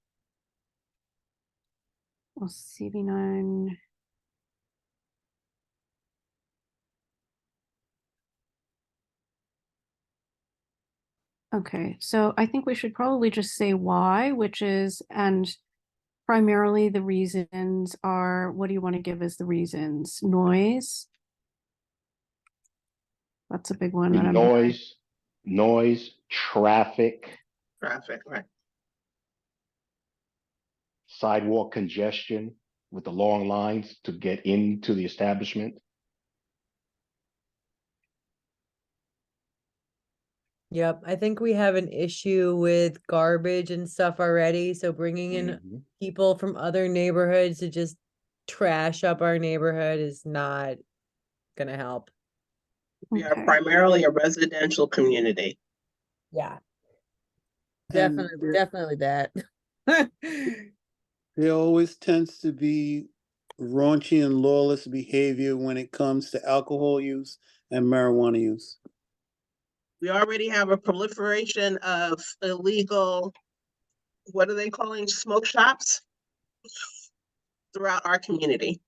A: CB9. Okay, so I think we should probably just say why, which is, and primarily the reasons are, what do you want to give as the reasons? Noise. That's a big one that I'm hearing.
G: Noise, traffic,
E: Traffic, right?
G: sidewalk congestion with the long lines to get into the establishment.
I: Yep, I think we have an issue with garbage and stuff already, so bringing in
G: Mhm.
I: people from other neighborhoods to just trash up our neighborhood is not gonna help.
E: We are
A: Okay.
E: primarily a residential community.
I: Yeah.
L: And
I: Definitely that.
L: there always tends to be raunchy and lawless behavior when it comes to alcohol use and marijuana use.
E: We already have a proliferation of illegal, what are they calling, smoke shops throughout our community.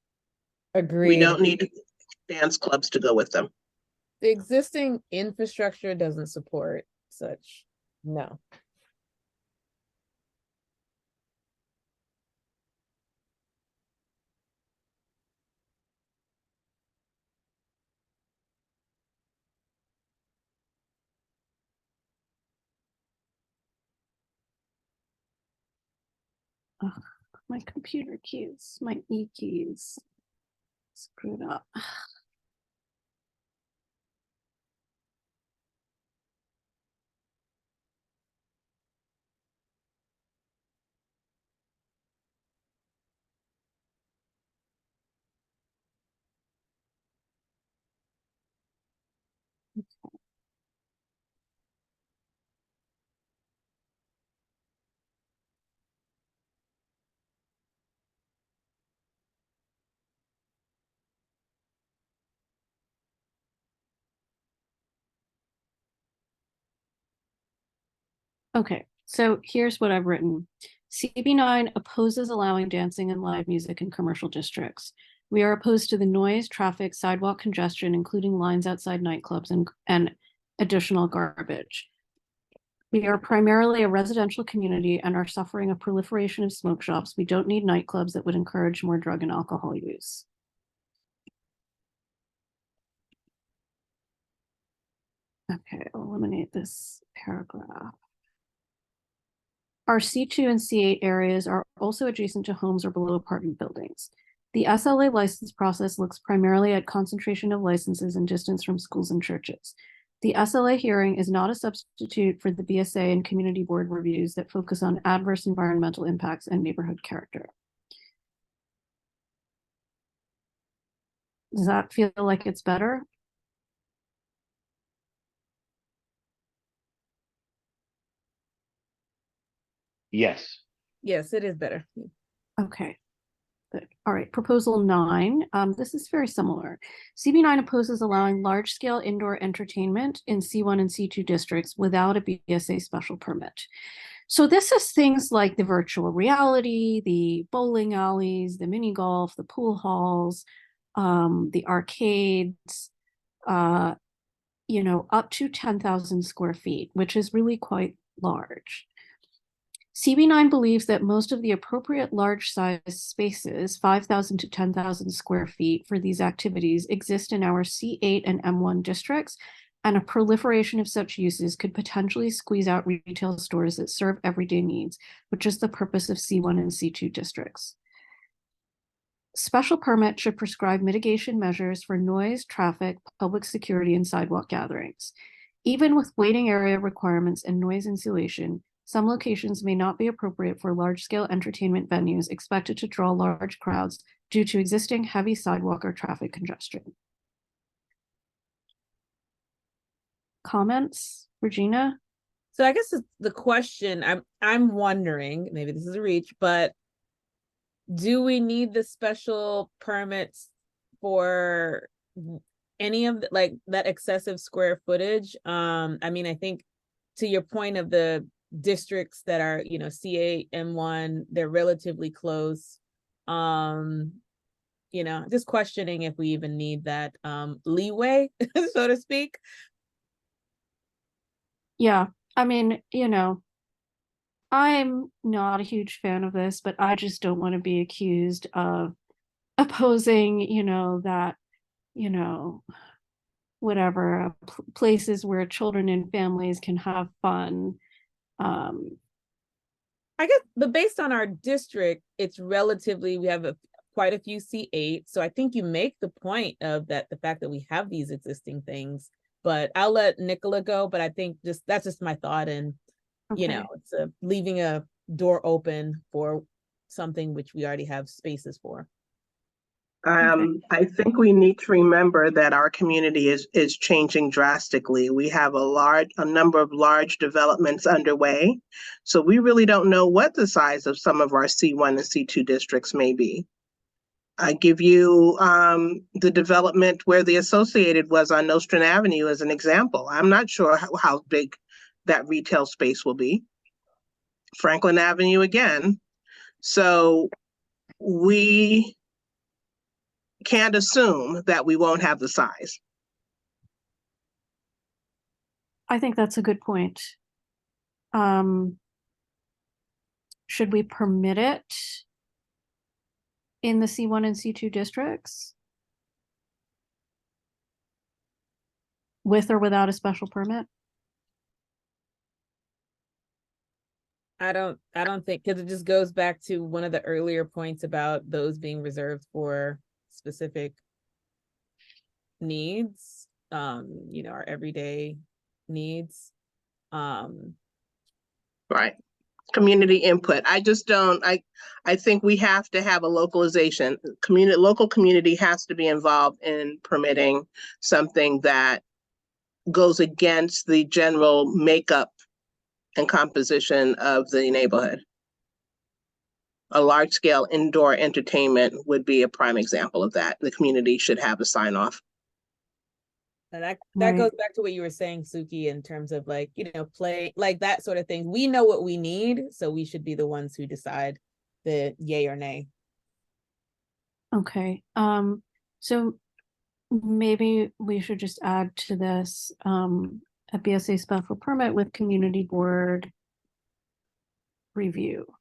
E: We
I: Agreed.
E: don't need dance clubs to go with them.
C: The existing infrastructure doesn't support such.
I: No.
A: Ugh, my computer keys, my E keys screwed up. Okay, so here's what I've written. CB9 opposes allowing dancing and live music in commercial districts. We are opposed to the noise, traffic, sidewalk congestion, including lines outside nightclubs and additional garbage. We are primarily a residential community and are suffering a proliferation of smoke shops. We don't need nightclubs that would encourage more drug and alcohol use. Okay, I'll eliminate this paragraph. Our C2 and C8 areas are also adjacent to homes or below apartment buildings. The SLA license process looks primarily at concentration of licenses and distance from schools and churches. The SLA hearing is not a substitute for the BSA and community board reviews that focus on adverse environmental impacts and neighborhood character. Does that feel like it's better?
G: Yes.
C: Yes, it is better.
A: Okay. Good. All right, proposal 9. This is very similar. CB9 opposes allowing large-scale indoor entertainment in C1 and C2 districts without a BSA special permit. So this is things like the virtual reality, the bowling alleys, the mini golf, the pool halls, the arcades, you know, up to 10,000 square feet, which is really quite large. CB9 believes that most of the appropriate large size spaces, 5,000 to 10,000 square feet for these activities, exist in our C8 and M1 districts, and a proliferation of such uses could potentially squeeze out retail stores that serve everyday needs, which is the purpose of C1 and C2 districts. Special permit should prescribe mitigation measures for noise, traffic, public security, and sidewalk gatherings. Even with waiting area requirements and noise insulation, some locations may not be appropriate for large-scale entertainment venues expected to draw large crowds due to existing heavy sidewalk or traffic congestion. Comments, Regina?
C: So I guess the question I'm wondering, maybe this is a reach, but do we need the special permits for any of like that excessive square footage? I mean, I think to your point of the districts that are, you know, C8, M1, they're relatively close. You know, just questioning if we even need that leeway, so to speak.
A: Yeah, I mean, you know, I'm not a huge fan of this, but I just don't want to be accused of opposing, you know, that, you know, whatever, places where children and families can have fun.
C: I guess, but based on our district, it's relatively, we have quite a few C8. So I think you make the point of that, the fact that we have these existing things, but I'll let Nicola go. But I think that's just my thought. And, you
A: Okay.
C: know, it's leaving a door open for something which we already have spaces for.
E: I think we need to remember that our community is changing drastically. We have a number of large developments underway. So we really don't know what the size of some of our C1 and C2 districts may be. I give you the development where the Associated was on Nostrand Avenue as an example. I'm not sure how big that retail space will be. Franklin Avenue again. So we can't assume that we won't have the size.
A: I think that's a good point. Should we permit it in the C1 and C2 districts? With or without a special permit?
C: I don't think, because it just goes back to one of the earlier points about those being reserved for specific needs, you know, our everyday needs.
E: Right. Community input. I just don't, I think we have to have a localization. Local community has to be involved in permitting something that goes against the general makeup and composition of the neighborhood. A large scale indoor entertainment would be a prime example of that. The community should have a sign off.
C: And that
A: Right.
C: goes back to what you were saying, Suki, in terms of like, you know, play, like that sort of thing. We know what we need, so we should be the ones who decide the yay or nay.
A: Okay, so maybe we should just add to this, a BSA special permit with community board review.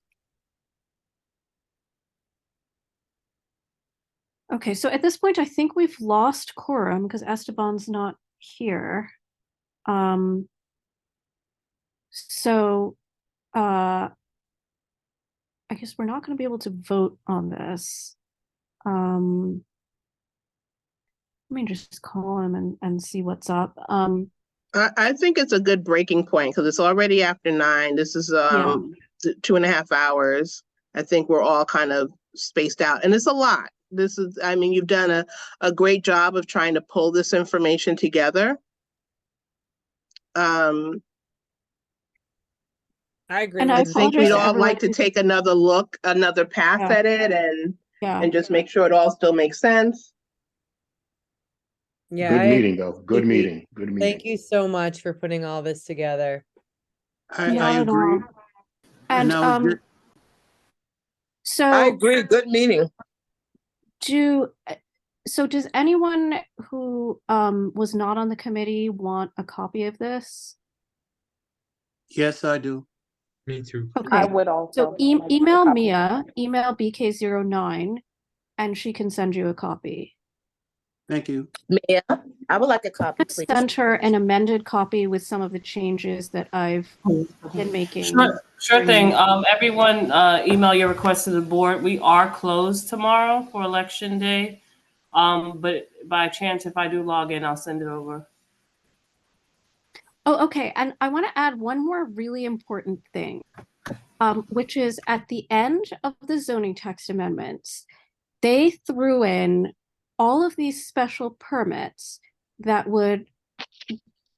A: Okay, so at this point, I think we've lost quorum because Esteban's not here. So I guess we're not going to be able to vote on this. Let me just call him and see what's up.
E: I think it's a good breaking point because it's already after 9. This is 2.5 hours. I think we're all kind of spaced out, and it's a lot. This is, I mean, you've done a great job of trying to pull this information together.
C: I agree.
A: And
C: with
E: I
C: you.
E: think we'd
A: apologize to
E: all
A: everyone
E: like to
A: who-
E: take another look, another pass
A: Yeah.
E: at it,
A: Yeah.
E: and just make sure it all still makes sense.
I: Yeah,
G: Good meeting, though. Good
I: agree.
G: meeting. Good meeting.
I: Thank you so much for putting all this together.
L: I
A: Not at
L: agree.
A: all. And
L: that was good.
A: so
D: I agree, good meeting.
A: does anyone who was not on the committee want a copy of this?
L: Yes, I do.
H: Me too.
J: I
A: Okay,
J: would also.
A: so email
J: copy.
A: Mia, email BK09, and she can send you a copy.
L: Thank you.
D: Mayor, I would like a copy,
A: Just
D: please.
A: send her an amended copy with some of the changes that I've been making.
B: Sure thing. Everyone, email your request to the board. We are closed tomorrow for election day. But by chance, if I do log in, I'll send it over.
A: Oh, okay. And I want to add one more really important thing, which is at the end of the zoning text amendments, they threw in all of these special permits that would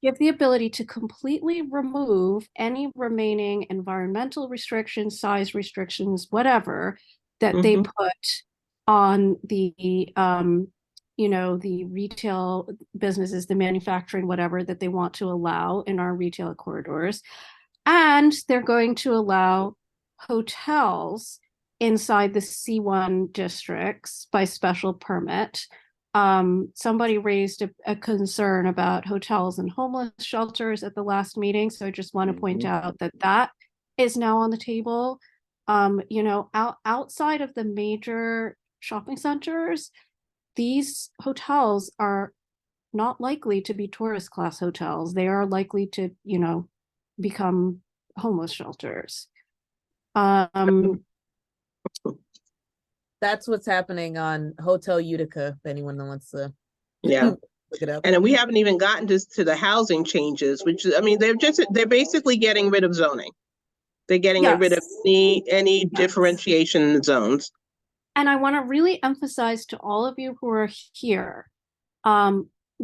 A: give the ability to completely remove any remaining environmental restrictions, size restrictions, whatever, that they put on the you know, the retail businesses, the manufacturing, whatever that they want to allow in our retail corridors. And they're going to allow hotels inside the C1 districts by special permit, Somebody raised a concern about hotels and homeless shelters at the last meeting, so I just want to point out that that is now on the table. You know, outside of the major shopping centers, these hotels are not likely to be tourist class hotels. They are likely to, you know, become homeless shelters.
C: That's what's happening on Hotel Utica, if anyone wants to
E: Yeah.
C: look it up.
E: And then we haven't even gotten to the housing changes, which, I mean, they're basically getting rid of zoning. They're getting rid of any differentiation in the zones.
A: And I want to really emphasize to all of you who are here,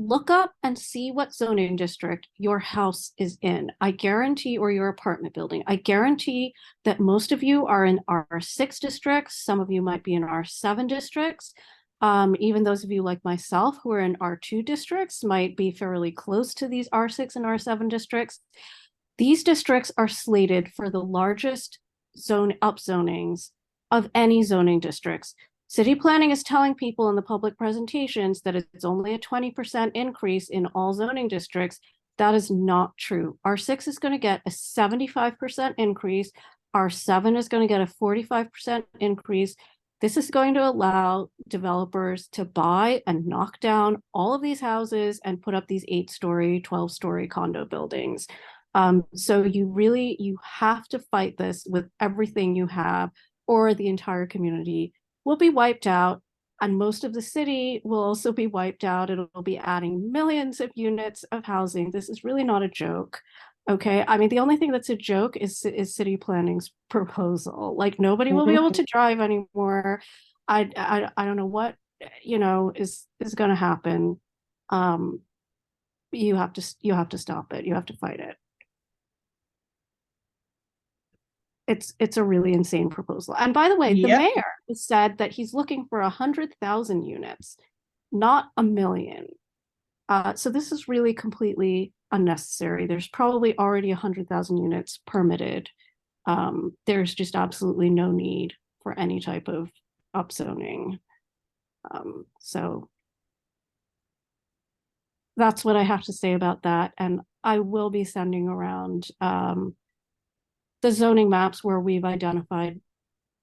A: look up and see what zoning district your house is in. I guarantee, or your apartment building, I guarantee that most of you are in R6 districts. Some of you might be in R7 districts. Even those of you like myself who are in R2 districts might be fairly close to these R6 and R7 districts. These districts are slated for the largest upzonings of any zoning districts. City planning is telling people in the public presentations that it's only a 20% increase in all zoning districts. That is not true. R6 is going to get a 75% increase. R7 is going to get a 45% increase. This is going to allow developers to buy and knock down all of these houses and put up these 8-story, 12-story condo buildings. So you have to fight this with everything you have, or the entire community will be wiped out, and most of the city will also be wiped out. It'll be adding millions of units of housing. This is really not a joke. Okay, I mean, the only thing that's a joke is city planning's proposal. Like, nobody will be able to drive anymore. I don't know what, you know, is going to happen. You have to stop it. You have to fight it. It's a really insane proposal. And by the way, the mayor has said that he's looking for 100,000 units, not 1 million. So this is really completely unnecessary. There's probably already 100,000 units permitted. There's just absolutely no need for any type of upzoning. So that's what I have to say about that. And I will be sending around the zoning maps where we've identified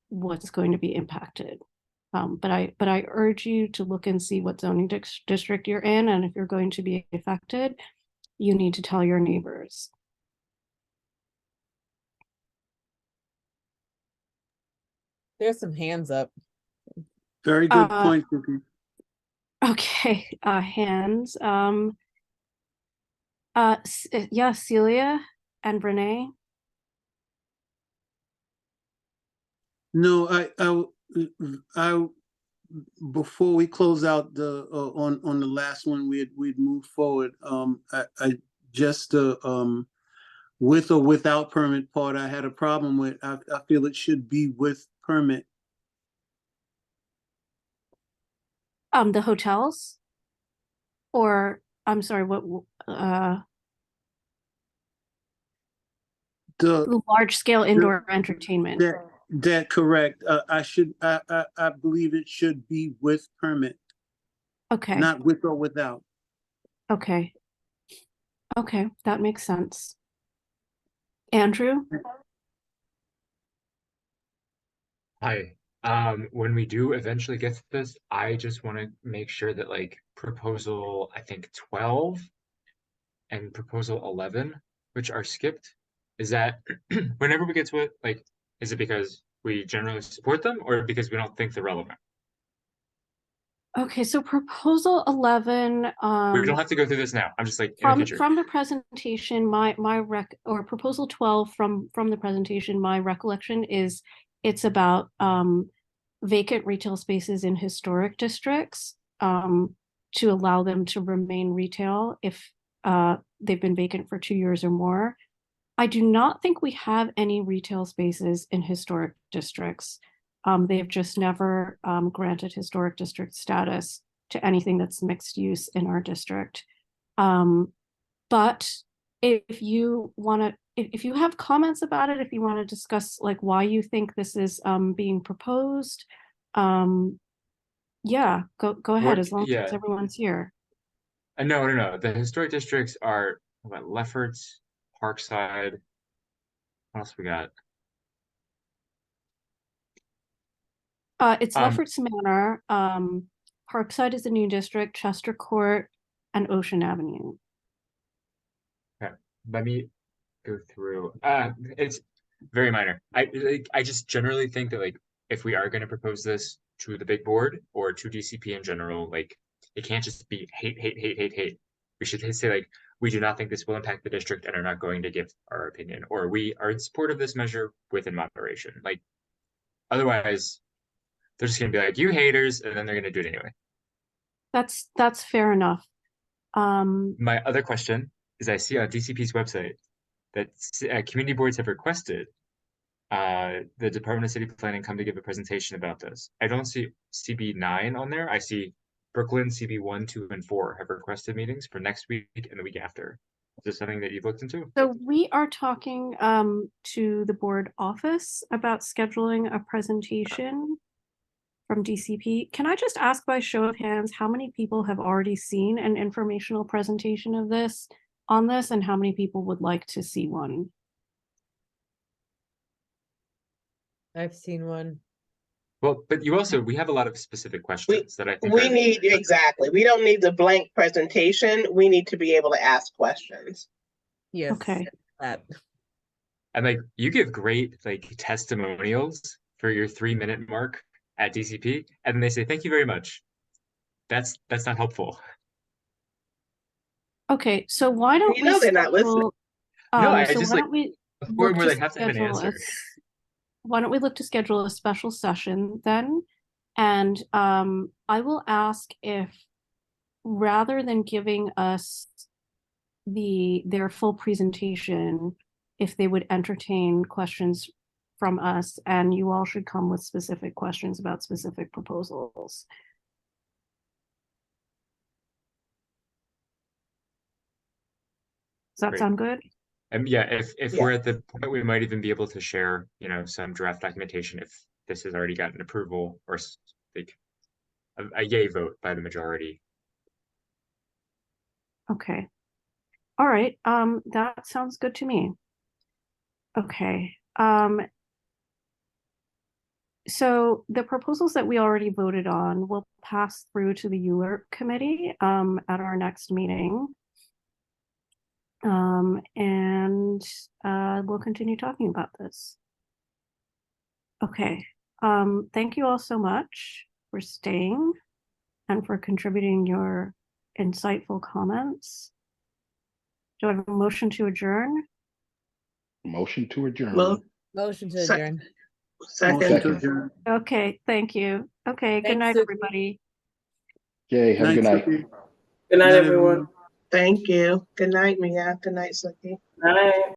A: what's going to be impacted. But I urge you to look and see what zoning district you're in, and if you're going to be affected, you need to tell your neighbors.
C: There's some hands up.
L: Very good point, Cookie.
A: Okay, hands. Yeah, Celia and Renee.
L: No, I before we close out the on the last one, we'd move forward. I just with or without permit part, I had a problem with. I feel it should be with permit.
A: The hotels, or I'm sorry, what? The large scale indoor entertainment.
L: That correct. I believe it should be with permit.
A: Okay.
L: Not with or without.
A: Okay. Okay, that makes sense. Andrew?
H: Hi. When we do eventually get to this, I just want to make sure that like proposal, I think 12 and proposal 11, which are skipped, is that whenever we get to it, like, is it because we generally support them or because we don't think they're relevant?
A: Okay, so proposal 11,
H: We don't have to go through this now. I'm just like in the future.
A: from the presentation, or proposal 12 from the presentation, my recollection is it's about vacant retail spaces in historic districts to allow them to remain retail if they've been vacant for 2 years or more. I do not think we have any retail spaces in historic districts. They've just never granted historic district status to anything that's mixed use in our district. But if you want to, if you have comments about it, if you want to discuss like why you think this is being proposed, Yeah, go ahead,
H: What-
A: as long as
H: yeah.
A: everyone's here.
H: No. The historic districts are what, Lefferts, Parkside. What else we got?
A: It's
H: Um,
A: Lefferts Manor, Parkside is the new district, Chester Court, and Ocean Avenue.
H: Let me go through. It's very minor. I just generally think that like if we are going to propose this to the big board or to DCP in general, like it can't just be hate. We should say like we do not think this will impact the district and are not going to give our opinion, or we are in support of this measure within moderation. Like otherwise, they're just going to be like you haters, and then they're going to do it anyway.
A: That's fair enough.
H: My other question is I see on DCP's website that community boards have requested the Department of City Planning come to give a presentation about this. I don't see CB9 on there. I see Brooklyn, CB1, 2, and 4 have requested meetings for next week and the week after. Is this something that you've looked into?
A: So we are talking to the board office about scheduling a presentation from DCP. Can I just ask by show of hands how many people have already seen an informational presentation of this on this, and how many people would like to see one?
I: I've seen one.
H: Well, but we have a lot of specific questions that I think
E: We
H: are-
E: need, exactly. We don't need the blank presentation. We need to be able to ask questions.
C: Yes.
A: Okay.
C: That.
H: and like you give great like testimonials for your 3-minute mark at DCP, and then they say thank you very much. That's not helpful.
A: Okay, so why don't
E: You
A: we
E: know they're not listening.
A: schedule,
H: No, I
A: so
H: just,
A: why
H: like,
A: don't we
H: A forum
A: look
H: where
A: to
H: they have to have an
A: schedule a
H: answer.
A: why don't we look to schedule a special session then? And I will ask if, rather than giving us their full presentation, if they would entertain questions from us, and you all should come with specific questions about specific proposals. Does that
H: Great.
A: sound good?
H: Yeah, if
E: Yeah.
H: we're at the point we might even be able to share, some draft documentation if this has already gotten approval or like a yay vote by the majority.
A: Okay. All right, that sounds good to me. Okay, so the proposals that we already voted on will pass through to the ULURP committee at our next meeting. And we'll continue talking about this. Okay, thank you all so much for staying and for contributing your insightful comments. Do I have a motion to adjourn?
G: Motion to adjourn.
E: Well,
C: Motion to
E: Sec-
C: adjourn.
E: second.
L: Motion to adjourn.
A: Okay, thank you. Okay, good
C: Thanks,
A: night,
C: Suki.
A: everybody.
G: Yay, have a good night.
L: Suki.
B: Good night, everyone.
E: Thank you. Good night, Mia. Good night, Suki.
B: Night.